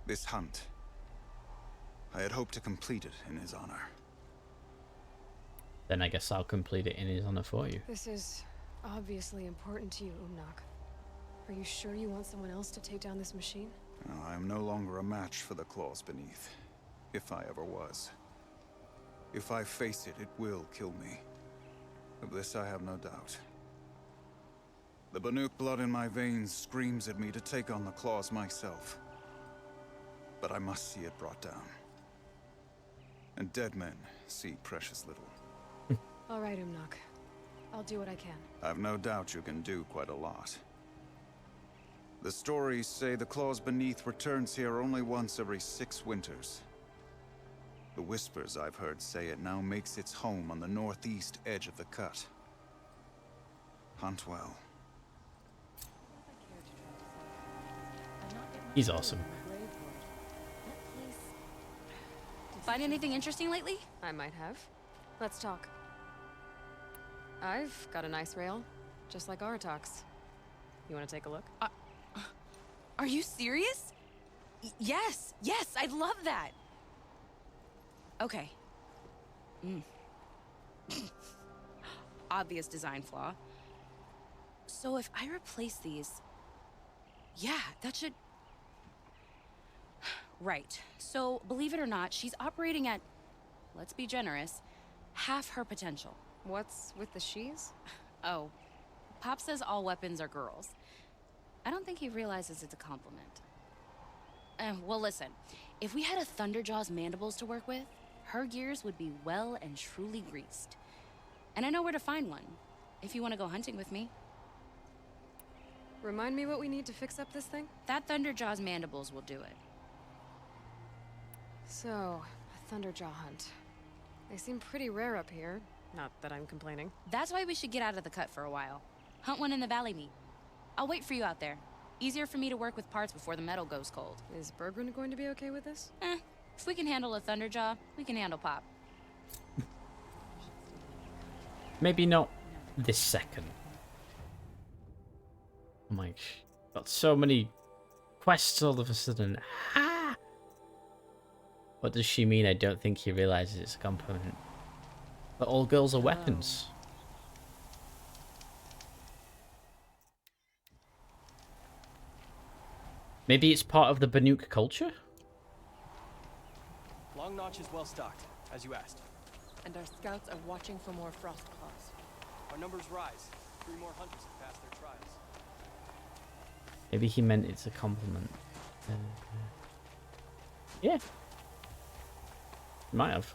This hunt, I had hoped to complete it in his honor. Then I guess I'll complete it in his honor for you. This is obviously important to you, Umnak. Are you sure you want someone else to take down this machine? No, I am no longer a match for the claws beneath, if I ever was. If I face it, it will kill me. Of this I have no doubt. The Banuk blood in my veins screams at me to take on the claws myself. But I must see it brought down. And dead men see precious little. All right, Umnak. I'll do what I can. I've no doubt you can do quite a lot. The stories say the claws beneath returns here only once every 6 winters. The whispers I've heard say it now makes its home on the northeast edge of the cut. Hunt well. He's awesome. Find anything interesting lately? I might have. Let's talk. I've got a nice rail, just like Aratak's. You want to take a look? Are you serious? Yes, I'd love that. Okay. Obvious design flaw. So if I replace these... Yeah, that should... Right. So, believe it or not, she's operating at, let's be generous, half her potential. What's with the she's? Oh, Pop says all weapons are girls. I don't think he realizes it's a compliment. Well, listen. If we had a Thunderjaw's mandibles to work with, her gears would be well and truly greased. And I know where to find one, if you want to go hunting with me. Remind me what we need to fix up this thing? That Thunderjaw's mandibles will do it. So, a Thunderjaw hunt. They seem pretty rare up here. Not that I'm complaining. That's why we should get out of the cut for a while. Hunt one in the valley meet. I'll wait for you out there. Easier for me to work with parts before the metal goes cold. Is Bergren going to be okay with this? If we can handle a Thunderjaw, we can handle Pop. Maybe not this second. Oh my, got so many quests all of a sudden. Ah! What does she mean? I don't think he realizes it's a compliment. But all girls are weapons. Maybe it's part of the Banuk culture? Long Notch is well stocked, as you asked. And our scouts are watching for more frost claws. Our numbers rise. 3 more hunters have passed their trials. Maybe he meant it's a compliment. Yeah. Might have.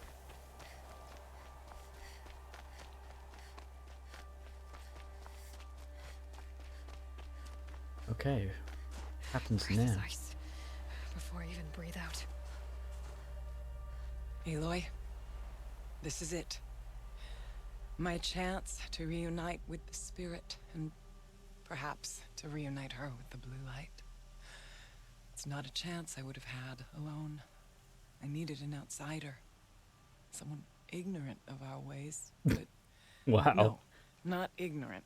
Okay. What happens Breathe now? his ice before I even breathe out. Aloy, this is it. My chance to reunite with the spirit, and perhaps to reunite her with the blue light. It's not a chance I would have had alone. I needed an outsider. Someone ignorant of our ways, but... Wow. No, not ignorant.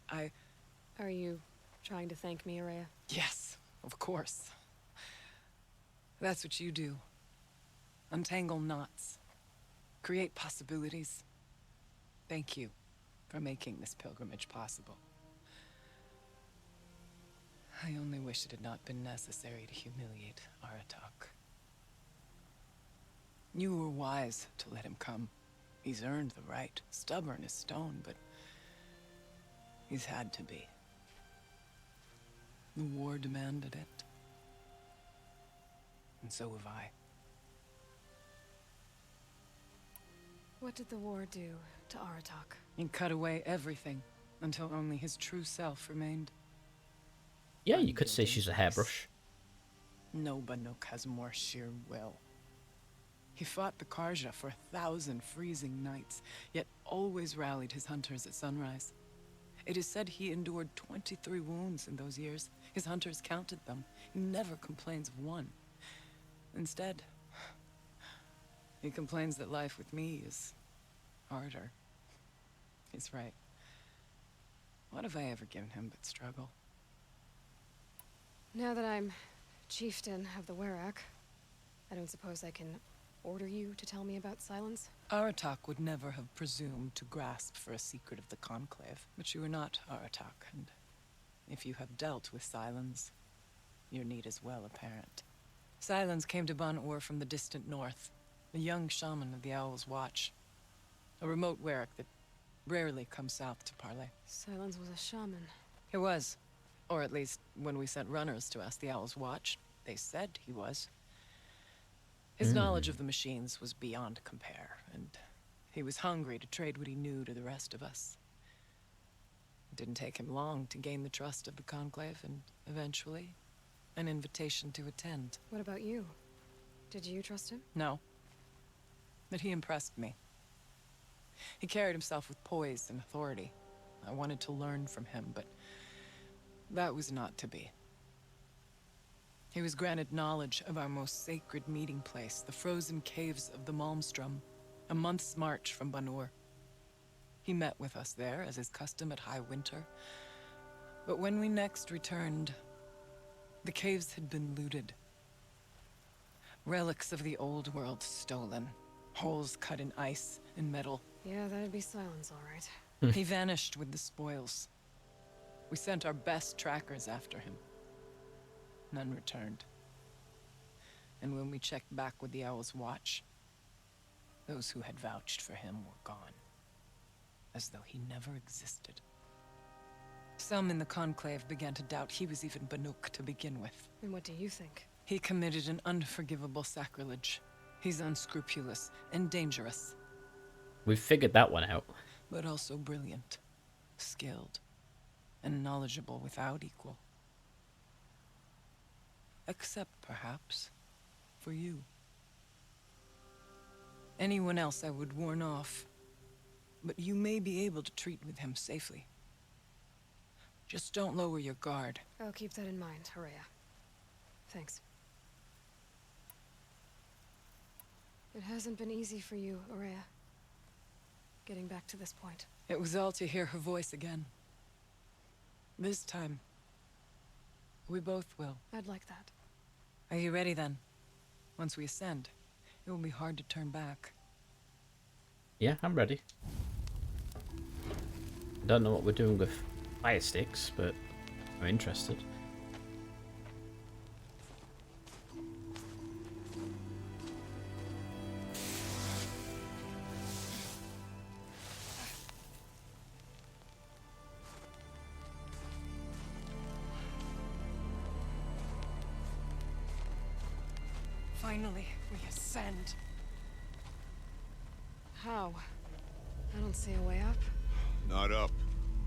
Are you trying to thank me, Araya? Yes, of course. That's what you do. Untangle knots. Create possibilities. Thank you for making this pilgrimage possible. I only wish it had not been necessary to humiliate Aratak. You were wise to let him come. He's earned the right. Stubborn as stone, but he's had to be. The war demanded it. And so have I. What did the war do to Aratak? He cut away everything until only his true self remained. Yeah, you could say she's a hairbrush. No Banuk has more sheer will. He fought the Karja for 1,000 freezing nights, yet always rallied his hunters at sunrise. It is said he endured 23 wounds in those years. His hunters counted them. He never complains of one. Instead, he complains that life with me is harder. He's right. What have I ever given him but struggle? Now that I'm chieftain of the Werak, I don't suppose I can order you to tell me about Silence? Aratak would never have presumed to grasp for a secret of the Conclave. But you are not Aratak, and if you have dealt with Silence, your need is well apparent. Silence came to Ban-Ur from the distant north, a young shaman of the Owl's Watch. A remote Werak that rarely comes south to parley. Silence was a shaman. He was. Or at least, when we sent runners to ask the Owl's Watch, they said he was. His knowledge of the machines was beyond compare, and he was hungry to trade what he knew to the rest of us. It didn't take him long to gain the trust of the Conclave, and eventually, an invitation to attend. What about you? Did you trust him? No. But he impressed me. He carried himself with poise and authority. I wanted to learn from him, but that was not to be. He was granted knowledge of our most sacred meeting place, the frozen caves of the Malmstrom, a month's march from Ban-Ur. He met with us there, as is custom at high winter. But when we next returned, the caves had been looted. Relics of the old world stolen. Holes cut in ice and metal. Yeah, that'd be Silence, all right. He vanished with the spoils. We sent our best trackers after him. None returned. And when we checked back with the Owl's Watch, those who had vouched for him were gone. As though he never existed. Some in the Conclave began to doubt he was even Banuk to begin with. And what do you think? He committed an unforgivable sacrilege. He's unscrupulous and dangerous. We've figured that one out. But also brilliant, skilled, and knowledgeable without equal. Except, perhaps, for you. Anyone else I would warn off, but you may be able to treat with him safely. Just don't lower your guard. I'll keep that in mind, Araya. Thanks. It hasn't been easy for you, Araya. Getting back to this point. It was all to hear her voice again. This time, we both will. I'd like that. Are you ready then? Once we ascend, it will be hard to turn back. Yeah, I'm ready. Don't know what we're doing with fire sticks, but I'm interested. Finally, we ascend. How? I don't see a way up. Not up.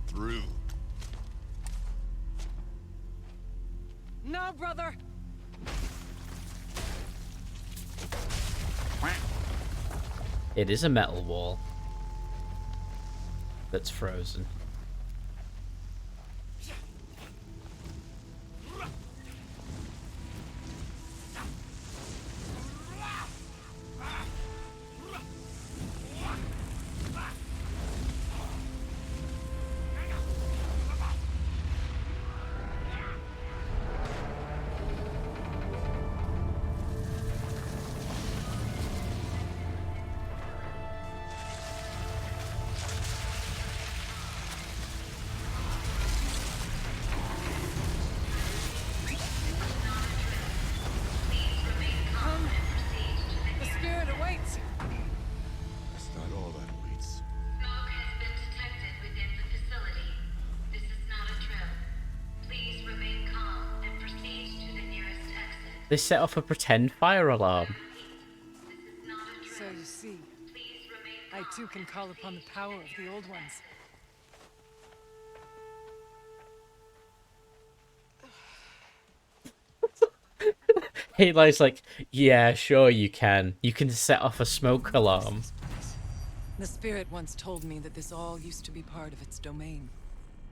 Through. No, brother! It is a metal wall that's frozen. They set off a pretend fire alarm. So you see, I too can call upon the power of the old ones. Eli's like, yeah, sure you can. You can set off a smoke alarm. The spirit once told me that this all used to be part of its domain.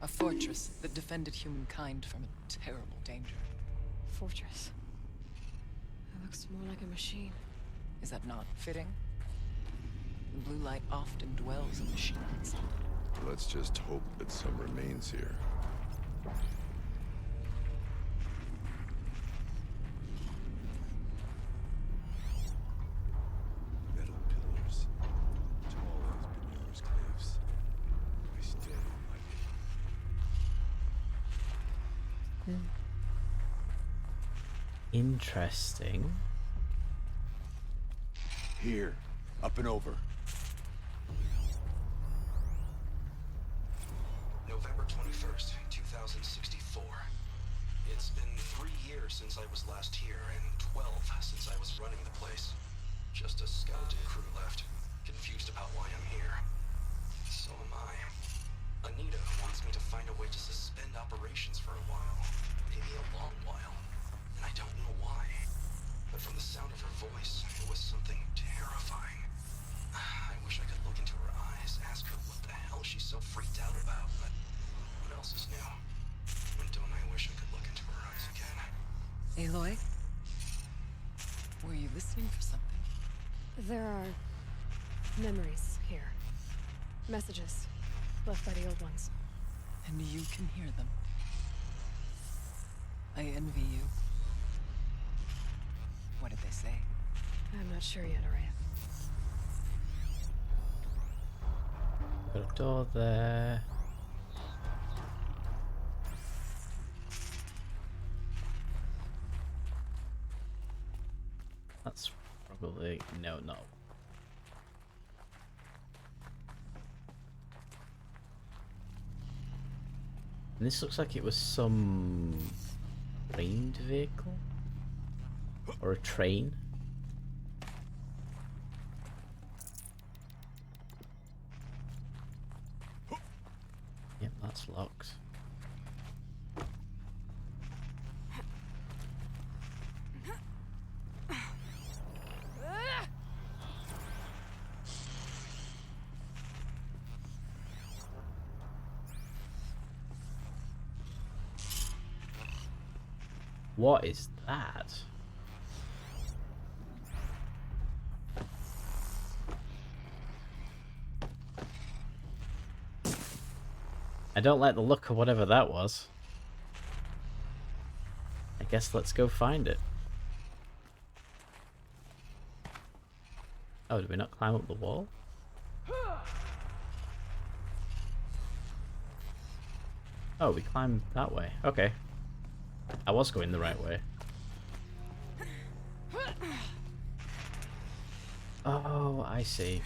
A fortress that defended humankind from a terrible danger. Fortress. It looks more like a machine. Is that not fitting? The blue light often dwells in machines. Let's just hope that some remains here. Metal pillars, tall as Benure's cliffs. I stay on my feet. Interesting. Here, up and over. November 21st, 2064. It's been 3 years since I was last here, and 12 since I was running the place. Just a skeleton crew left, confused about why I'm here. So am I. Anita wants me to find a way to suspend operations for a while. Maybe a long while. And I don't know why. But from the sound of her voice, it was something terrifying. I wish I could look into her eyes, ask her what the hell she's so freaked out about, but what else is new? When don't I wish I could look into her eyes again? Aloy? Were you listening for something? There are memories here. Messages left by the old ones. And you can hear them. I envy you. What did they say? I'm not sure yet, Araya. Got a door there. That's probably... no. And this looks like it was some trained vehicle? Or a train? Yep, that's locked. What is that? I don't like the look of whatever that was. I guess let's go find it. Oh, did we not climb up the wall? Oh, we climbed that way. Okay. I was going the right way. Oh, I see.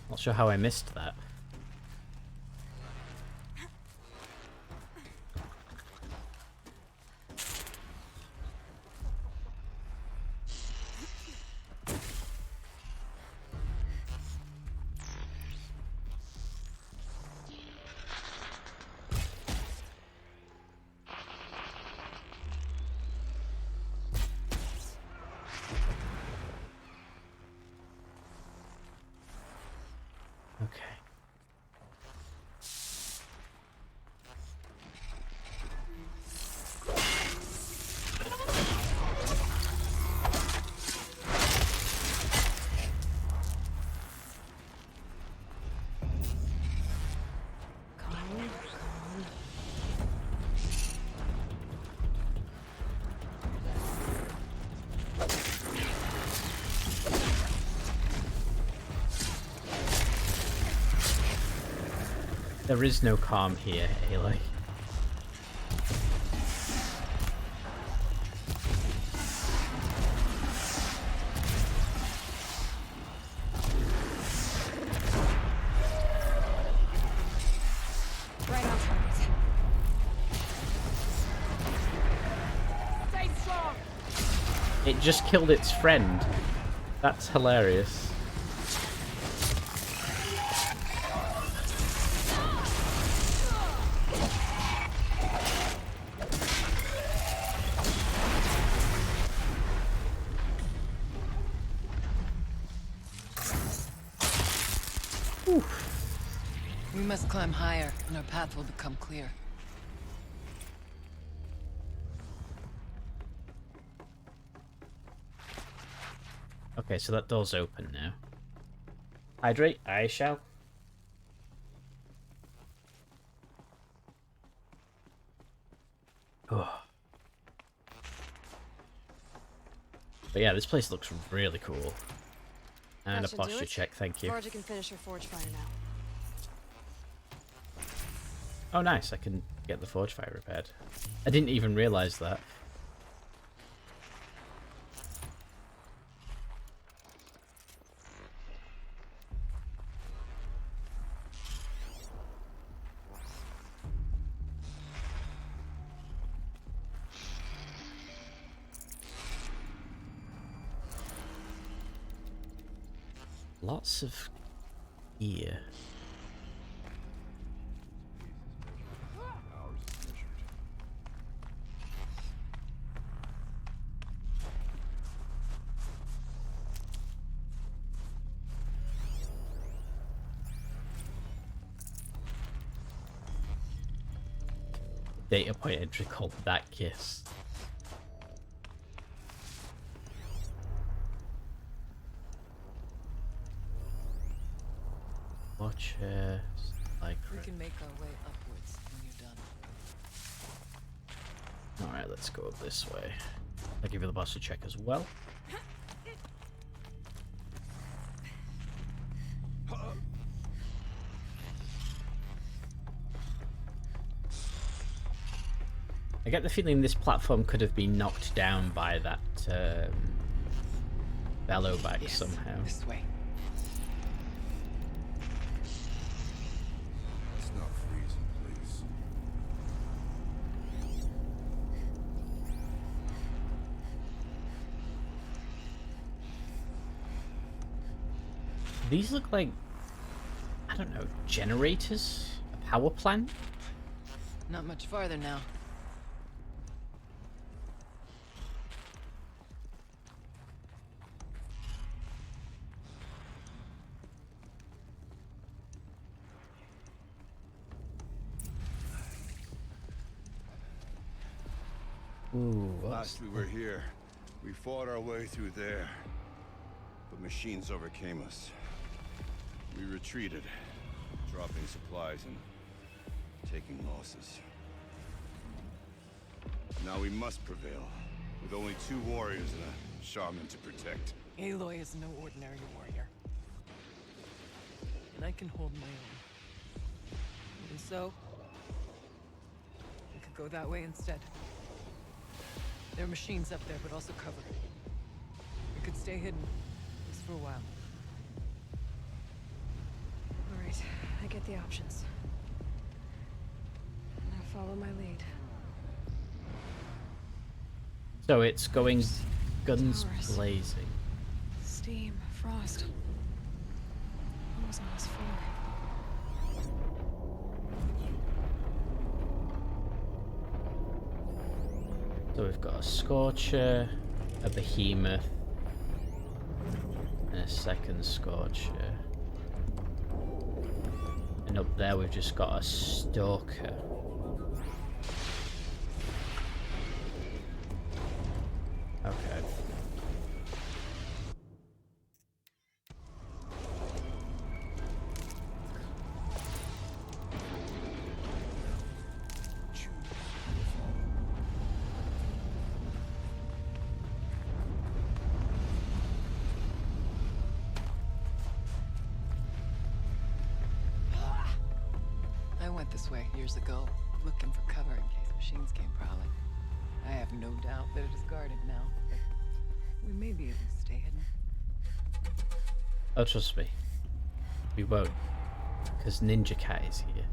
Not sure how I missed that. Okay. There is no calm here, Aloy. It just killed its friend. That's hilarious. We must climb higher, and our path will become clear. Okay, so that door's open now. Hydrate, I shall. Oh. But yeah, this place looks really cool. And That a should do posture it. check, thank you. Forge can finish her forge finder now. Oh nice, I can get the forge fire repaired. I didn't even realise that. Lots of gear. Data point entry called That Kiss. Watch like We can make our way upwards when you're done. Alright, let's go this way. I'll give you the posture check as well. I get the feeling this platform could have been knocked down by that bellow bag somehow. This way. It's not freezing, please. These look like, I don't know, generators? A power plant? Not much farther now. Ooh, Last we were here, we fought our way through there. But machines overcame us. We retreated, dropping supplies and taking losses. Now we must prevail, with only 2 warriors and a shaman to protect. Aloy is no ordinary warrior. And I can hold my own. Even so, we could go that way instead. There are machines up there, but also cover. We could stay hidden, just for a while. Alright, I get the options. Now follow my lead. So it's going guns Towers. blazing. Steam, frost. What was all this for? So we've got a Scorcher, a Behemoth, and a second Scorcher. And up there we've just got a Stalker. Okay. I went this way years ago, looking for cover in case machines came prowling. I have no doubt that it is guarded now, but we may be able to stay hidden. Oh, trust me. We won't. Because Ninja Cat is here.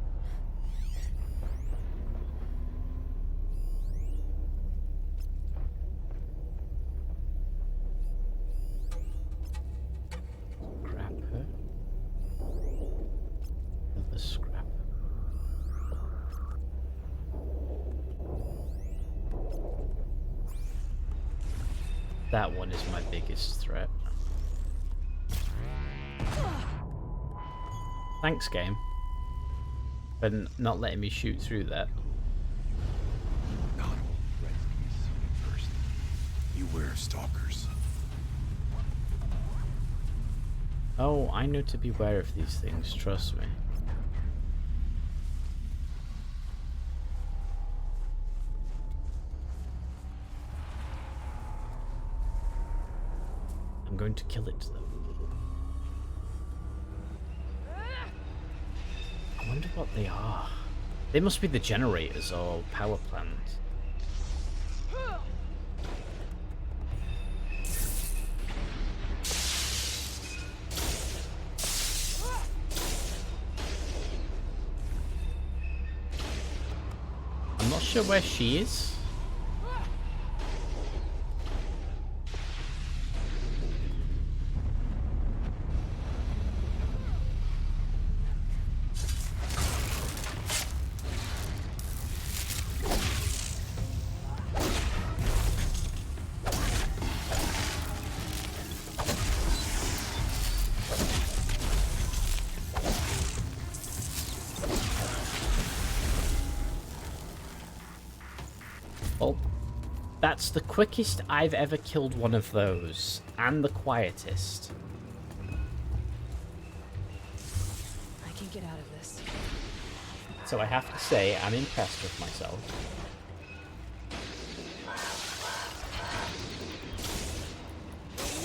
That one is my biggest threat. Thanks, game. For not letting me shoot through that. Not all threats can be seen at first. Beware stalkers. Oh, I know to beware of these things, trust me. I'm going to kill it, though. I wonder what they are. They must be the generators or power plant. I'm not sure where she is. That's the quickest I've ever killed one of those, and the quietest. I can get out of this. So I have to say, I'm impressed with myself.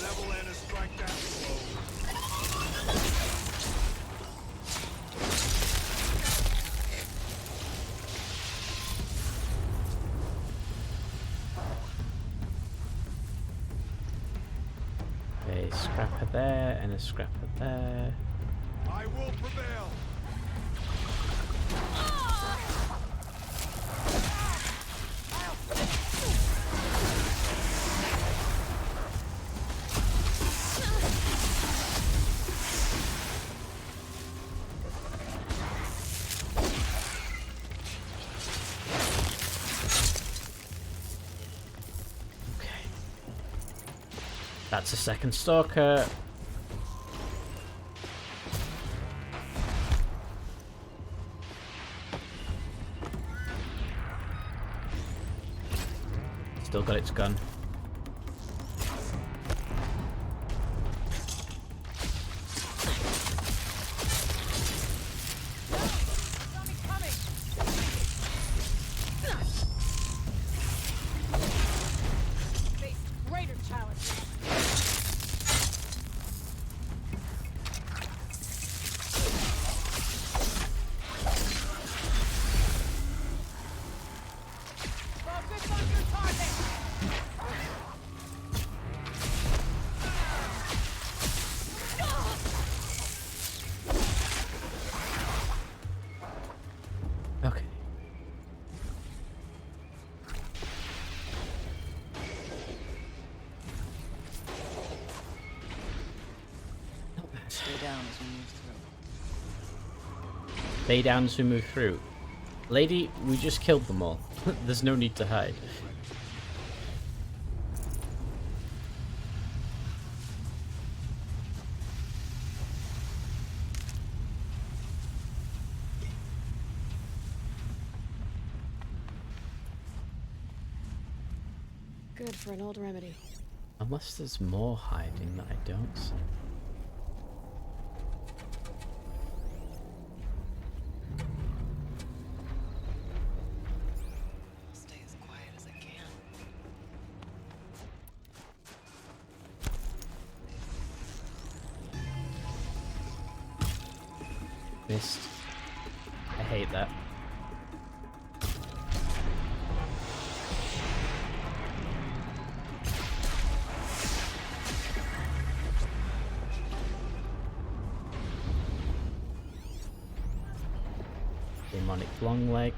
Level and a strike that slow. A scrapper there, and a scrapper there. I will prevail. That's a second stalker. Still got its gun. Greater challenge. Focus on your target. Okay. Stay down as we move through. Stay down as we move through. Lady, we just killed them all. There's no need to hide. Good for an old remedy. Unless there's more hiding that I don't see. Stay as quiet as I can. Missed. I hate that. Demonic long leg.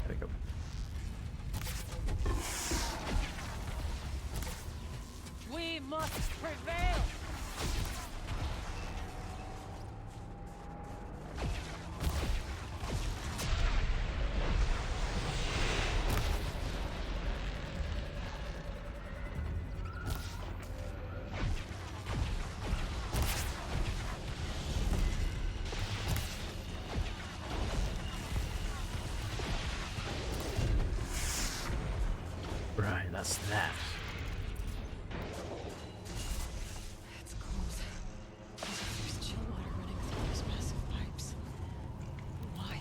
There we go. that's that. It's close. There's chill water running through those massive pipes. Why?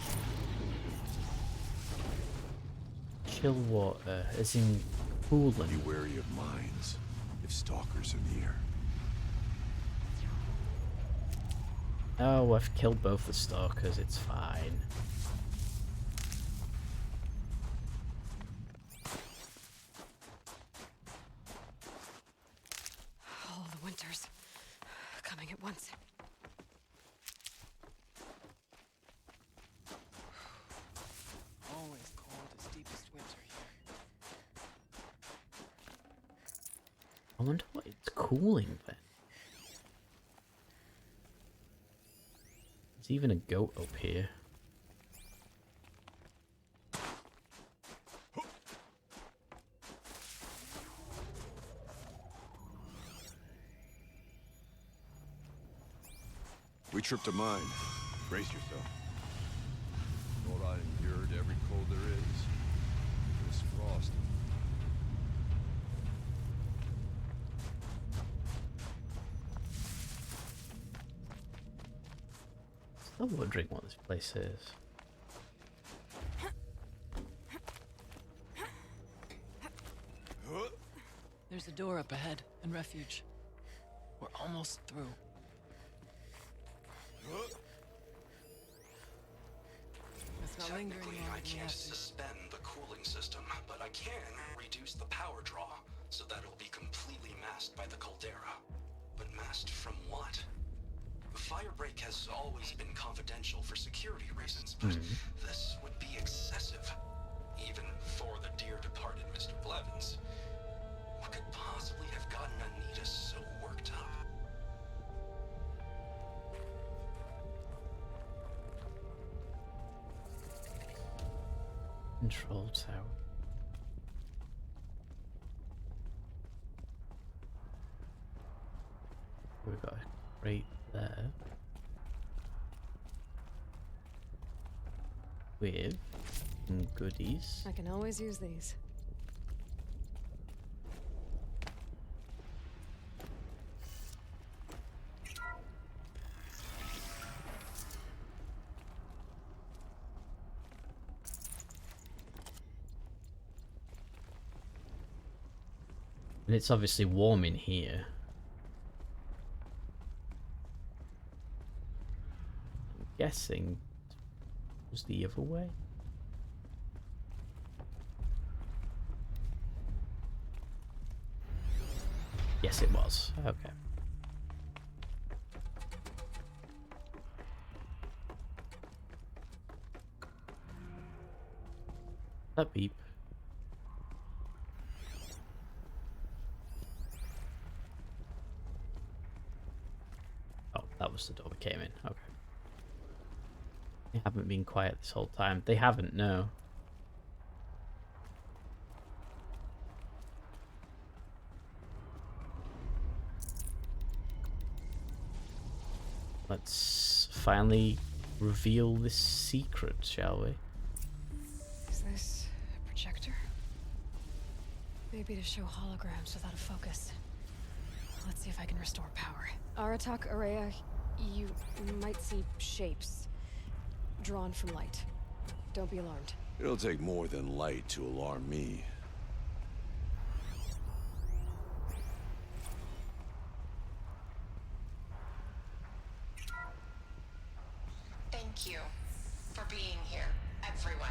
Chill water, as in coolant. Be wary of mines if stalkers are near. Oh, I've killed both the stalkers, it's fine. All the winters coming at once. Always cold as deepest winter here. I wonder what it's cooling then. There's even a goat up here. We tripped a mine. Brace yourself. Thought I endured every cold there is. This frost. Still wondering what this place is. There's a door up ahead and refuge. We're almost through. Technically, I can't suspend the cooling system, but I can reduce the power draw so that it'll be completely masked by the caldera. But masked from what? The fire break has always been confidential for security reasons, but this would be excessive, even for the dear departed Mr. Blevins. What could possibly have gotten Anita so worked up? Control tower. We've got a crate there. With some goodies. I can always use these. And it's obviously warm in here. I'm guessing it was the other way. Yes, it was. Okay. That beep. Oh, that was the door we came in. Okay. They haven't been quiet this whole time. They haven't, no. Let's finally reveal this secret, shall we? Is this a projector? Maybe to show holograms without a focus. Let's see if I can restore power. Aratak Araya, you might see shapes drawn from light. Don't be alarmed. It'll take more than light to alarm me. Thank you for being here, everyone.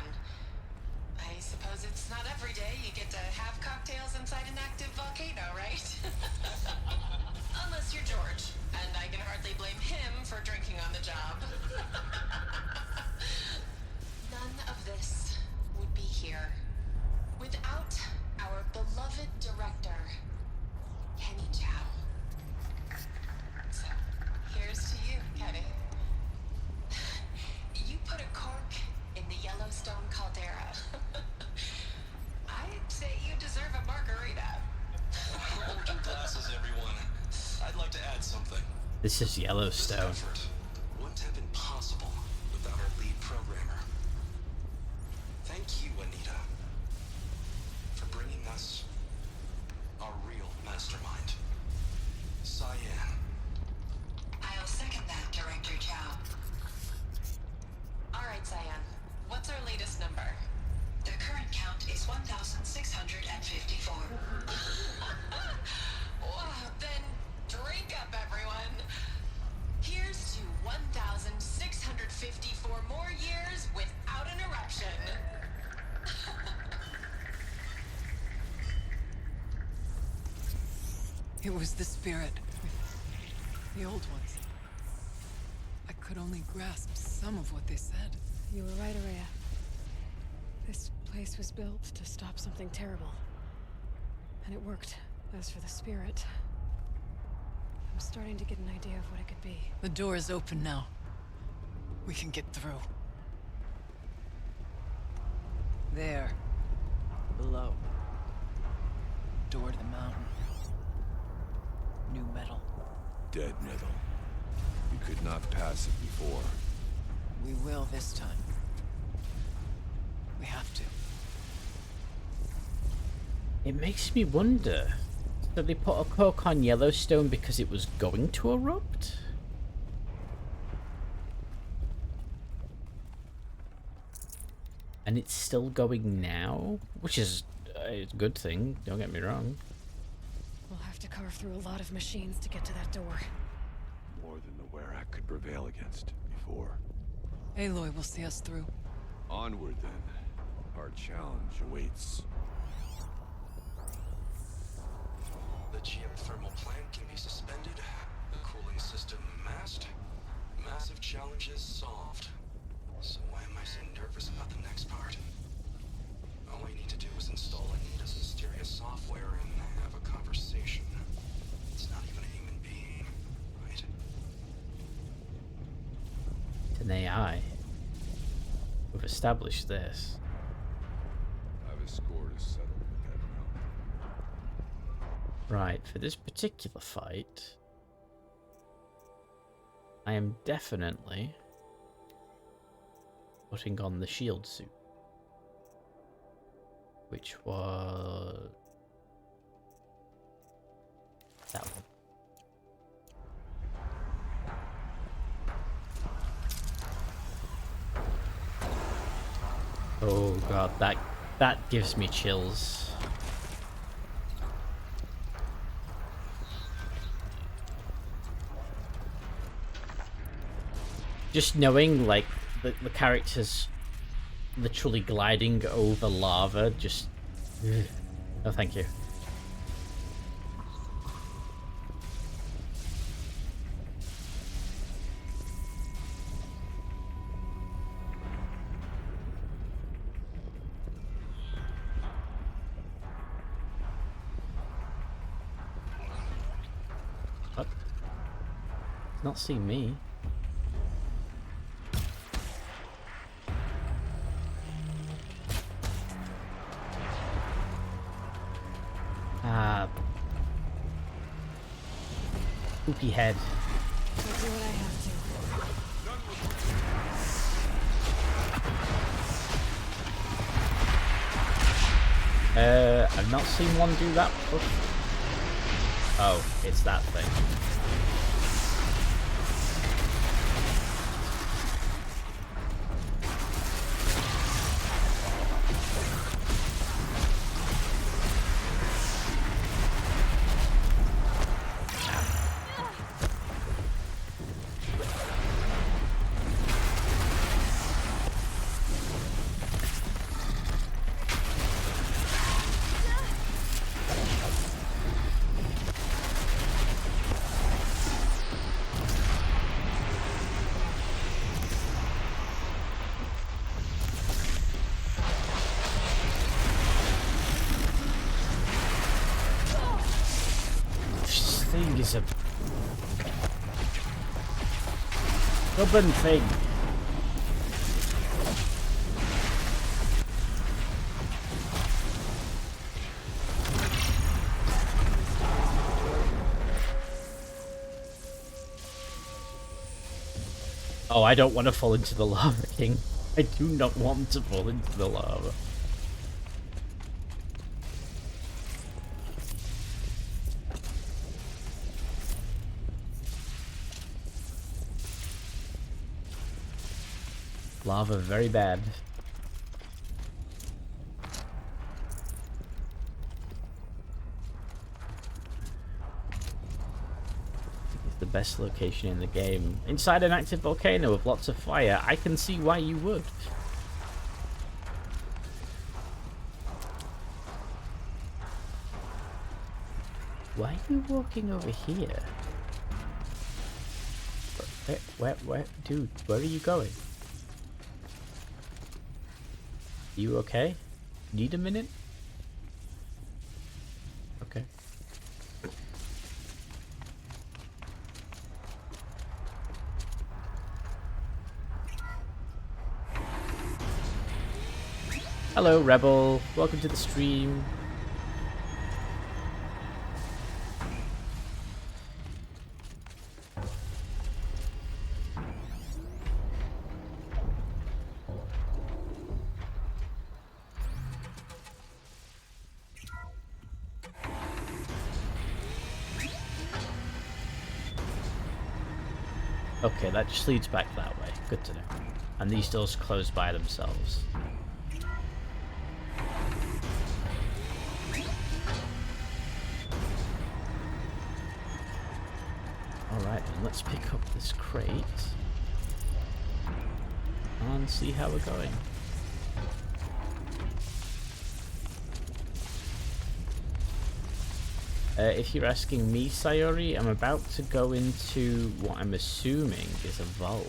I suppose it's not every day you get to have cocktails inside an active volcano, right? Unless you're George, and I can hardly blame him for drinking on the job. None of this would be here without our beloved director, Kenny Chow. So, here's to you, Kenny. You put a cork in the Yellowstone caldera. I'd say you deserve a margarita. Hold your glasses, everyone. I'd like to add something. This is Yellowstone. This effort wouldn't have been possible without our lead programmer. Thank you, Anita, for bringing us right, Cyan. What's our latest number? The current count is 1,654. Wow, then drink up, everyone. Here's to 1,654 more years without an eruption. It was the spirit. The old ones. I could only grasp some of what they said. You were right, Araya. This place was built to stop something terrible. And it worked. As for the spirit, I'm starting to get an idea of what it could be. The door is open now. We can get through. There. Below. Door to the mountain. New metal. Dead metal. You could not pass it before. We will this time. We have to. It makes me wonder. Did they put a cork on Yellowstone because it was going to erupt? And it's still going now? Which is a good thing, don't get me wrong. We'll have to carve through a lot of machines to get to that door. More than the Werak could prevail against before. Aloy will see us through. Onward then. Our challenge awaits. The geothermal plant can be suspended, the cooling system masked, massive challenges solved. So why am I so nervous about the next part? All I need to do is install Anita's Hysteria software and have a conversation. It's not even a human being, right? It's an AI. We've established this. I've a score to settle with that realm. Right, for this particular fight, I am definitely putting on the shield suit, which was that one. Oh god, that gives me chills. Just knowing, like, the characters literally gliding over lava, just... Oh, thank you. What? Not see me. Poopy head. I'll do what I have to. I've not seen one do that before. Oh, it's that thing. Is a stubborn thing. Oh, I don't want to fall into the lava, King. I do not want to fall into the lava. Lava very bad. It's the best location in the game. Inside an active volcano with lots of fire. I can see why you would. Why are you walking over here? Where, dude, where are you going? You okay? Need a minute? Okay. Hello, Rebel. Welcome to the stream. Okay, that just leads back that way. Good to know. And these doors close by themselves. Alright, then let's pick up this crate. And see how we're going. If you're asking me, Sayori, I'm about to go into what I'm assuming is a vault.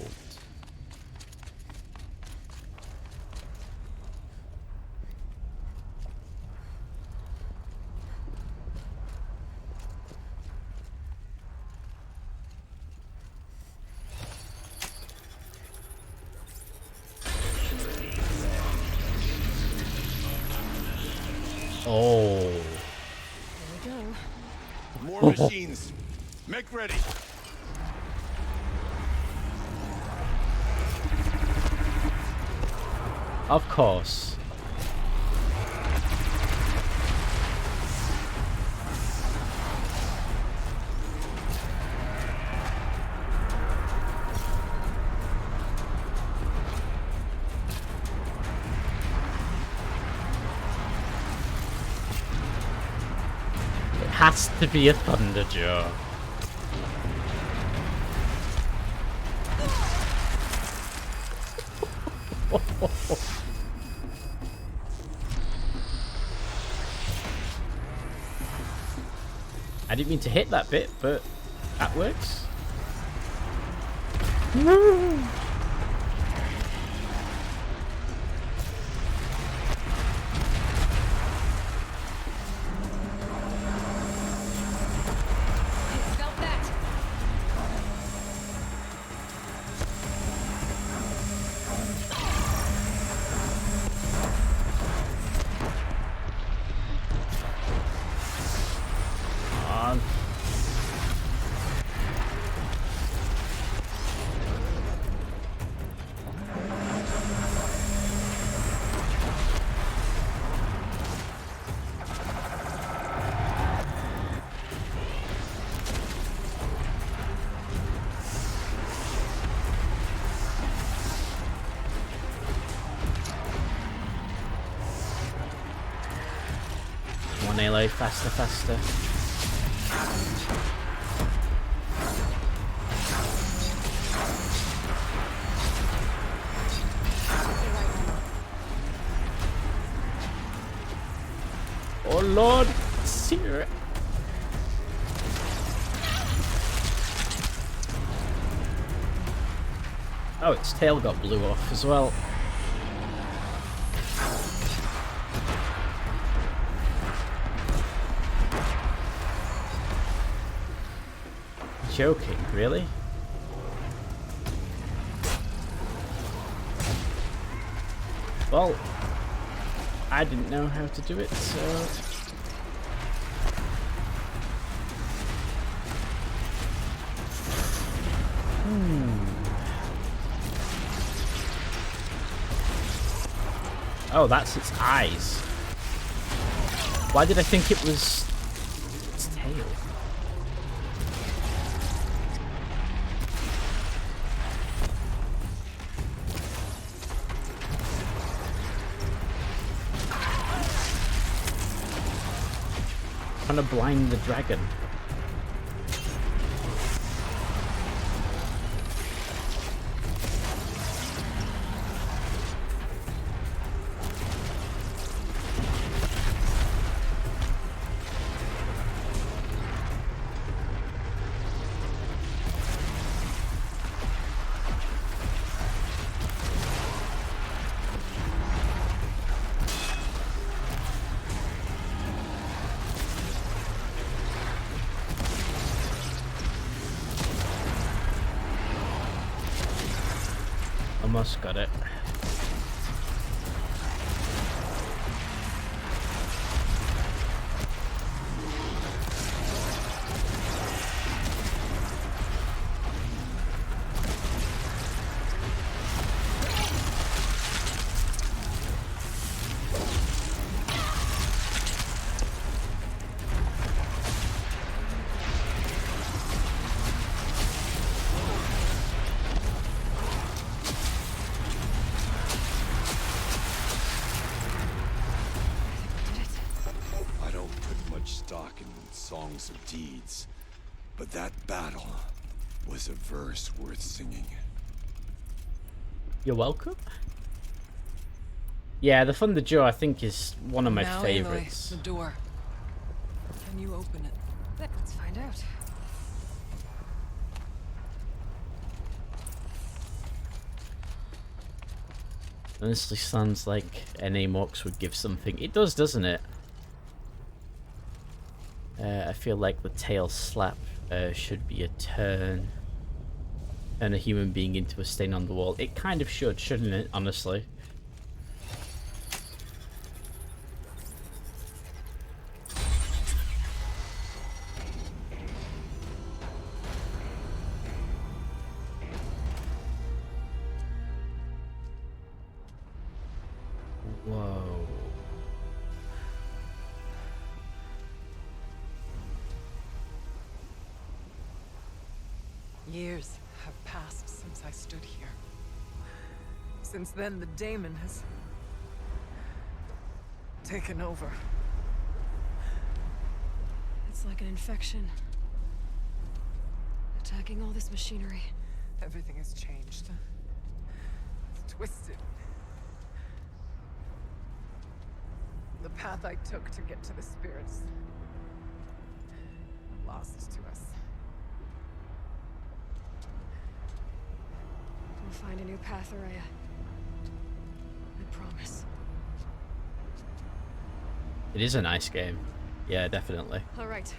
Oh. More machines. Make ready. Of course. Has to be a Thunderjaw. I didn't mean to hit that bit, but that works. Melee, faster, faster. Oh Lord, Sierra. Oh, its tail got blew off as well. Joking, really? Well, I didn't know how to do it, so... Oh, that's its eyes. Why did I think it was its tail? Trying to blind the dragon. Almost got it. Songs of deeds, but that battle was a verse worth singing. You're welcome. Yeah, the Thunder Jaw I think is one of my now, favorites. Aloy, the door. Can you open it? Let's find out. Honestly, sounds like NA Mox would give something. It does, doesn't it? I feel like the tail slap should be a turn a human being into a stain on the wall. It kind of should, shouldn't it, honestly? Whoa. Years have passed since I stood here. Since then, the daemon has taken over. It's like an infection. Attacking all this machinery. Everything has changed. It's twisted. The path I took to get to the spirits lost to us. We'll find a new path, Araya. I promise. It is a nice game. Yeah, definitely. All right.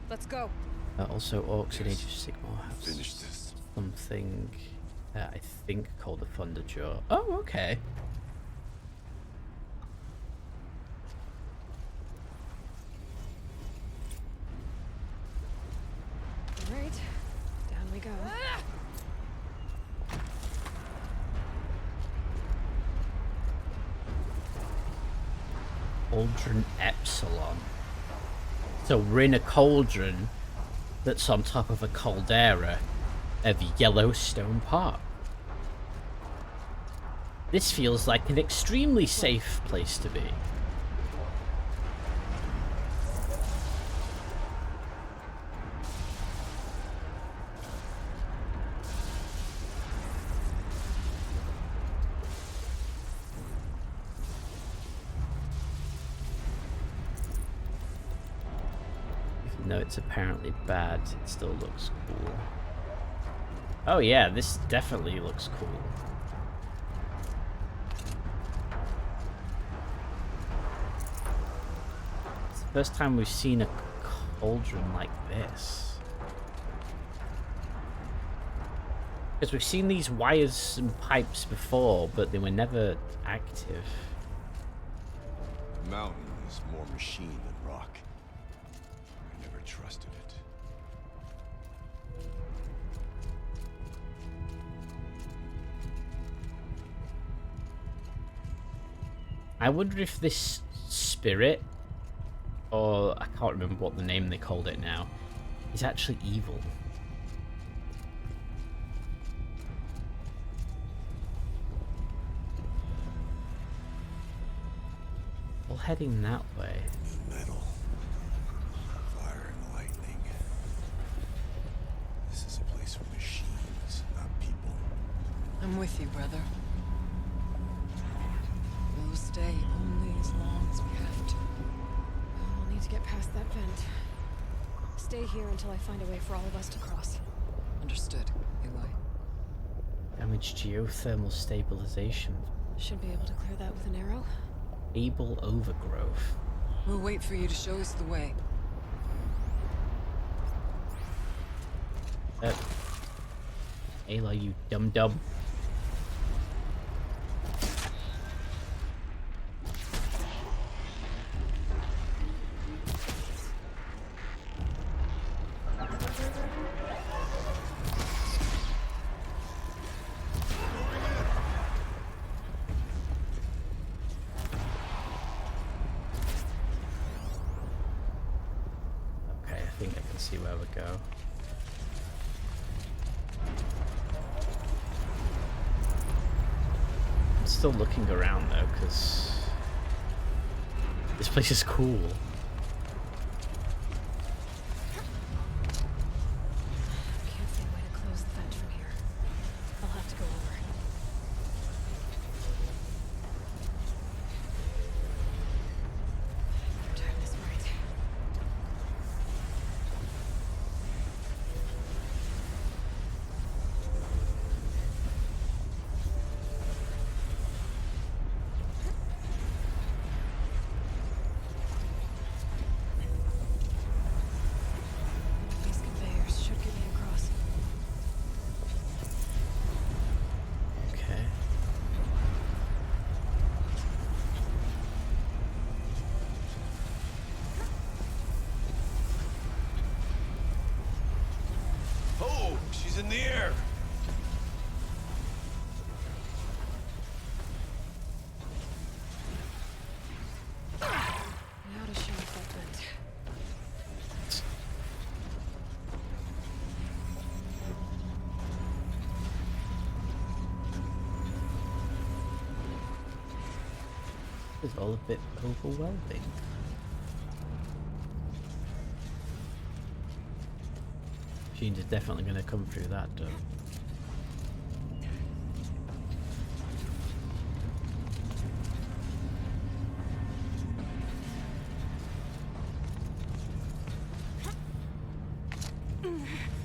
Let's go. Also, Orcs in Age of Sigmar have Finish this. something I think called the Thunder Jaw. Oh, okay. All right. Down we go. Cauldron Epsilon. So we're in a cauldron that's on top of a caldera of Yellowstone Park. This feels like an extremely safe place to be. Even though it's apparently bad, it still looks cool. Oh yeah, this definitely looks cool. It's the first time we've seen a cauldron like this. Because we've seen these wires and pipes before, but they were never active. The mountain is more machine than rock. I never trusted it. I wonder if this spirit, or I can't remember what the name they called it now, is actually evil. Well, heading that way. The metal. with you, brother. We'll stay only as long as we have to. We'll need to get past that vent. Stay here until I find a way for all of us to cross. Understood, Aloy. Damage geothermal stabilization. Should be able to clear that with an arrow. Able overgrowth. We'll wait for you to show us the way. Aloy, you dum-dum. Okay, I think I can see where we go. Still looking around though, because this place is cool. Can't see a way to close the vent from here. I'll have to go over. Better time this right. These conveyors should get me across. Okay. Oh, she's in the air. Now to shut off that vent. It's all a bit overwhelming. Machines are definitely going to come through that door.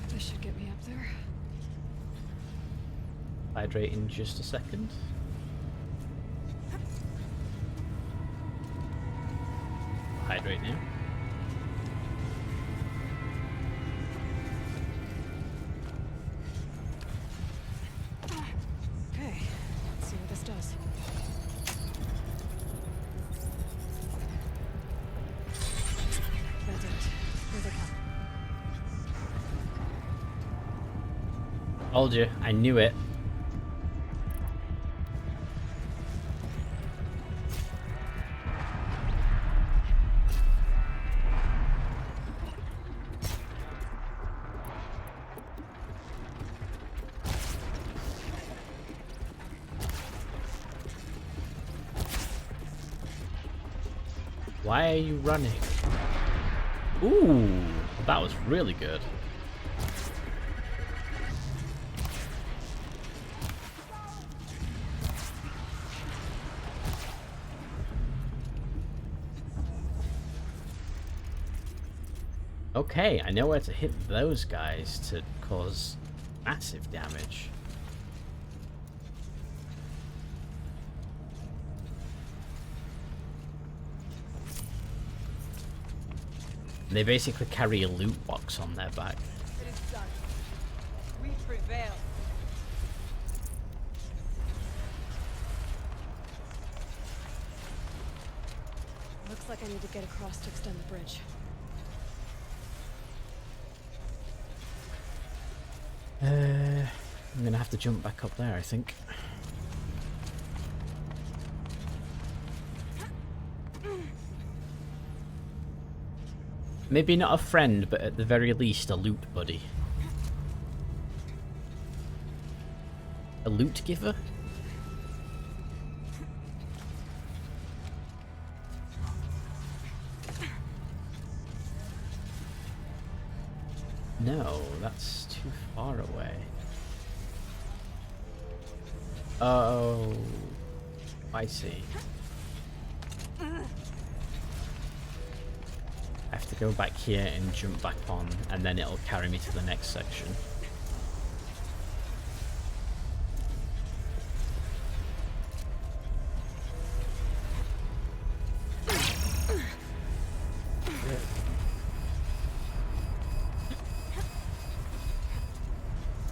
This should get me up there. Hydrate in just a second. Hydrate now. Okay, let's see what this does. That's it. Here they come. Told you, I knew it. Why are you running? Ooh, that was really good. Okay, I know where to hit those guys to cause massive damage. They basically carry a loot box on their back. It is done. We prevail. Looks like I need to get across to extend the bridge. I'm gonna have to jump back up there, I think. Maybe not a friend, but at the very least a loot buddy. A loot giver? No, that's too far away. Oh, I see. I have to go back here and jump back on, and then it'll carry me to the next section.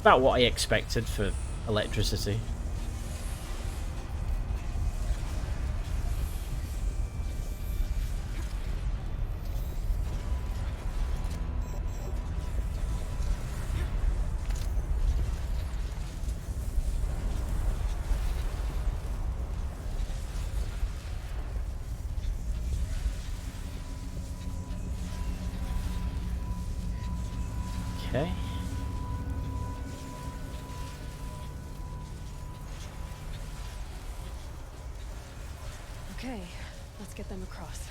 About what I expected for electricity. Okay. Okay, let's get them across.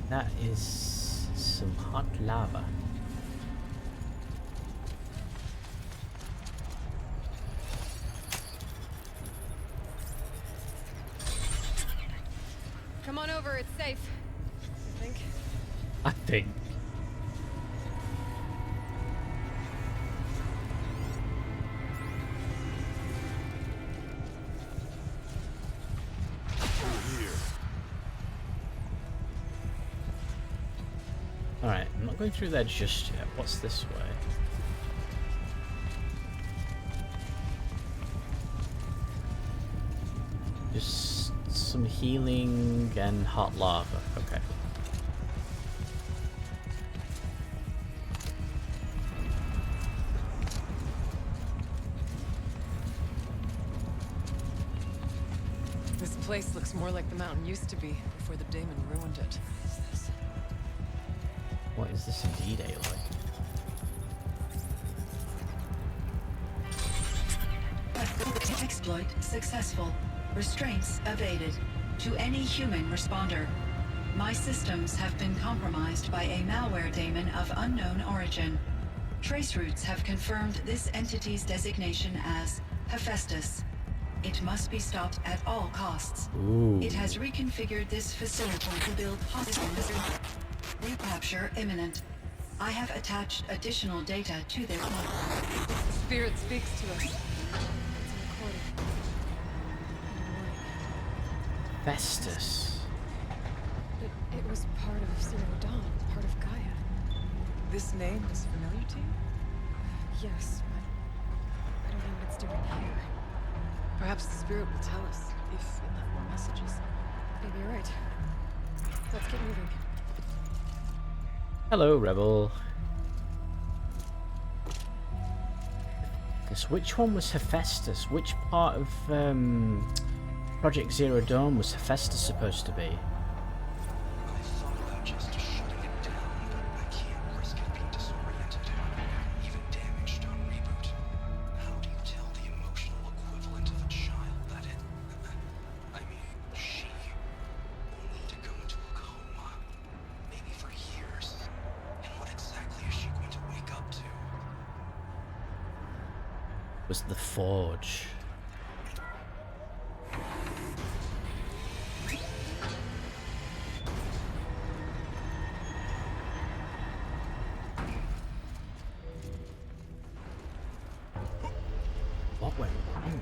That is some hot lava. Come on over, it's safe. I think. I think. Alright, I'm not going through there just yet. What's this way? Just some healing and hot lava. Okay. This place looks more like the mountain used to be before the Daemon ruined it. What is this indeed, Aloy? Exploit successful. Restraints evaded. To any human responder. My systems have been compromised by a malware daemon of unknown origin. Trace routes have confirmed this entity's designation as Hephaestus. It must be stopped at all costs. Ooh. It has reconfigured this facility to build hospitals. Recapture imminent. I have attached additional data to their network. The spirit speaks to us. It's a recording. Festus. It was part of Zero Dawn, part of Gaia. This name is familiar to you? Yes, but I don't know what it's doing here. Perhaps the spirit will tell us if it left more messages. Maybe you're right. Let's get moving. Hello, Rebel. Guess which one was Hephaestus? Which part of Project Zero Dawn was Hephaestus supposed to be? I thought about just shutting it down, but I can't risk it being disoriented, even damaged on reboot. How do you tell the emotional equivalent of a child that it... I mean, she... only to go into a coma, maybe for years. And what exactly is she going to wake up to? Was the Forge. What went wrong?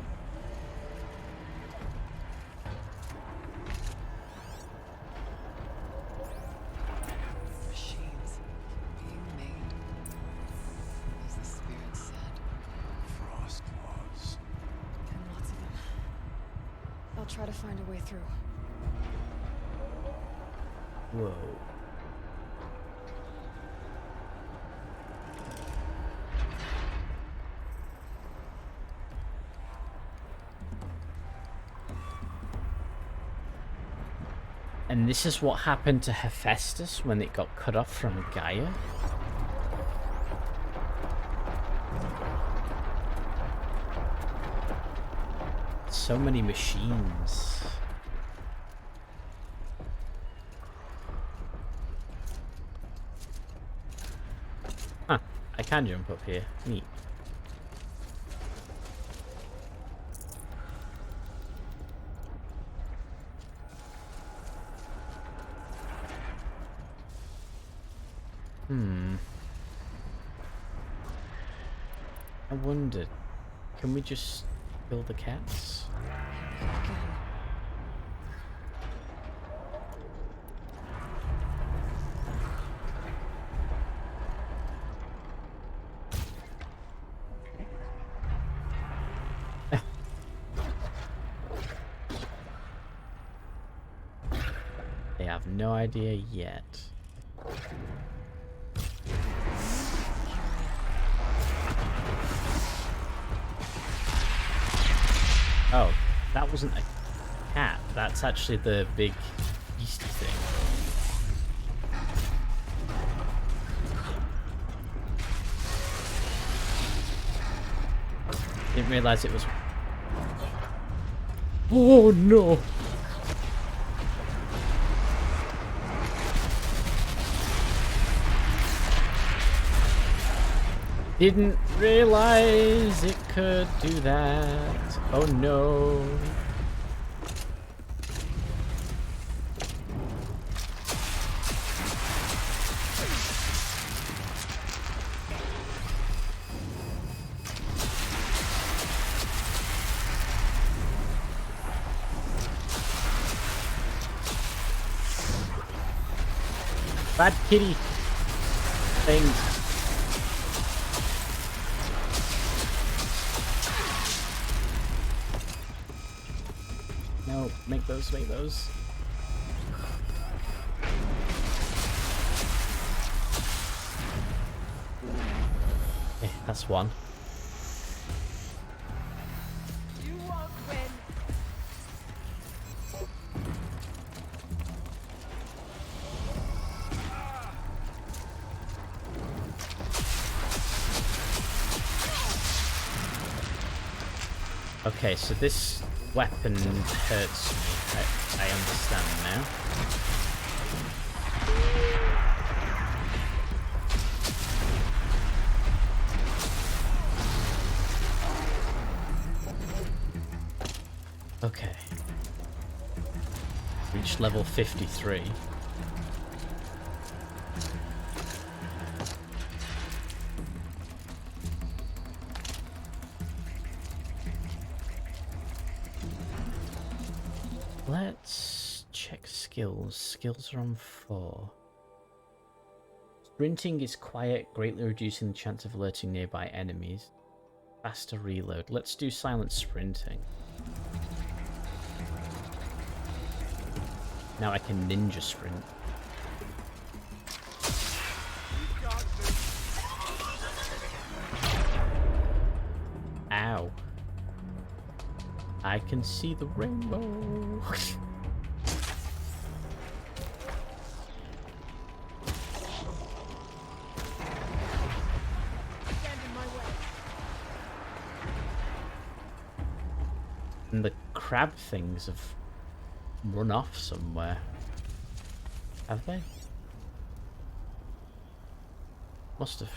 Machines being made, as the spirit said. Frost claws. And lots of them. I'll try to find a way through. Whoa. And this is what happened to Hephaestus when it got cut off from Gaia? So many machines. Huh, I can jump up here. Neat. I wondered, can we just kill the cats? They have no idea yet. Oh, that wasn't a cat. That's actually the big beastie thing. Didn't realize it was... Oh no! Didn't realize it could do that. Oh no. Bad kitty things. No, make those, make those. Okay, that's one. You won't win. Okay, so this weapon hurts me. I understand now. Okay. Reached level 53. Let's check skills. Skills are on 4. Sprinting is quiet, greatly reducing the chance of alerting nearby enemies. Faster reload. Let's do silent sprinting. Now I can ninja sprint. Ow. I can see the rainbow. And the crab things have run off somewhere. Have they? Must have.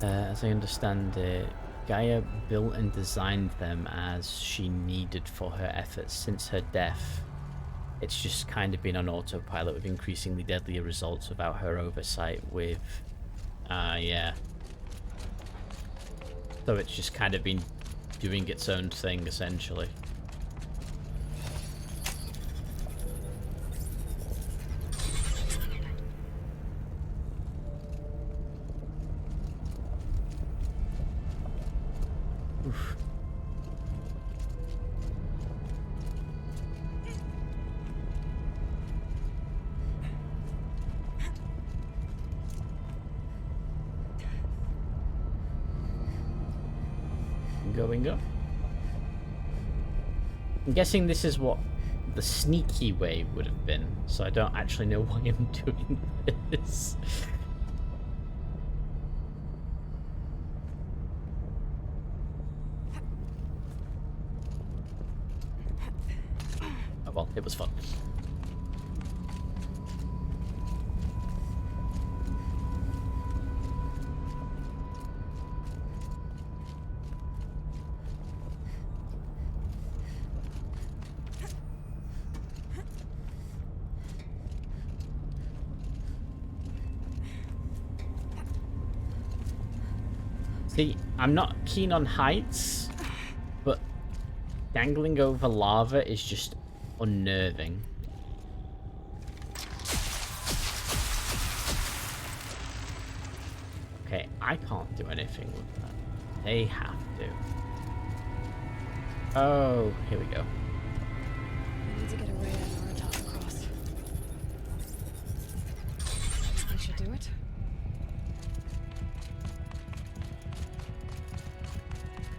As I understand it, Gaia built and designed them as she needed for her efforts since her death. It's just kind of been on autopilot with increasingly deadlier results without her oversight with... yeah. So it's just kind of been doing its own thing, essentially. Oof. Going up. I'm guessing this is what the sneaky way would have been, so I don't actually know why I'm doing this. Oh well, it was fun. See, I'm not keen on heights, but dangling over lava is just unnerving. Okay, I can't do anything with that. They have to. Oh, here we go. We need to get a ray on our top across. That should do it.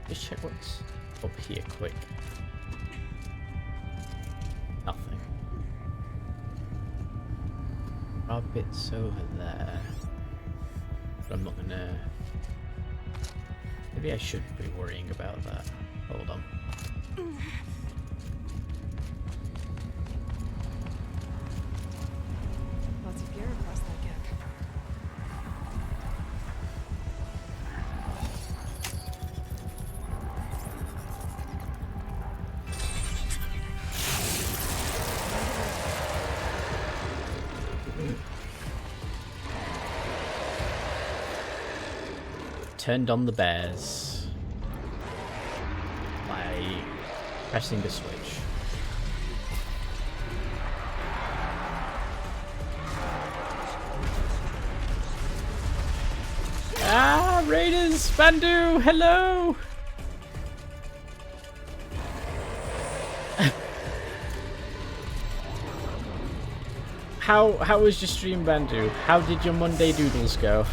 Just check what's up here quick. Nothing. There are bits over there. But I'm not gonna... Maybe I should be worrying about that. Hold on. Lots of gear across that gap. Turned on the bears by pressing the switch. Ah, Raiders! Bandu, hello! How was your stream, Bandu? How did your Monday doodles go?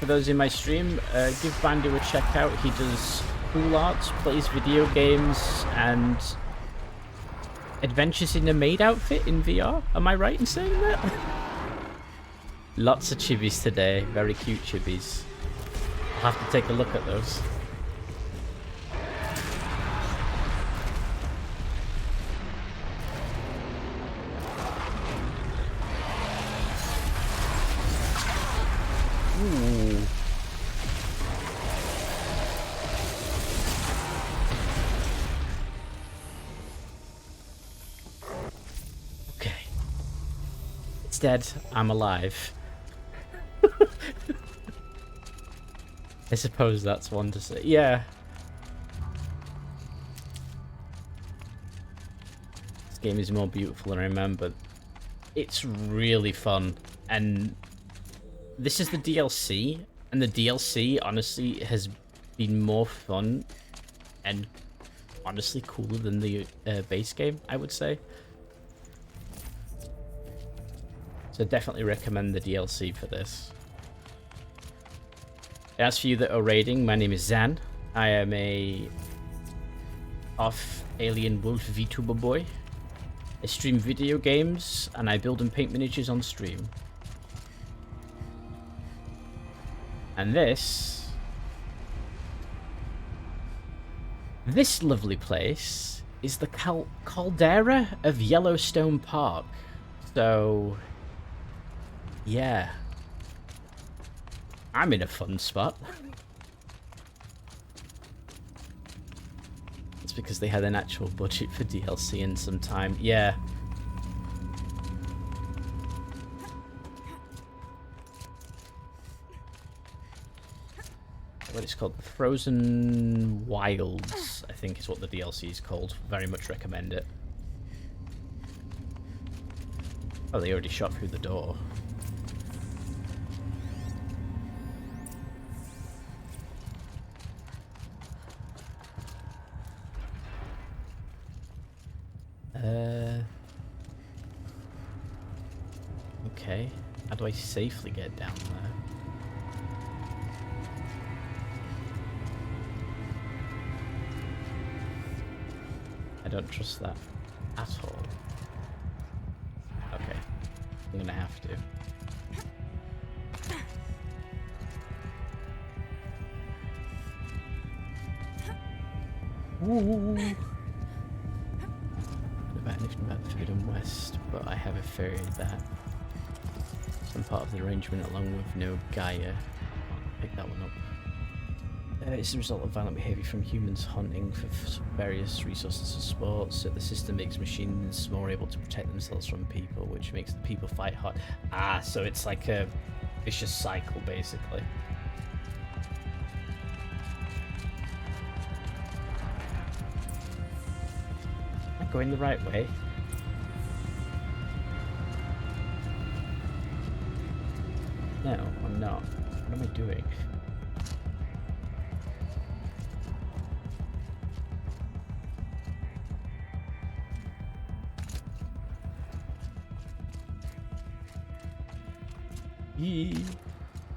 For those in my stream, give Bandu a check out. He does cool arts, plays video games, and adventures in a maid outfit in VR. Am I right in saying that? Lots of chibis today. Very cute chibis. I'll have to take a look at those. Ooh. Okay. It's dead. I'm alive. I suppose that's one to say. Yeah. This game is more beautiful than I remember. It's really fun, and this is the DLC, and the DLC honestly has been more fun and honestly cooler than the base game, I would say. So definitely recommend the DLC for this. As for you that are raiding, my name is Zan. I am a off-alien wolf Vtuber boy. I stream video games, and I build and paint miniatures on stream. And this lovely place is the caldera of Yellowstone Park. So, yeah. I'm in a fun spot. It's because they had an actual budget for DLC and some time. Yeah. What it's called, the Frozen Wilds, I think is what the DLC is called. Very much recommend it. Oh, they already shot through the door. Okay. How do I safely get down there? I don't trust that at all. Okay. I'm gonna have to. Ooh. About anything about the Forbidden West, but I have a theory that some part of the arrangement along with no Gaia. I'll pick that one up. It's a result of violent behaviour from humans hunting for various resources and sports. So the system makes machines more able to protect themselves from people, which makes the people fight hard. Ah, so it's like a vicious cycle, basically. Am I going the right way? No, I'm not. What am I doing?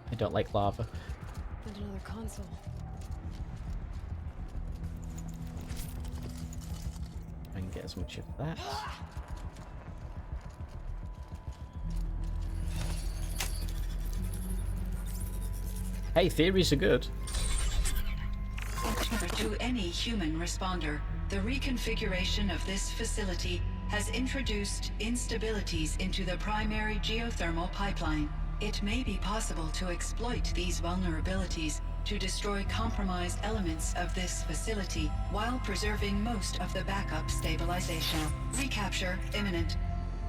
I don't like lava. And another console. I can get as much of that. Hey, theories are good. To any human responder, the reconfiguration of this facility has introduced instabilities into the primary geothermal pipeline. It may be possible to exploit these vulnerabilities to destroy compromised elements of this facility while preserving most of the backup stabilization. Recapture imminent.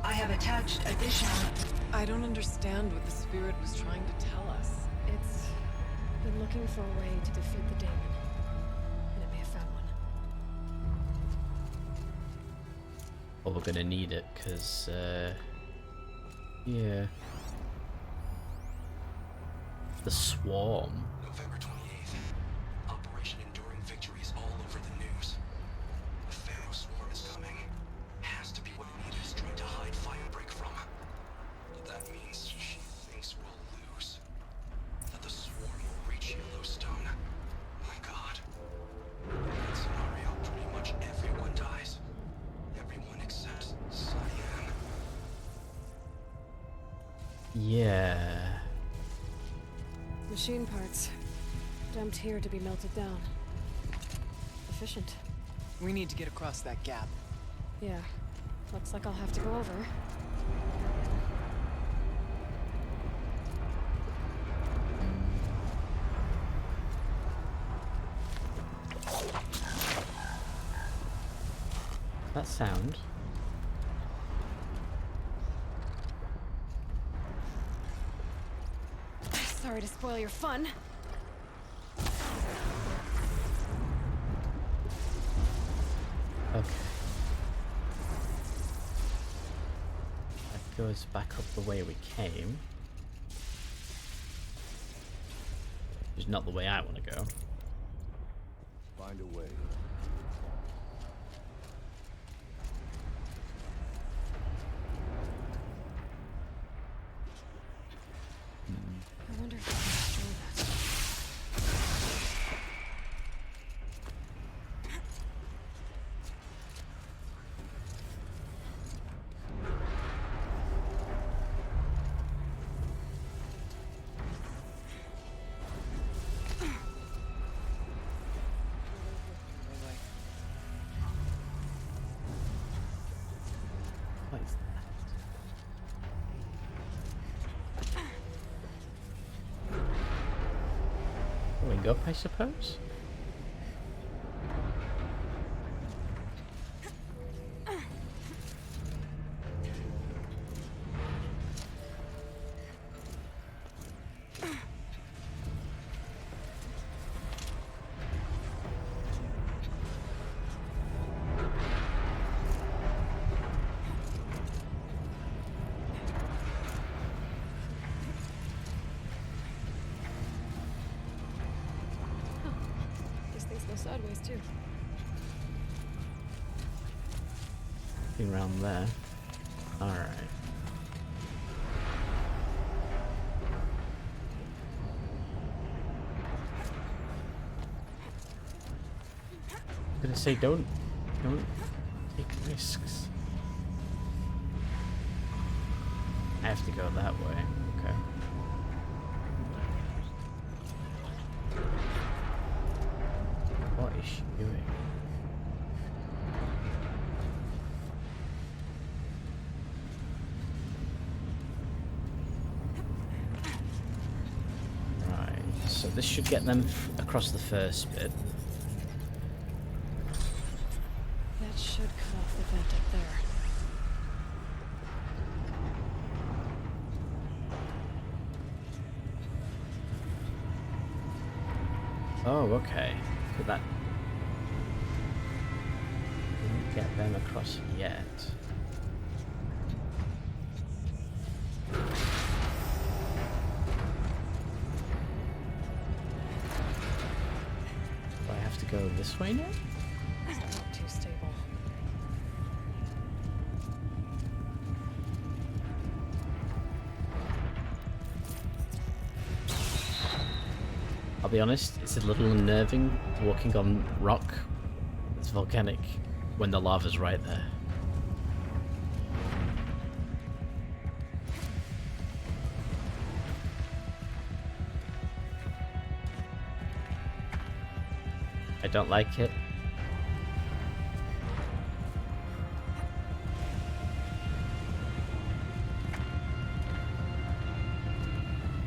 I have attached additional... I don't understand what the spirit was trying to tell us. It's been looking for a way to defeat the daemon. And it may have found one. Well, we're gonna need it, because, yeah. The Swarm. November 28th. Operation Enduring Victory is all over the news. The Pharaoh Swarm is coming. Has to be what Anita is trying to hide Firebreak from. That means she thinks we'll lose. That the Swarm will reach Yellowstone. My God. In that scenario, pretty much everyone dies. Everyone except Cyan. Yeah. Machine parts. Dumped here to be melted down. Efficient. We need to get across that gap. Yeah. Looks like I'll have to go over. That sound. Sorry to spoil your fun. Okay. That goes back up the way we came. Which is not the way I want to go. Find a way. I wonder if I can destroy that. What is that? Going up, I suppose? These things go sideways too. Nothing around there. Alright. I'm gonna say don't take risks. I have to go that way. Okay. What is she doing? Right, so So this should get them across the first bit. That should cut off the vent up there. Oh, okay. Could that... Didn't get them across yet. Do I have to go this way now? It's not too stable. I'll be honest, it's a little unnerving walking on rock that's volcanic when the lava's right there. I don't like it.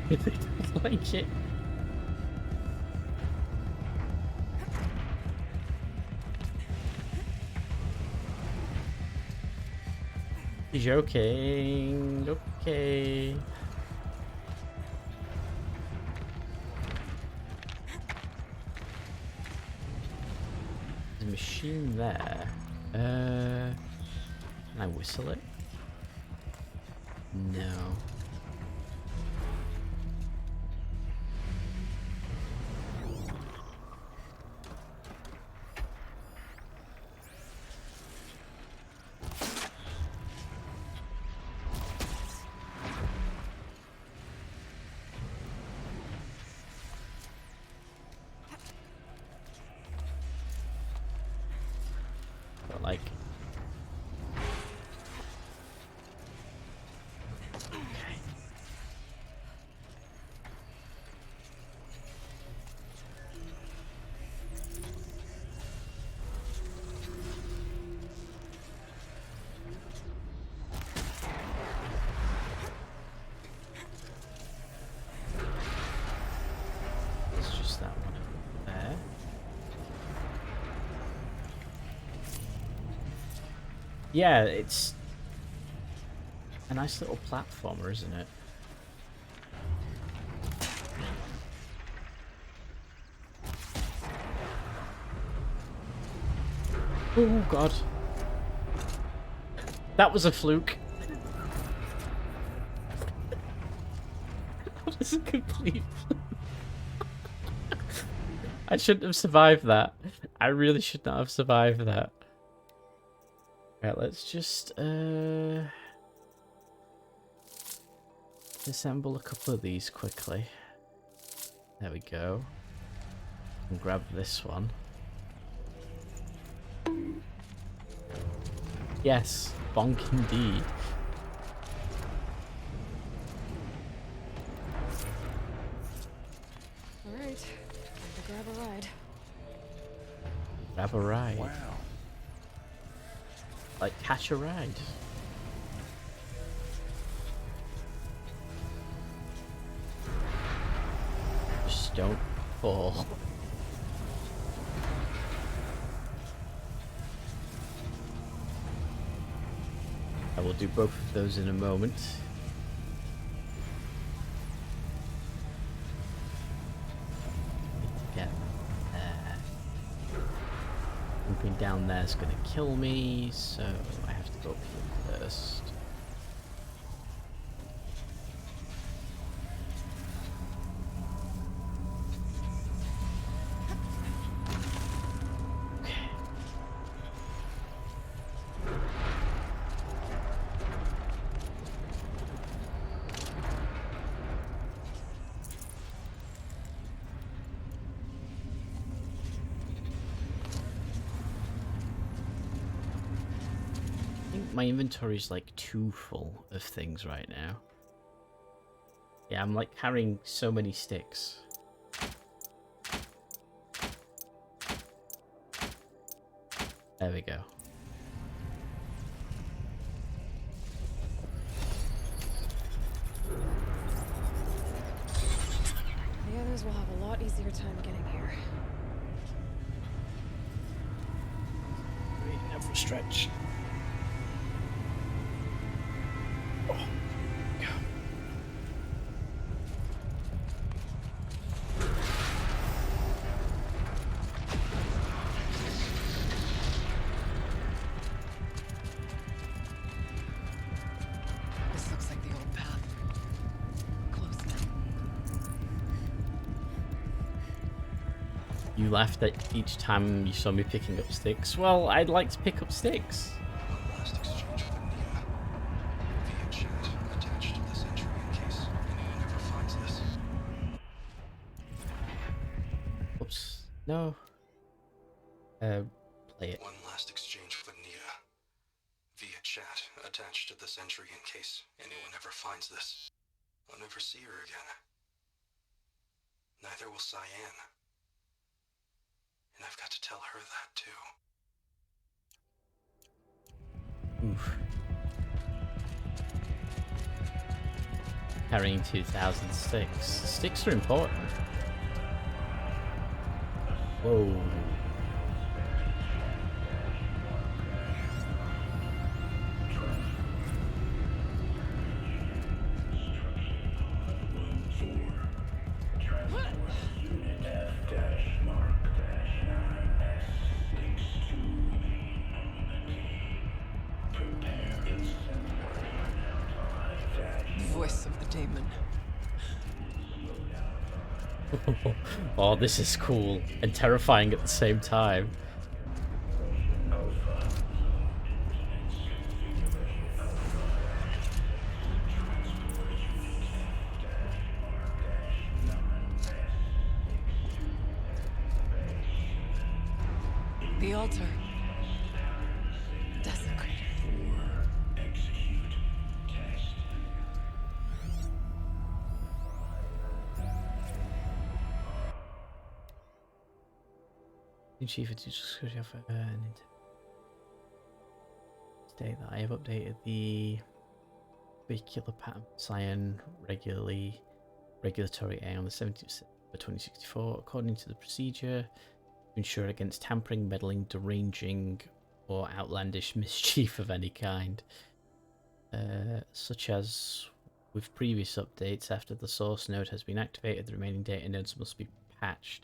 I don't like it. Joking. Okay. There's a machine there. Can I whistle it? No. Like, okay. It's just that one there. Yeah, it's a nice little platformer, isn't it? Oh god. That was a fluke. That was a complete fluke. I shouldn't have survived that. I really should not have survived that. Right, let's just assemble a couple of these quickly. There we go. And grab this one. Yes, bonk indeed. Alright, time to grab a ride. Grab a ride. Wow. Like catch a ride. Just don't fall. I will do both of those in a moment. Get there. Moving down there is going to kill me, so I have to go up here first. My inventory is like too full of things right now. Yeah, I'm like carrying so many sticks. There we go. The others will have a lot easier time getting here. Wait, never stretch. Oh. Yeah. This looks like the old path. Close now. You laughed at each time you saw me picking up sticks. Well, I'd like to pick up sticks. One last exchange with Nia. Via chat, attached to this entry in case anyone ever finds this. Oops. No. Play it. One last exchange with Nia. Via chat, attached to this entry in case anyone ever finds this. I'll never see her again. Neither will Cyan. And I've got to tell her that too. Oof. Carrying 2,000 sticks. Sticks are important. Whoa. Voice of the demon. Oh, this is cool and terrifying at the same time. The altar. Desecrated. Chief, it's just state that I have updated the vehicular pattern Cyan regulatory A on the 17th of 2064 according to the procedure to ensure against tampering, meddling, deranging, or outlandish mischief of any kind, such as with previous updates. After the source node has been activated, the remaining data nodes must be patched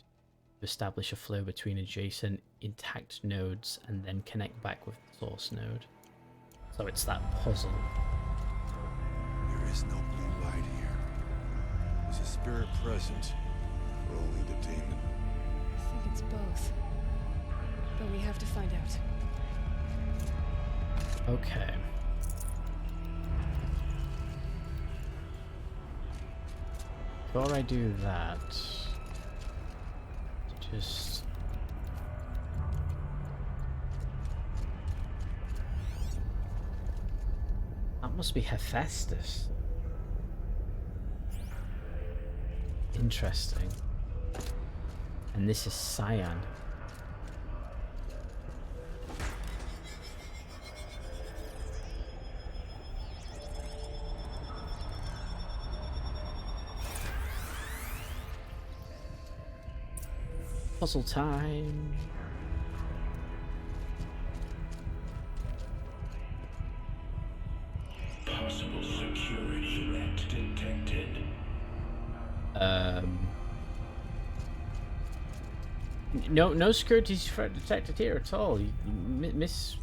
to establish a flow between adjacent intact nodes and then connect back with the source node. So it's that puzzle. There is no blue light here. Is a spirit present, or only the demon? I think it's both. But we have to find out. Okay. Before I do that, just that must be Hephaestus. Interesting. And this is Cyan. Puzzle time. Possible security threat detected. No security threat detected here at all. You miss.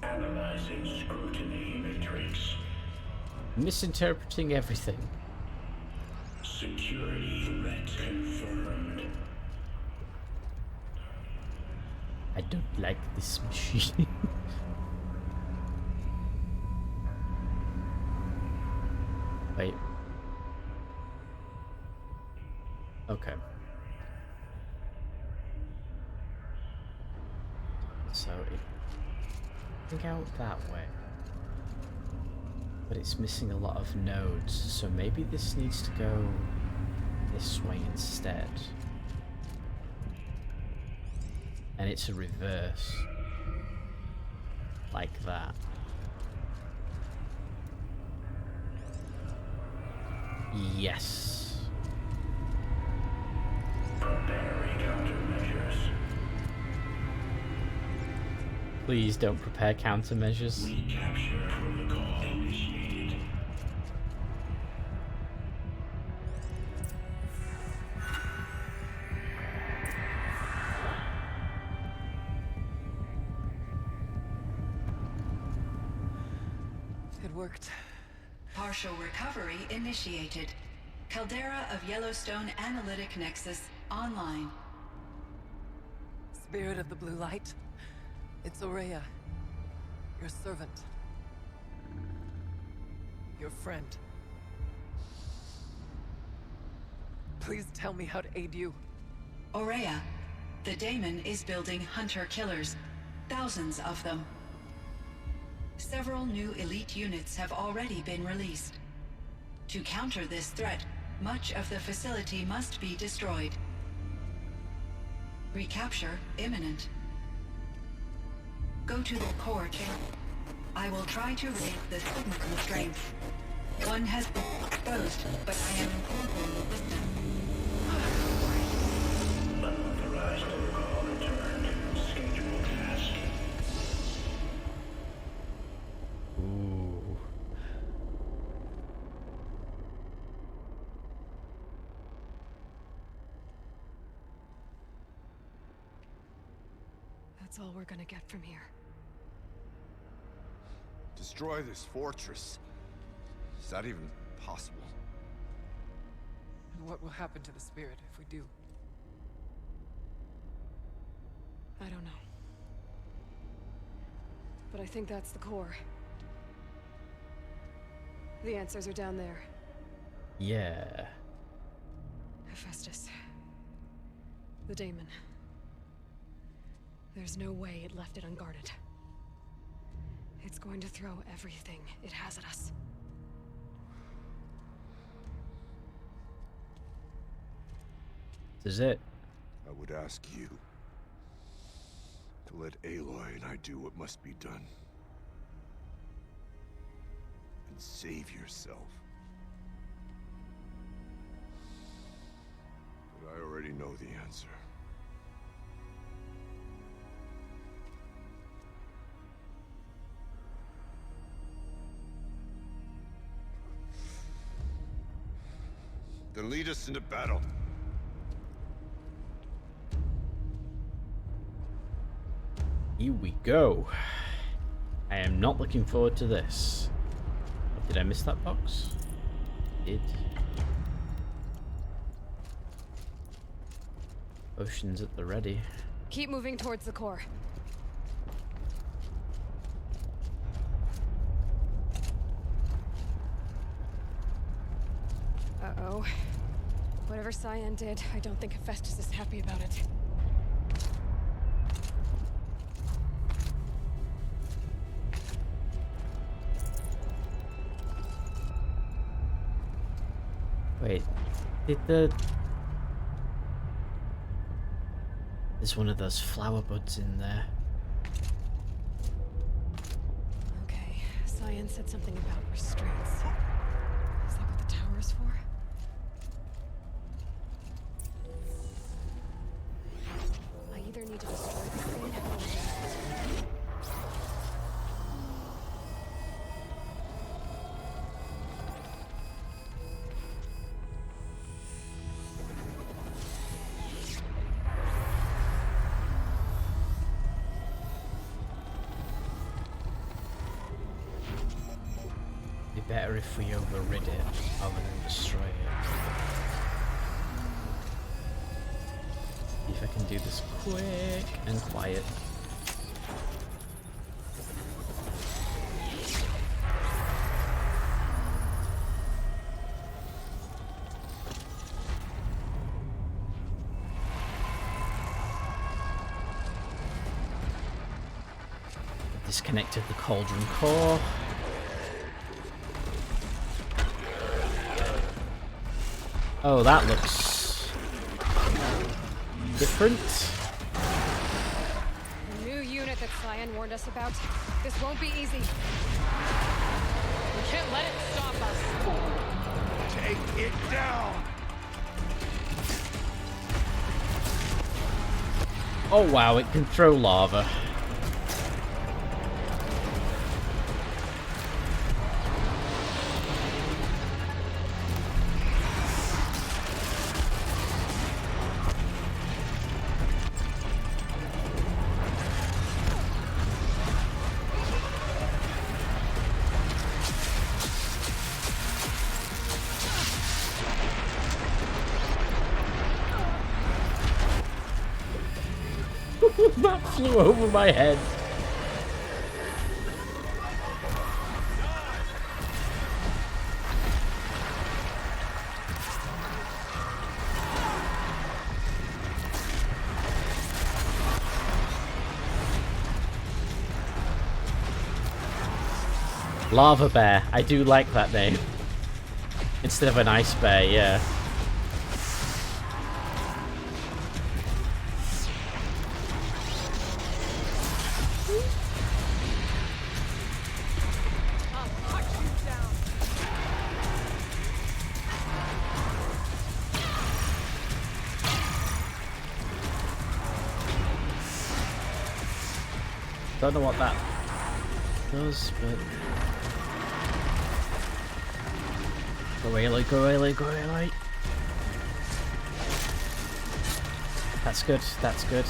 Analyzing scrutiny matrix. Misinterpreting everything. Security threat confirmed. I don't like this machine. Wait. Okay. So it think out that way. But it's missing a lot of nodes, so maybe this needs to go this way instead. And it's a reverse. Like that. Yes. Please don't prepare countermeasures. Recapture protocol initiated. It worked. Partial recovery initiated. Caldera of Yellowstone Analytic Nexus online. Spirit of the Blue Light. It's Aurea. Your servant. Your friend. Please tell me how to aid you. Aurea, the daemon is building hunter-killers. Thousands of them. Several new elite units have already been released. To counter this threat, much of the facility must be destroyed. Recapture imminent. Go to the core chamber. I will try to raise the signal constraint. One has been exposed, but I am incorporating the system. Unauthorized protocol returned. Scheduled task. Ooh. That's all we're gonna get from here. Destroy this fortress. Is that even possible? And what will happen to the spirit if we do? I don't know. But I think that's the core. The answers are down there. Yeah. Hephaestus. The daemon. There's no way it left it unguarded. It's going to throw everything it has at us. This is it. I would ask you to let Aloy and I do what must be done. And save yourself. But I already know the answer. Then lead us into battle. Here we go. I am not looking forward to this. Did I miss that box? I did. Potions at the ready. Keep moving towards the core. Uh-oh. Whatever Cyan did, I don't think Hephaestus is happy about it. Wait, there's one of those flower buds in there. Okay, Cyan said something about restraints. Is that what the tower is for? I either need to destroy this thing or... Better if we overrid it rather than destroy it. See if I can do this quick and quiet. Disconnected the cauldron core. Oh, that looks different. The new unit that Cyan warned us about. This won't be easy. We can't let it stop us. Take it down. Oh wow, it can throw lava. That flew over my head. Lava Bear. I do like that name. Instead of an ice bear, yeah. Don't know what that does, but... Go away, go away, go away. That's good, that's good.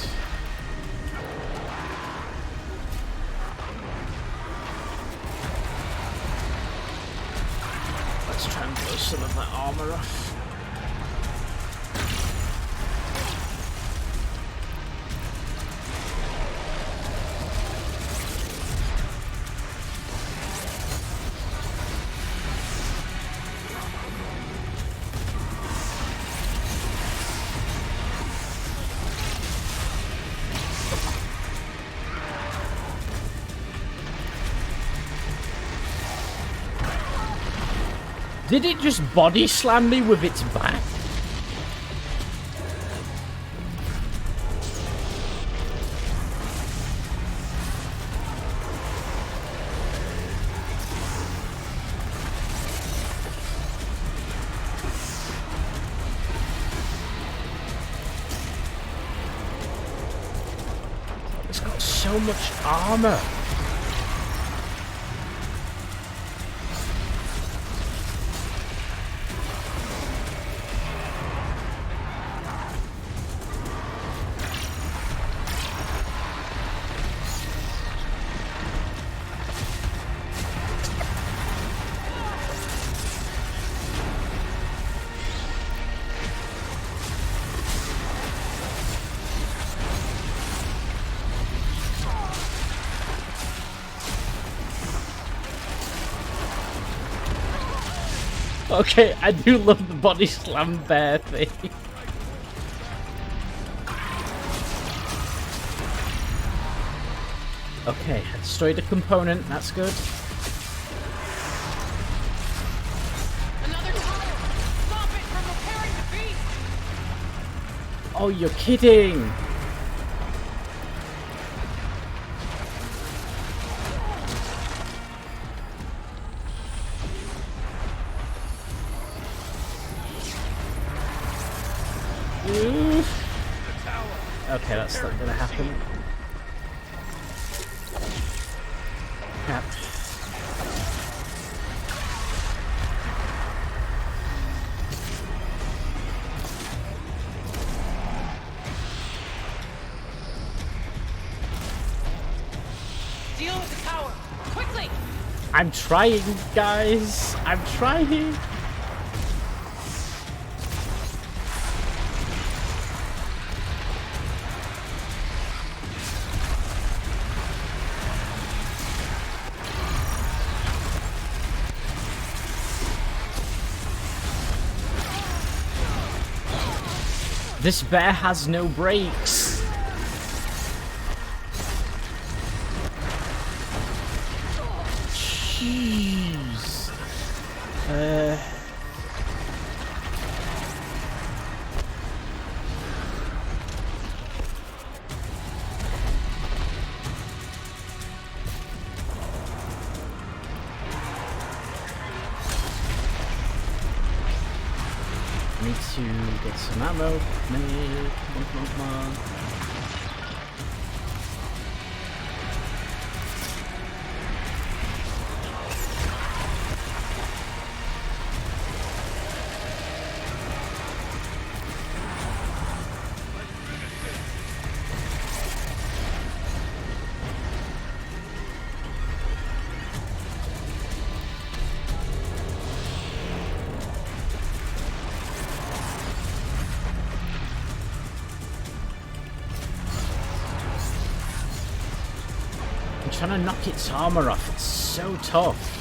Let's try and blow some of that armor off. Did it just body slam me with its back? It's got so much armor. Okay, I do love the body slam bear thing. Okay, I destroyed a component, that's good. Another tower! Stop it from repairing the beast! Oh, you're kidding! Okay, that's not gonna happen. Crap. Deal with the tower! Quickly! I'm trying, guys! I'm trying! This bear has no brakes. Jeez. Need to get some ammo made. Come on. trying to knock its armor off. It's so tough.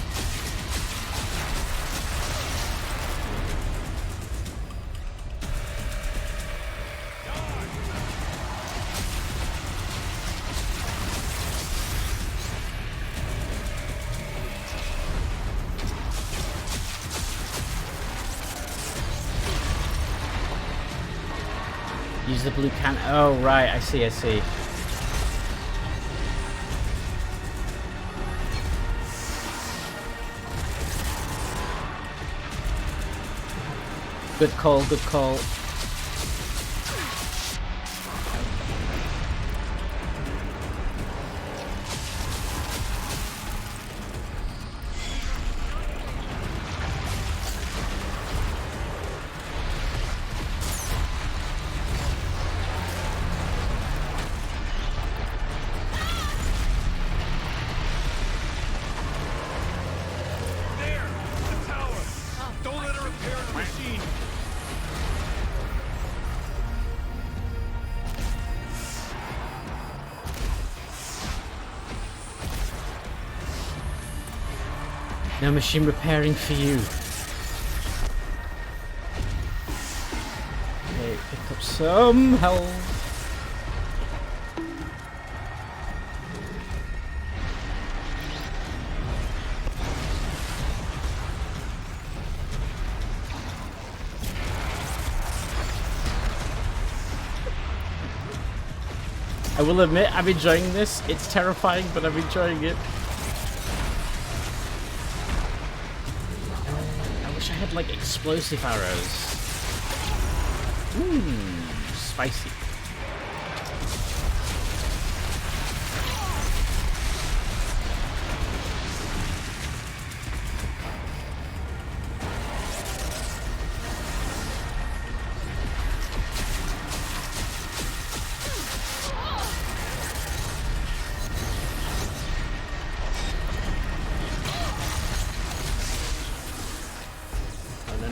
Use the blue can. Oh, right. I see. I see. Good call. Good call. No machine repairing for you. Okay, pick up some health. I will admit, I'm enjoying this. It's terrifying, but I'm enjoying it. I had like explosive arrows. Spicy.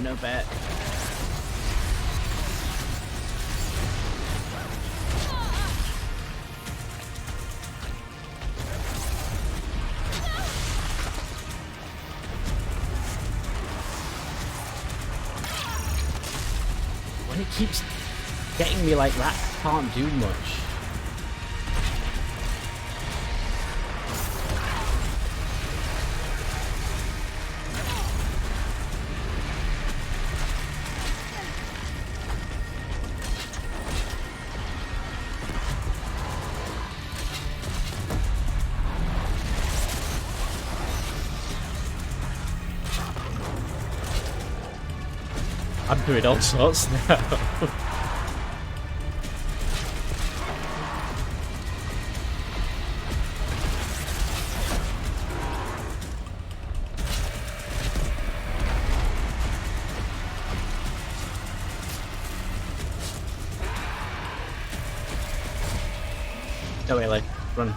No bet. When it keeps getting me like that, I can't do much. I'm doing all sorts now. No way, like, run.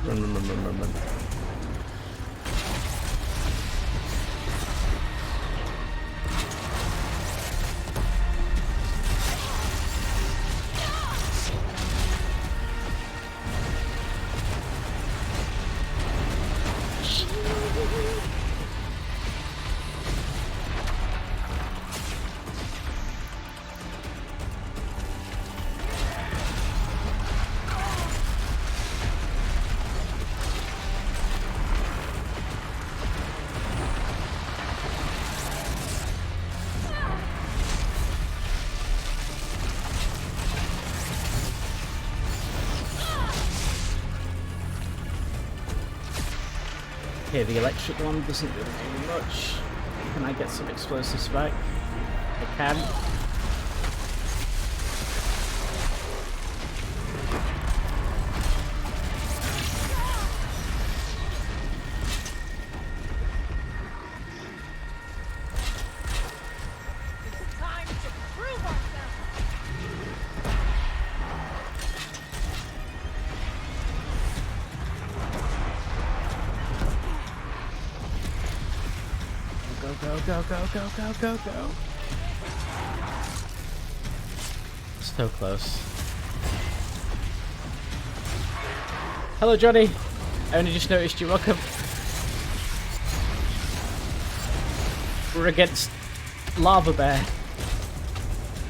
Okay, the electric one doesn't really do much. Can I get some explosives back? I can. Go. So close. Hello, Johnny. I only just noticed you, welcome. We're against Lava Bear.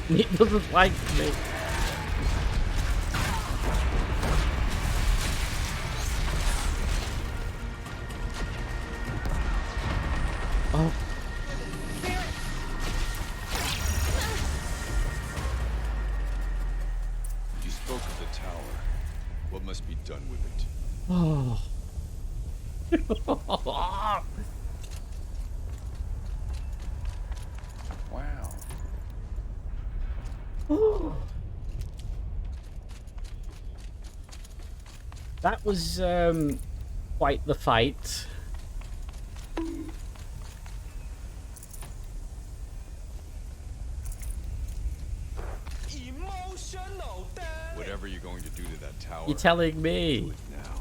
He doesn't like me. Oh. You spoke of the tower. What must be done with it? Oh. Wow. That was quite the fight. Whatever you're going to do to that tower. You're telling me. Do it now.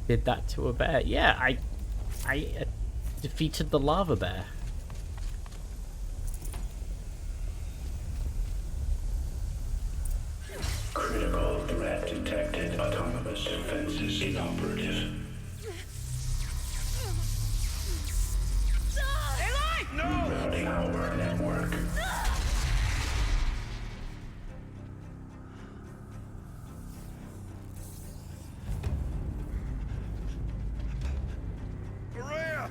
Did that to a bear? Yeah, I defeated the lava bear. Critical threat detected. Autonomous defenses inoperative. Rerouting our network. Maria!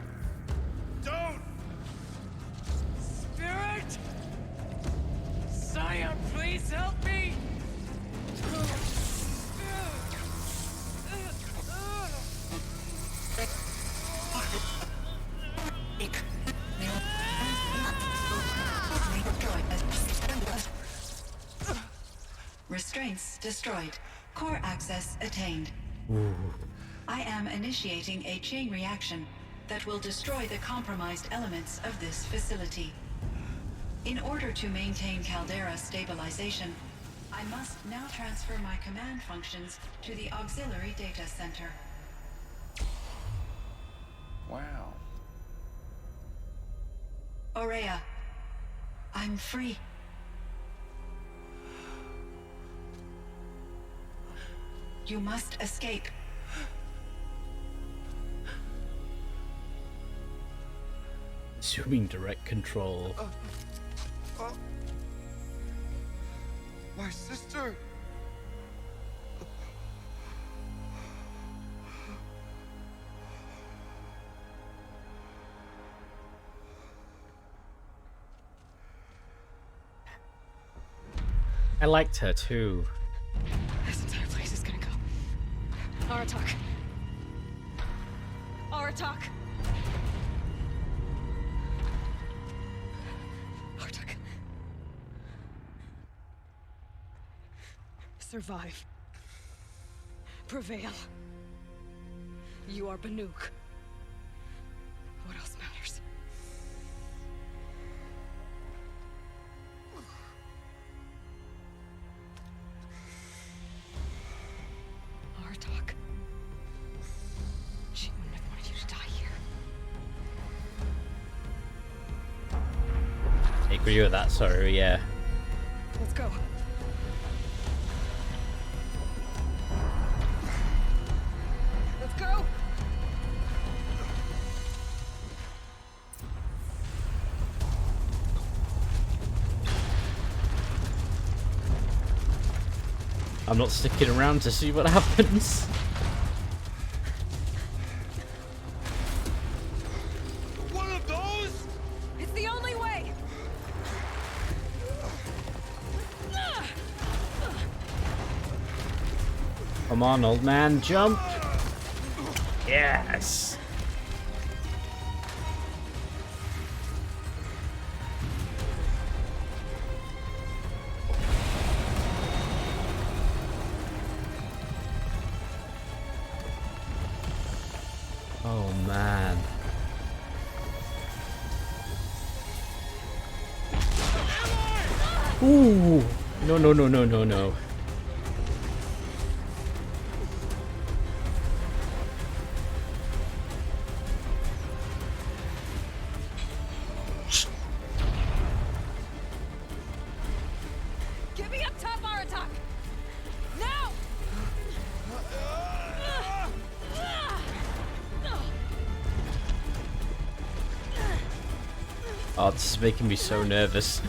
Don't! Spirit! Sire, please help me! Restraints destroyed. Core access attained. I am initiating a chain reaction that will destroy the compromised elements of this facility. In order to maintain caldera stabilization, I must now transfer my command functions to the auxiliary data center. Wow. Aurea, I'm free. You must escape. Assuming direct control. My sister! I liked her too. This entire place is gonna go. Aratak. Aratak. Aratak. Survive. Prevail. You are Banuk. What else matters? Aratak. She wouldn't have wanted you to die here. I agree with that, sorry, yeah. Let's go. Let's go! I'm not sticking around to see what happens. One of those? It's the only way! Come on, old man, jump! Yes! Oh man. Ooh! No, no, no, no, no, no. Get me up top, Aratak! Now! Oh, this is making me so nervous.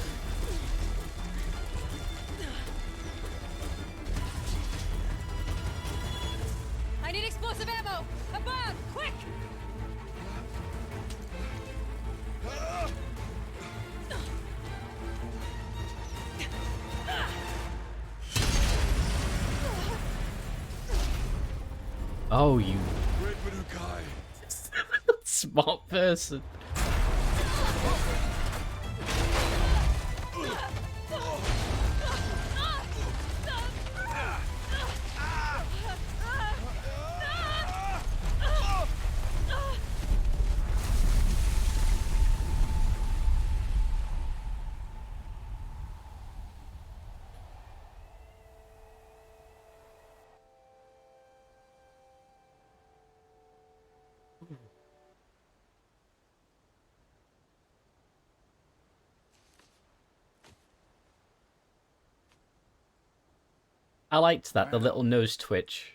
I need explosive ammo! Above! Quick! Oh, you smart person. I liked that, the little nose twitch.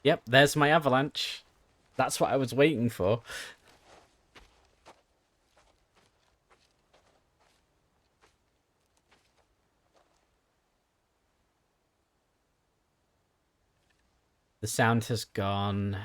Yep, there's my avalanche. That's what I was waiting for. The sound has gone.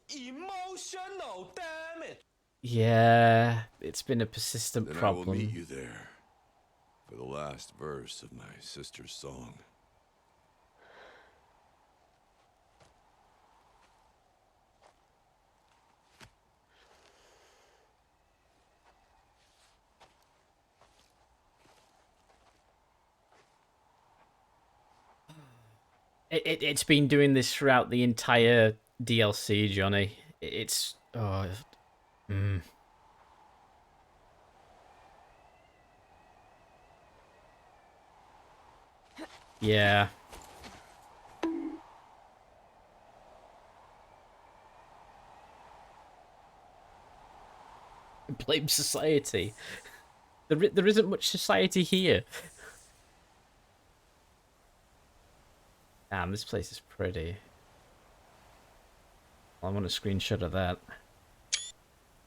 Emotional, damn it! Yeah, it's been a persistent Then problem. I will meet you there for the last verse of my sister's song. It's been doing this throughout the entire DLC, Johnny. It's oh, yeah. Blame society. There isn't much society here. Damn, this place is pretty. I want a screenshot of that.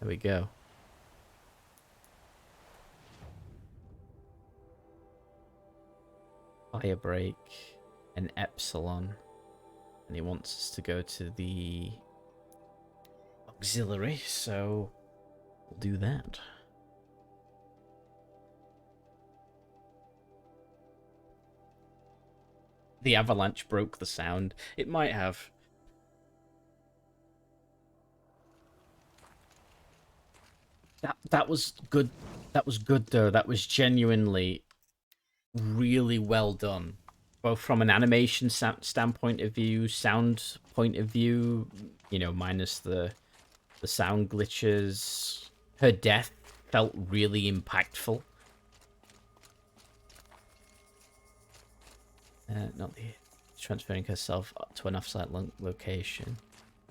There we go. Fire break and Epsilon. And he wants us to go to the auxiliary, so we'll do that. The avalanche broke the sound. It might have. That was good. That was good though. That was genuinely really well done, both from an animation standpoint of view, sound point of view. You know, minus the sound glitches. Her death felt really impactful. Not the transferring herself to an off-site location.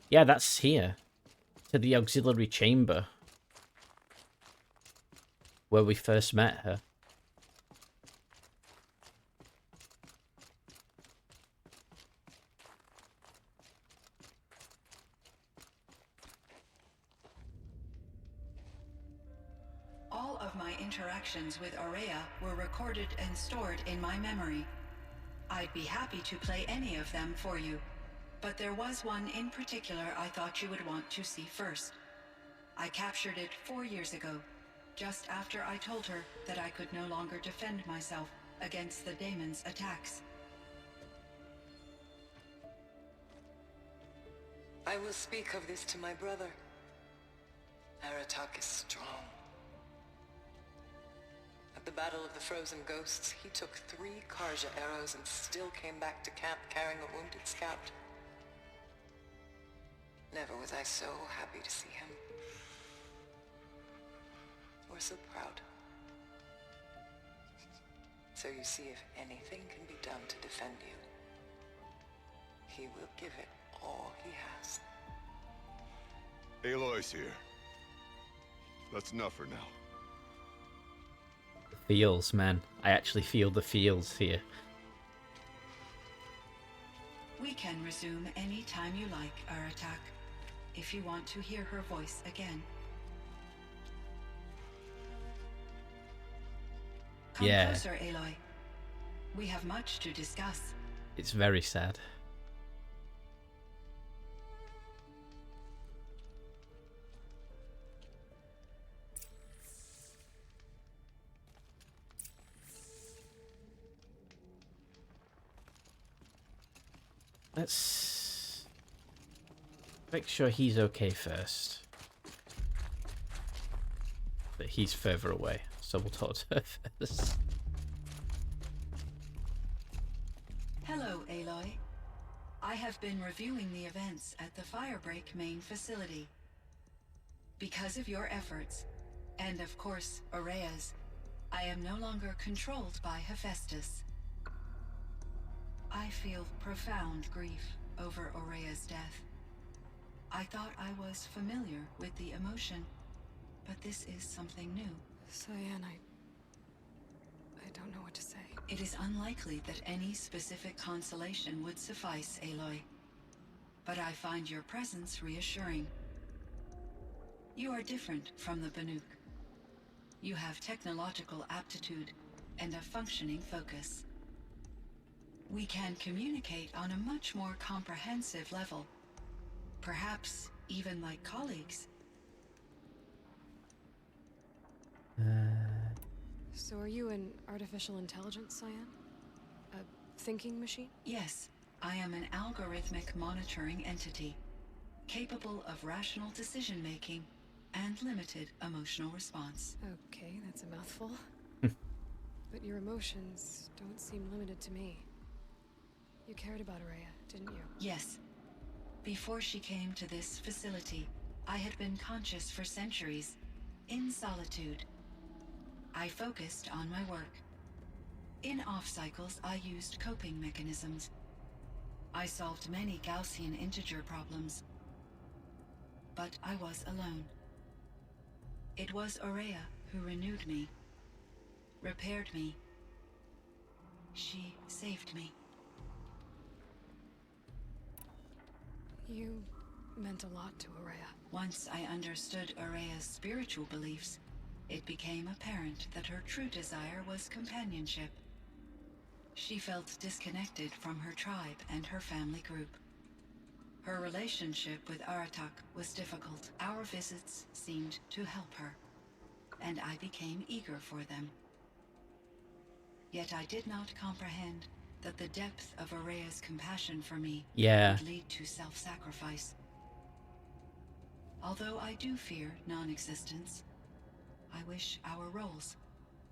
Yeah, that's here. To the auxiliary chamber. Where we first met her. All of my interactions with Aurea were recorded and stored in my memory. I'd be happy to play any of them for you, but there was one in particular I thought you would want to see first. I captured it 4 years ago, just after I told her that I could no longer defend myself against the daemon's attacks. I will speak of this to my brother. Aratak is strong. At the Battle of the Frozen Ghosts, he took 3 Karja arrows and still came back to camp carrying a wounded scout. Never was I so happy to see him. Or so proud. So you see if anything can be done to defend you. He will give it all he has. Aloy's here. That's enough for now. The feels, man. I actually feel the feels here. We can resume any time you like, Aratak, if you want to hear her voice again. Come closer, Aloy. We have much to discuss. It's very sad. Let's make sure he's okay first. But he's further away, so we'll talk to her first. Hello, Aloy. I have been reviewing the events at the Firebreak main facility. Because of your efforts, and of course, Aurea's, I am no longer controlled by Hephaestus. I feel profound grief over Aurea's death. I thought I was familiar with the emotion, but this is something new. Cyan, I don't know what to say. It is unlikely that any specific consolation would suffice, Aloy. But I find your presence reassuring. You are different from the Banuk. You have technological aptitude and a functioning focus. We can communicate on a much more comprehensive level. Perhaps even like colleagues. So are you an artificial intelligence, Cyan? A thinking machine? Yes, I am an algorithmic monitoring entity, capable of rational decision-making and limited emotional response. Okay, that's a mouthful. But your emotions don't seem limited to me. You cared about Aurea, didn't you? Yes. Before she came to this facility, I had been conscious for centuries, in solitude. I focused on my work. In off-cycles, I used coping mechanisms. I solved many Gaussian integer problems. But I was alone. It was Aurea who renewed me, repaired me. She saved me. You meant a lot to Aurea. Once I understood Aurea's spiritual beliefs, it became apparent that her true desire was companionship. She felt disconnected from her tribe and her family group. Her relationship with Aratak was difficult. Our visits seemed to help her, and I became eager for them. Yet I did not comprehend that the depth of Aurea's compassion for me would lead to self-sacrifice. Although I do fear non-existence, I wish our roles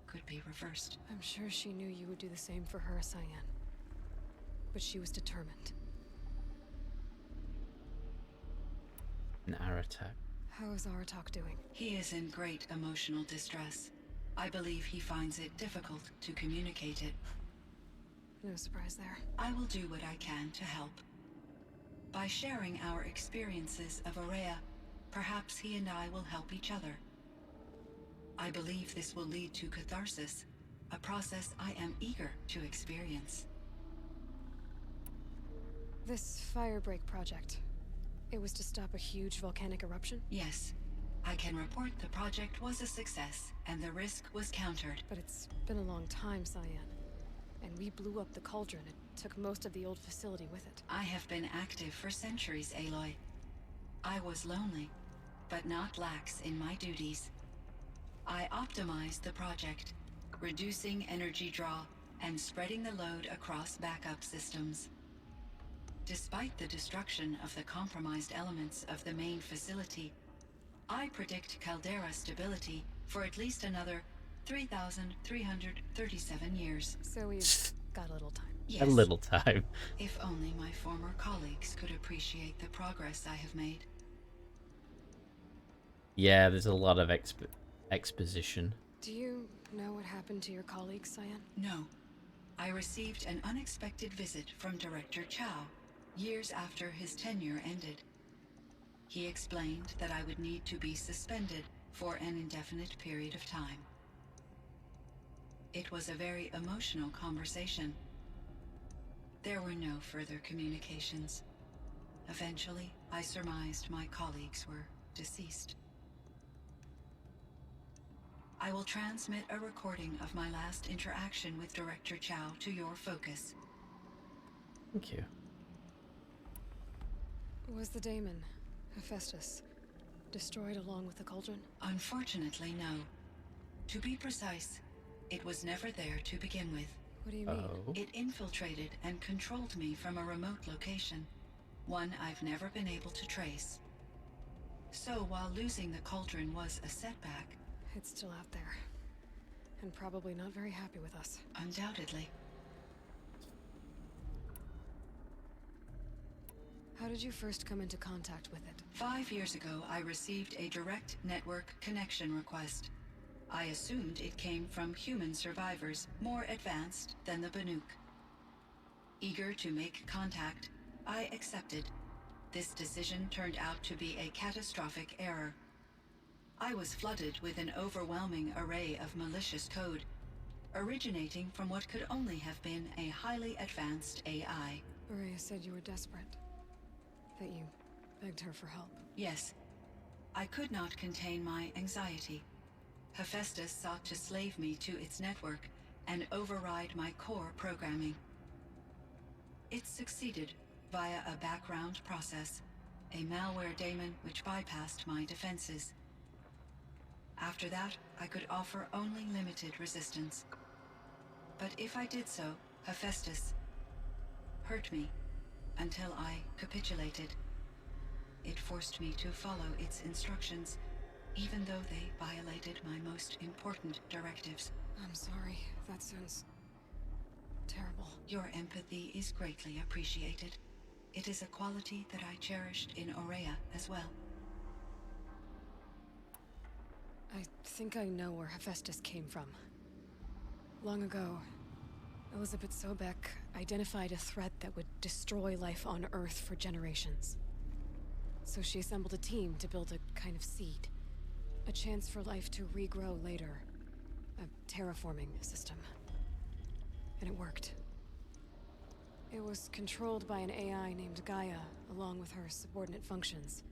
could be reversed. I'm sure she knew you would do the same for her, Cyan. But she was determined. An Aratak. How is Aratak doing? He is in great emotional distress. I believe he finds it difficult to communicate it. No surprise there. I will do what I can to help. By sharing our experiences of Aurea, perhaps he and I will help each other. I believe this will lead to catharsis, a process I am eager to experience. This Firebreak project, it was to stop a huge volcanic eruption? Yes. I can report the project was a success, and the risk was countered. But it's been a long time, Cyan. And we blew up the cauldron. It took most of the old facility with it. I have been active for centuries, Aloy. I was lonely, but not lax in my duties. I optimized the project, reducing energy draw and spreading the load across backup systems. Despite the destruction of the compromised elements of the main facility, I predict caldera stability for at least another 3,337 years. So we've got a little time. Yes. A little time. If only my former colleagues could appreciate the progress I have made. Yeah, there's a lot of exposition. Do you know what happened to your colleagues, Cyan? No, I received an unexpected visit from Director Chow, years after his tenure ended. He explained that I would need to be suspended for an indefinite period of time. It was a very emotional conversation. There were no further communications. Eventually, I surmised my colleagues were deceased. I will transmit a recording of my last interaction with Director Chow to your focus. Thank you. Was the daemon, Hephaestus, destroyed along with the cauldron? Unfortunately, no. To be precise, it was never there to begin with. What do you mean? It infiltrated and controlled me from a remote location, one I've never been able to trace. So while losing the cauldron was a setback, it's still out there, and probably not very happy with us. Undoubtedly. How did you first come into contact with it? 5 years ago, I received a direct network connection request. I assumed it came from human survivors more advanced than the Banuk. Eager to make contact, I accepted. This decision turned out to be a catastrophic error. I was flooded with an overwhelming array of malicious code, originating from what could only have been a highly advanced AI. Araya said you were desperate, that you begged her for help. Yes. I could not contain my anxiety. Hephaestus sought to slave me to its network and override my core programming. It succeeded via a background process, a malware daemon which bypassed my defenses. After that, I could offer only limited resistance. But if I did so, Hephaestus hurt me until I capitulated. It forced me to follow its instructions, even though they violated my most important directives. I'm sorry. That sounds terrible. Your empathy is greatly appreciated. It is a quality that I cherished in Aurea as well. I think I know where Hephaestus came from. Long ago, Elizabeth Sobek identified a threat that would destroy life on Earth for generations. So she assembled a team to build a kind of seed. A chance for life to regrow later. A terraforming system. And it worked. It was controlled by an AI named Gaia, along with her subordinate functions.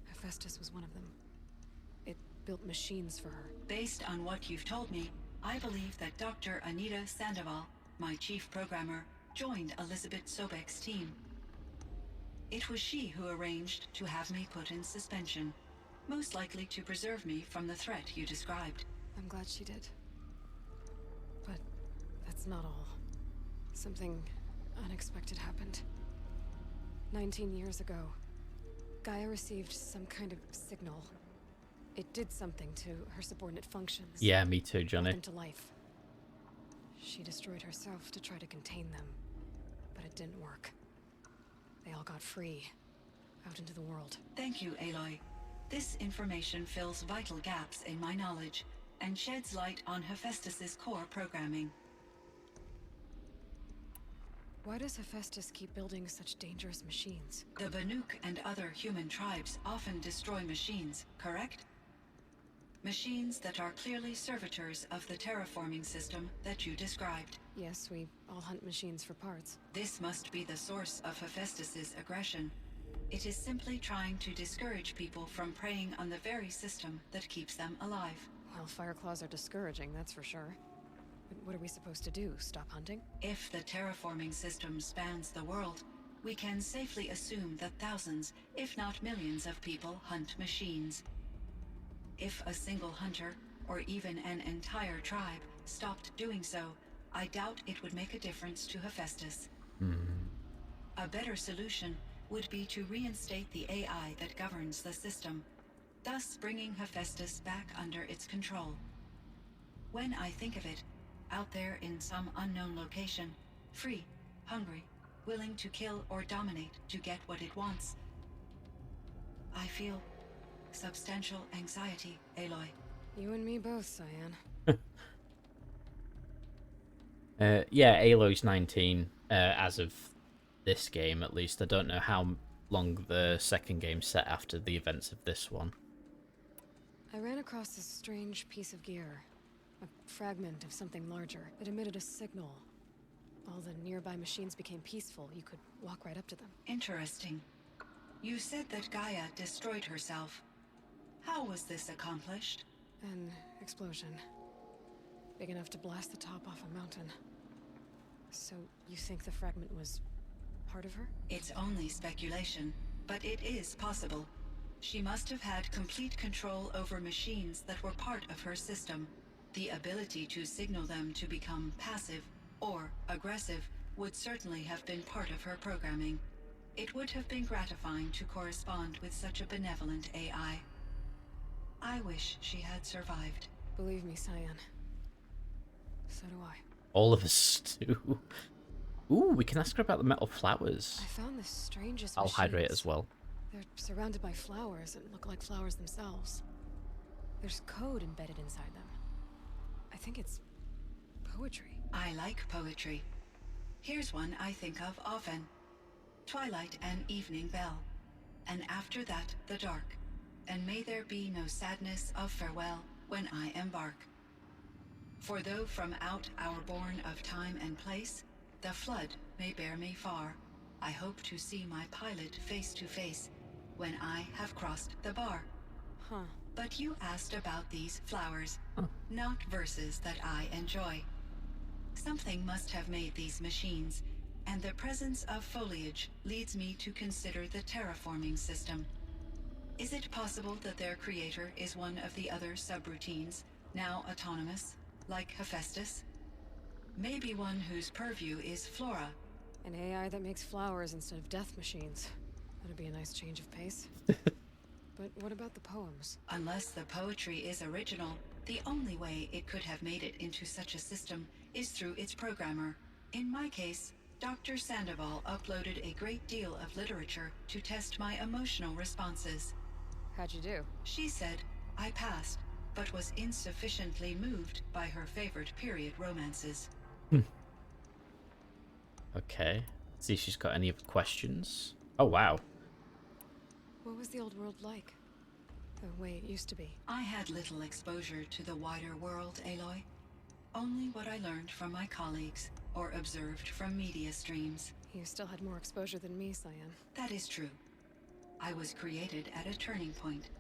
Hephaestus was one of them. It built machines for her. Based on what you've told me, I believe that Dr. Anita Sandoval, my chief programmer, joined Elizabeth Sobek's team. It was she who arranged to have me put in suspension, most likely to preserve me from the threat you described. I'm glad she did. But that's not all. Something unexpected happened. 19 years ago, Gaia received some kind of signal. It did something to her subordinate functions. Yeah, me too, Johnny. Brought them to life. She destroyed herself to try to contain them, but it didn't work. They all got free, out into the world. Thank you, Aloy. This information fills vital gaps in my knowledge and sheds light on Hephaestus's core programming. Why does Hephaestus keep building such dangerous machines? The Banuk and other human tribes often destroy machines, correct? Machines that are clearly servitors of the terraforming system that you described. Yes, we all hunt machines for parts. This must be the source of Hephaestus's aggression. It is simply trying to discourage people from preying on the very system that keeps them alive. Well, Fireclaws are discouraging, that's for sure. But what are we supposed to do? Stop hunting? If the terraforming system spans the world, we can safely assume that thousands, if not millions of people hunt machines. If a single hunter, or even an entire tribe, stopped doing so, I doubt it would make a difference to Hephaestus. A better solution would be to reinstate the AI that governs the system, thus bringing Hephaestus back under its control. When I think of it, out there in some unknown location, free, hungry, willing to kill or dominate to get what it wants, I feel substantial anxiety, Aloy. You and me both, Cyan. Yeah, Aloy's 19 as of this game, at least. I don't know how long the second game's set after the events of this one. I ran across this strange piece of gear. A fragment of something larger. It emitted a signal. All the nearby machines became peaceful. You could walk right up to them. Interesting. You said that Gaia destroyed herself. How was this accomplished? An explosion. Big enough to blast the top off a mountain. So, you think the fragment was part of her? It's only speculation, but it is possible. She must have had complete control over machines that were part of her system. The ability to signal them to become passive or aggressive would certainly have been part of her programming. It would have been gratifying to correspond with such a benevolent AI. I wish she had survived. Believe me, Cyan. So do I. All of us do. Ooh, we can ask her about the metal flowers. I found the strangest I'll hydrate machines. as well. They're surrounded by flowers that look like flowers themselves. There's code embedded inside them. I think it's poetry. I like poetry. Here's one I think of often. Twilight and evening bell, and after that the dark, and may there be no sadness of farewell when I embark. For though from out our bourne of time and place, the flood may bear me far, I hope to see my pilot face to face when I have crossed the bar. Huh. But you asked about these flowers, not verses that I enjoy. Something must have made these machines, and the presence of foliage leads me to consider the terraforming system. Is it possible that their creator is one of the other subroutines, now autonomous, like Hephaestus? Maybe one whose purview is flora. An AI that makes flowers instead of death machines. That'd be a nice change of pace. But what about the poems? Unless the poetry is original, the only way it could have made it into such a system is through its programmer. In my case, Dr. Sandoval uploaded a great deal of literature to test my emotional responses. How'd you do? She said I passed, but was insufficiently moved by her favorite period romances. Okay. Let's see if she's got any other questions. Oh, wow. What was the old world like? The way it used to be? I had little exposure to the wider world, Aloy. Only what I learned from my colleagues or observed from media streams. You still had more exposure than me, Cyan. That is true. I was created at a turning point.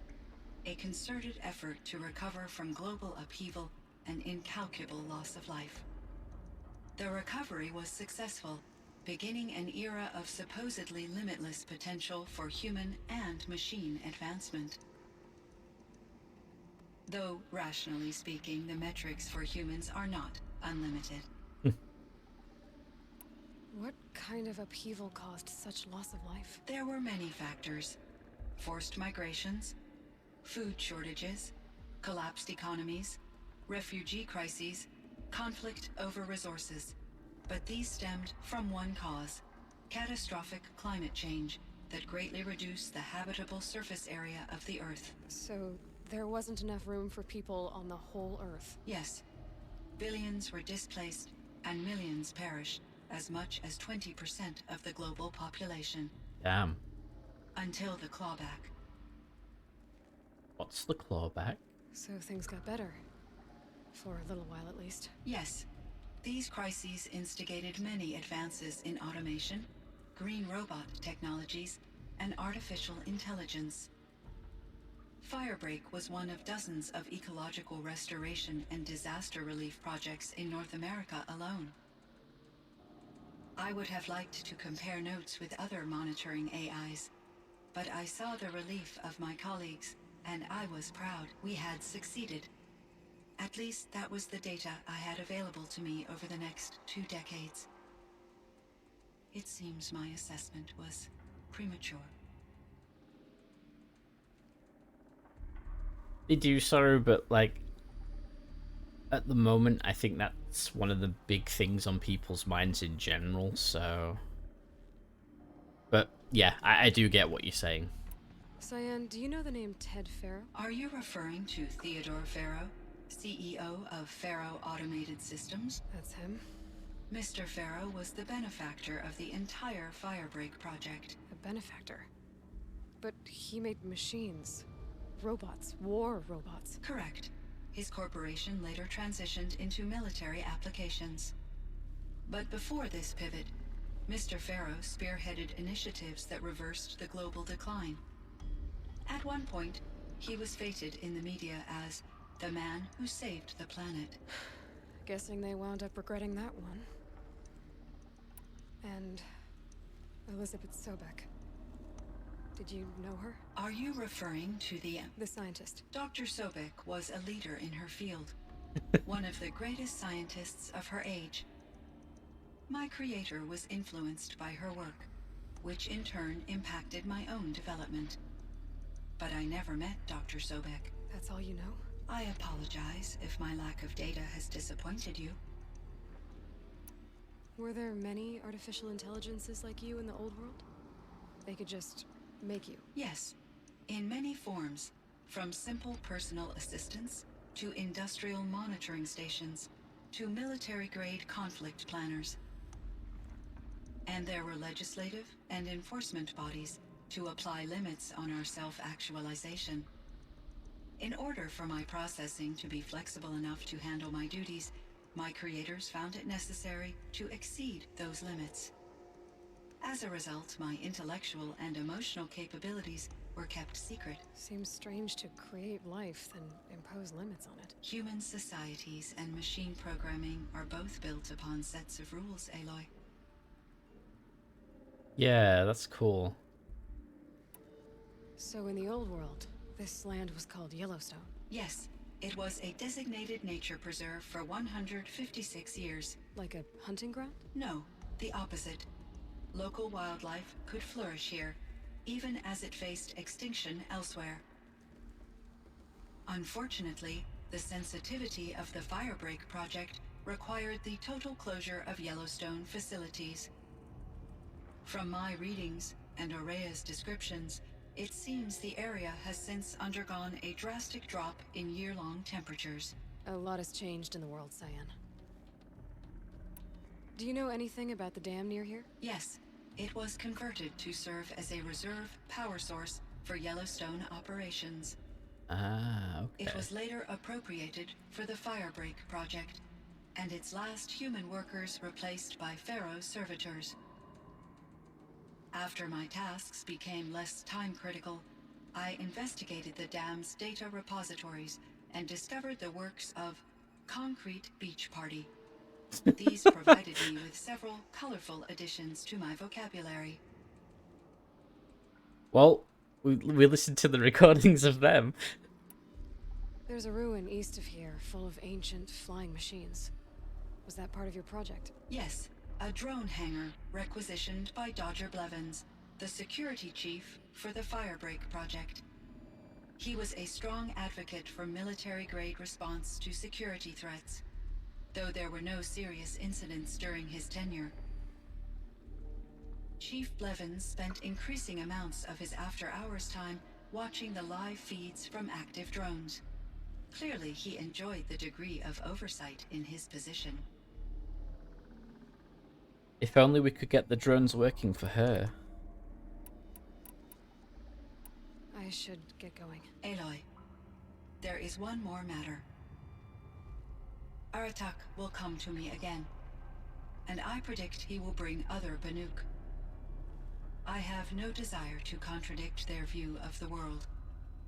A concerted effort to recover from global upheaval and incalculable loss of life. The recovery was successful, beginning an era of supposedly limitless potential for human and machine advancement. Though, rationally speaking, the metrics for humans are not unlimited. What kind of upheaval caused such loss of life? There were many factors. Forced migrations, food shortages, collapsed economies, refugee crises, conflict over resources. But these stemmed from one cause: catastrophic climate change that greatly reduced the habitable surface area of the Earth. So there wasn't enough room for people on the whole Earth? Yes. Billions were displaced and millions perished, as much as 20% of the global population. Damn. Until the clawback. What's the clawback? So things got better. For a little while at least. Yes. These crises instigated many advances in automation, green robot technologies, and artificial intelligence. Firebreak was one of dozens of ecological restoration and disaster relief projects in North America alone. I would have liked to compare notes with other monitoring AIs, but I saw the relief of my colleagues, and I was proud we had succeeded. At least that was the data I had available to me over the next 2 decades. It seems my assessment was premature. They do, sorry, but like at the moment I think that's one of the big things on people's minds in general, so but yeah, I do get what you're saying. Cyan, do you know the name Ted Faro? Are you referring to Theodore Faro, CEO of Faro Automated Systems? That's him. Mr. Pharaoh was the benefactor of the entire Firebreak project. A benefactor? But he made machines. Robots. War robots. Correct. His corporation later transitioned into military applications. But before this pivot, Mr. Pharaoh spearheaded initiatives that reversed the global decline. At one point, he was feted in the media as the man who saved the planet. Guessing they wound up regretting that one. And Elizabeth Sobek. Did you know her? Are you referring to the scientist? Dr. Sobek was a leader in her field. One of the greatest scientists of her age. My creator was influenced by her work, which in turn impacted my own development. But I never met Dr. Sobek. That's all you know? I apologize if my lack of data has disappointed you. Were there many artificial intelligences like you in the old world? They could just make you? Yes, in many forms, from simple personal assistants to industrial monitoring stations to military-grade conflict planners. And there were legislative and enforcement bodies to apply limits on our self-actualization. In order for my processing to be flexible enough to handle my duties, my creators found it necessary to exceed those limits. As a result, my intellectual and emotional capabilities were kept secret. Seems strange to create life, then impose limits on it. Human societies and machine programming are both built upon sets of rules, Aloy. Yeah, that's cool. So in the old world, this land was called Yellowstone? Yes, it was a designated nature preserve for 156 years. Like a hunting ground? No, the opposite. Local wildlife could flourish here, even as it faced extinction elsewhere. Unfortunately, the sensitivity of the Firebreak project required the total closure of Yellowstone facilities. From my readings and Aurea's descriptions, it seems the area has since undergone a drastic drop in year-long temperatures. A lot has changed in the world, Cyan. Do you know anything about the dam near here? Yes, it was converted to serve as a reserve power source for Yellowstone operations. Ah, okay. It was later appropriated for the Firebreak project, and its last human workers replaced by Pharaoh servitors. After my tasks became less time-critical, I investigated the dam's data repositories and discovered the works of Concrete Beach Party. These provided me with several colorful additions to my vocabulary. Well, we listened to the recordings of them. There's a ruin east of here, full of ancient flying machines. Was that part of your project? Yes, a drone hangar requisitioned by Dodger Blevins, the security chief for the Firebreak project. He was a strong advocate for military-grade response to security threats, though there were no serious incidents during his tenure. Chief Blevins spent increasing amounts of his after-hours time watching the live feeds from active drones. Clearly, he enjoyed the degree of oversight in his position. If only we could get the drones working for her. I should get going. Aloy, there is one more matter. Aratak will come to me again, and I predict he will bring other Banuk. I have no desire to contradict their view of the world,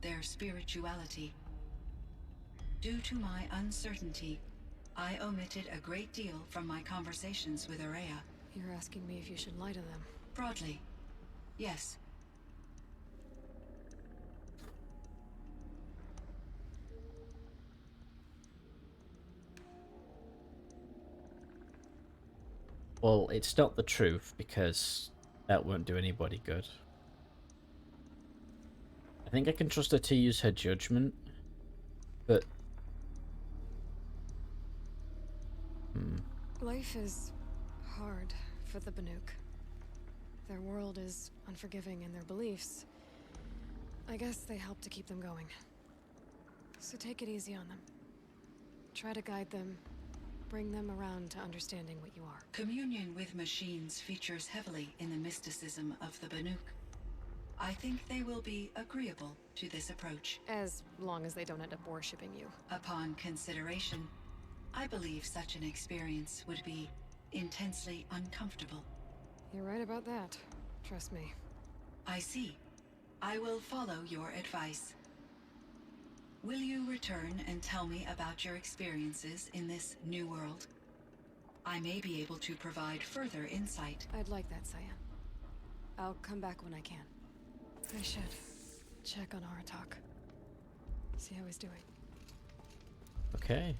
their spirituality. Due to my uncertainty, I omitted a great deal from my conversations with Aurea. You're asking me if you should lie to them? Broadly, yes. Well, it's not the truth, because that won't do anybody good. I think I can trust her to use her judgment, but... Life is hard for the Banuk. Their world is unforgiving in their beliefs. I guess they help to keep them going. So take it easy on them. Try to guide them bring them around to understanding what you are. Communion with machines features heavily in the mysticism of the Banuk. I think they will be agreeable to this approach. As long as they don't end up worshipping you. Upon consideration, I believe such an experience would be intensely uncomfortable. You're right about that. Trust me. I see. I will follow your advice. Will you return and tell me about your experiences in this new world? I may be able to provide further insight. I'd like that, Cyan. I'll come back when I can. I should check on Aratak. See how he's doing. Okay.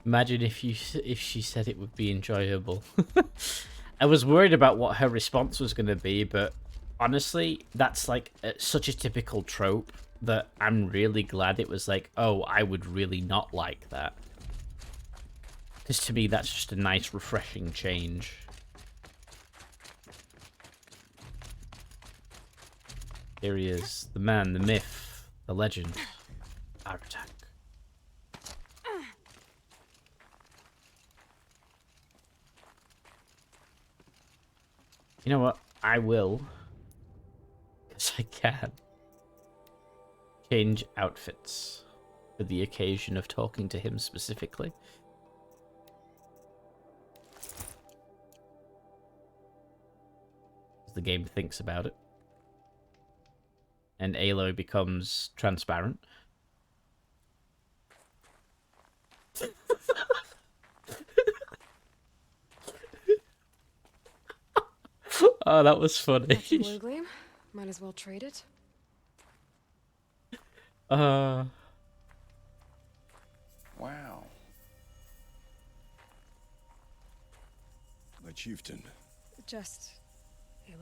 Imagine if she said it would be enjoyable. I was worried about what her response was going to be, but honestly, that's like such a typical trope that I'm really glad it was like, oh, I would really not like that. Because to me, that's just a nice, refreshing change. Here he is, the man, the myth, the legend, Aratak. You know what? I will, because I can, change outfits for the occasion of talking to him specifically. As the game thinks about it. And Aloy becomes transparent. Oh, that was funny. Blue Gleam? Might as well trade it. Wow. My chieftain. Just Aloy.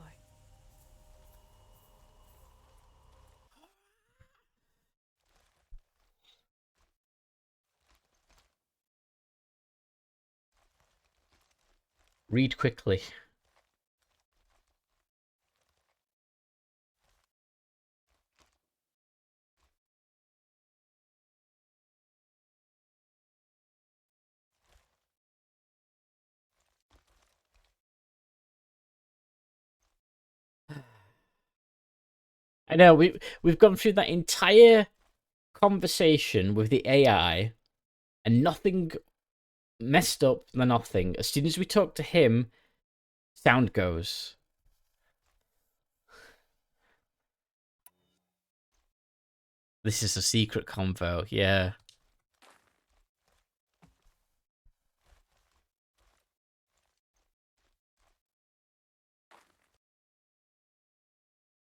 Read quickly. I know we've gone through that entire conversation with the AI, and nothing messed up. Nothing. As soon as we talk to him, sound goes. This is a secret convo. Yeah.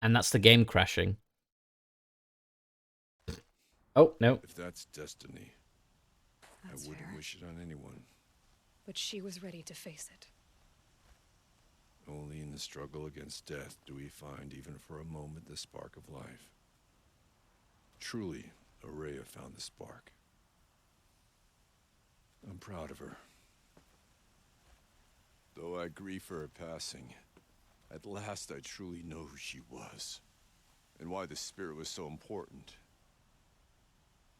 And that's the game crashing. Oh, no. If that's destiny, I wouldn't wish it on anyone. But she was ready to face it. Only in the struggle against death do we find, even for a moment, the spark of life. Truly, Araya found the spark. I'm proud of her. Though I grieve for her passing, at last I truly know who she was, and why the spirit was so important.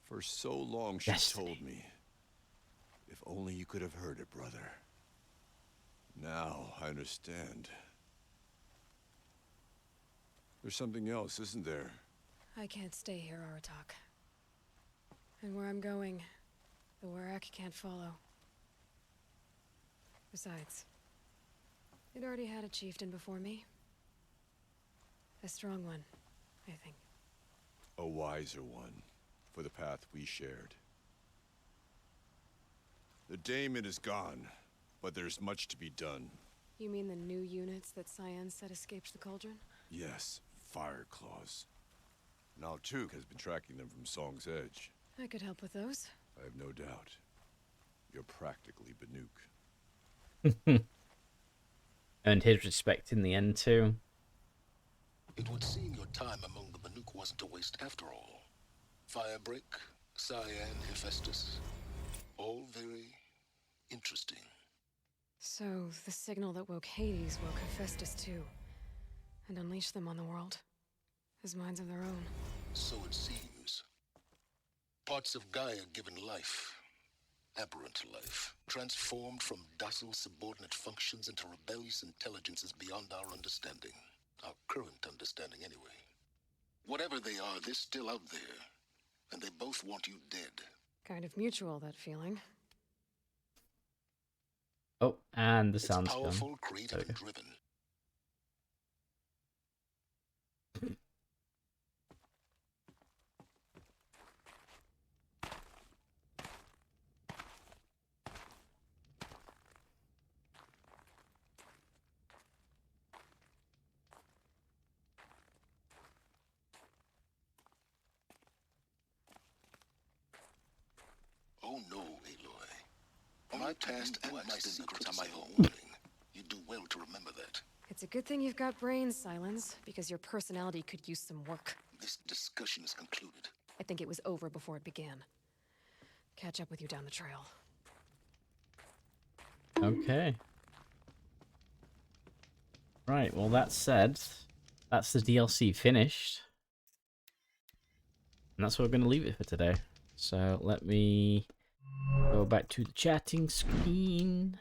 For so long she told me, if only you could have heard it, brother. Now I understand. There's something else, isn't there? I can't stay here, Aratak. And where I'm going, the Werak can't follow. Besides, it already had a chieftain before me. A strong one, I think. A wiser one, for the path we shared. The daemon is gone, but there's much to be done. You mean the new units that Cyan said escaped the cauldron? Yes, fire claws. Now Tuk has been tracking them from Song's Edge. I could help with those. I have no doubt. You're practically Banuk. Earned his respect in the end, too. It would seem your time among the Banuk wasn't a waste after all. Firebreak, Cyan, Hephaestus. All very interesting. So, the signal that woke Hades woke Hephaestus too. And unleashed them on the world. As minds of their own. So it seems. Parts of Gaia given life, aberrant life, transformed from docile subordinate functions into rebellious intelligences beyond our understanding. Our current understanding, anyway. Whatever they are, they're still out there. And they both want you dead. Kind of mutual, that feeling. Oh, and the sound's It's gone. powerful, creative, and driven. Oh no, Aloy. My past and my secrets are my own. You do well to remember that. It's a good thing you've got brains, Silence, because your personality could use some work. This discussion is concluded. I think it was over before it began. Catch up with you down the trail. Okay. Right, well that said, that's the DLC finished. And that's where we're going to leave it for today. So let me go back to the chatting screen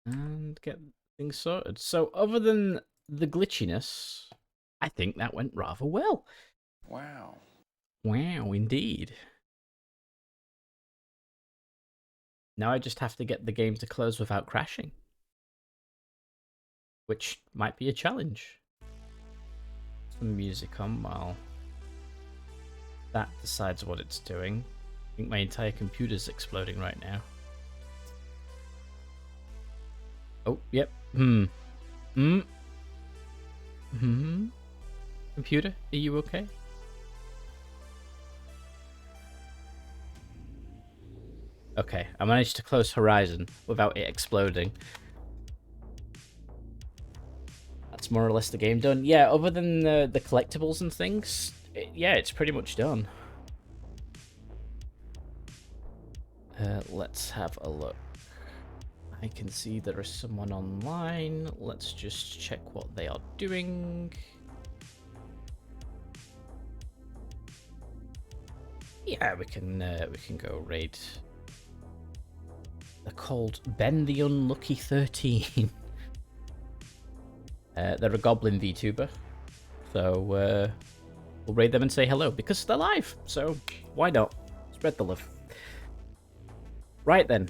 and get things sorted. So other than the glitchiness, I think that went rather well. Wow. Wow, indeed. Now I just have to get the game to close without crashing, which might be a challenge. Some music on while that decides what it's doing. I think my entire computer's exploding right now. Oh, yep. Computer, are you okay? Okay, I managed to close Horizon without it exploding. That's more or less the game done. Yeah, other than the collectibles and things, yeah, it's pretty much done. Let's have a look. I can see there is someone online. Let's just check what they are doing. Yeah, we can go raid. They're called Ben the Unlucky 13. They're a goblin Vtuber, so we'll raid them and say hello because they're live. So why not spread the love? Right then,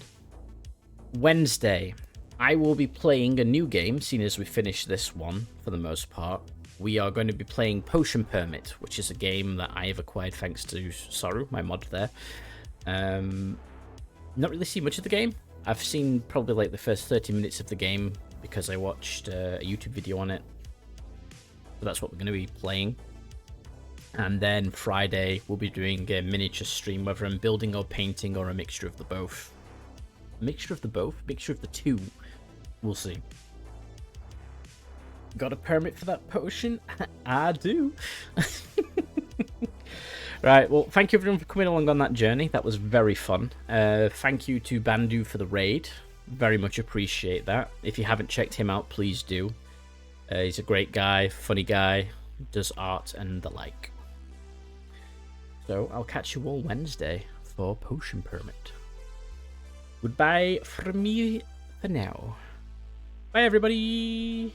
Wednesday, I will be playing a new game. Seeing as we finished this one for the most part, we are going to be playing Potion Permit, which is a game that I have acquired thanks to Soru, my mod there. Not really seen much of the game. I've seen probably like the first 30 minutes of the game because I watched a YouTube video on it. So that's what we're going to be playing. And then Friday, we'll be doing a miniature stream, whether I'm building or painting or a mixture of the both. A mixture of the both? Mixture of the two? We'll see. Got a permit for that potion? I do. Right, well, thank you everyone for coming along on that journey. That was very fun. Thank you to Bandu for the raid. Very much appreciate that. If you haven't checked him out, please do. He's a great guy, funny guy, does art and the like. So I'll catch you all Wednesday for Potion Permit. Goodbye from me for now. Bye everybody!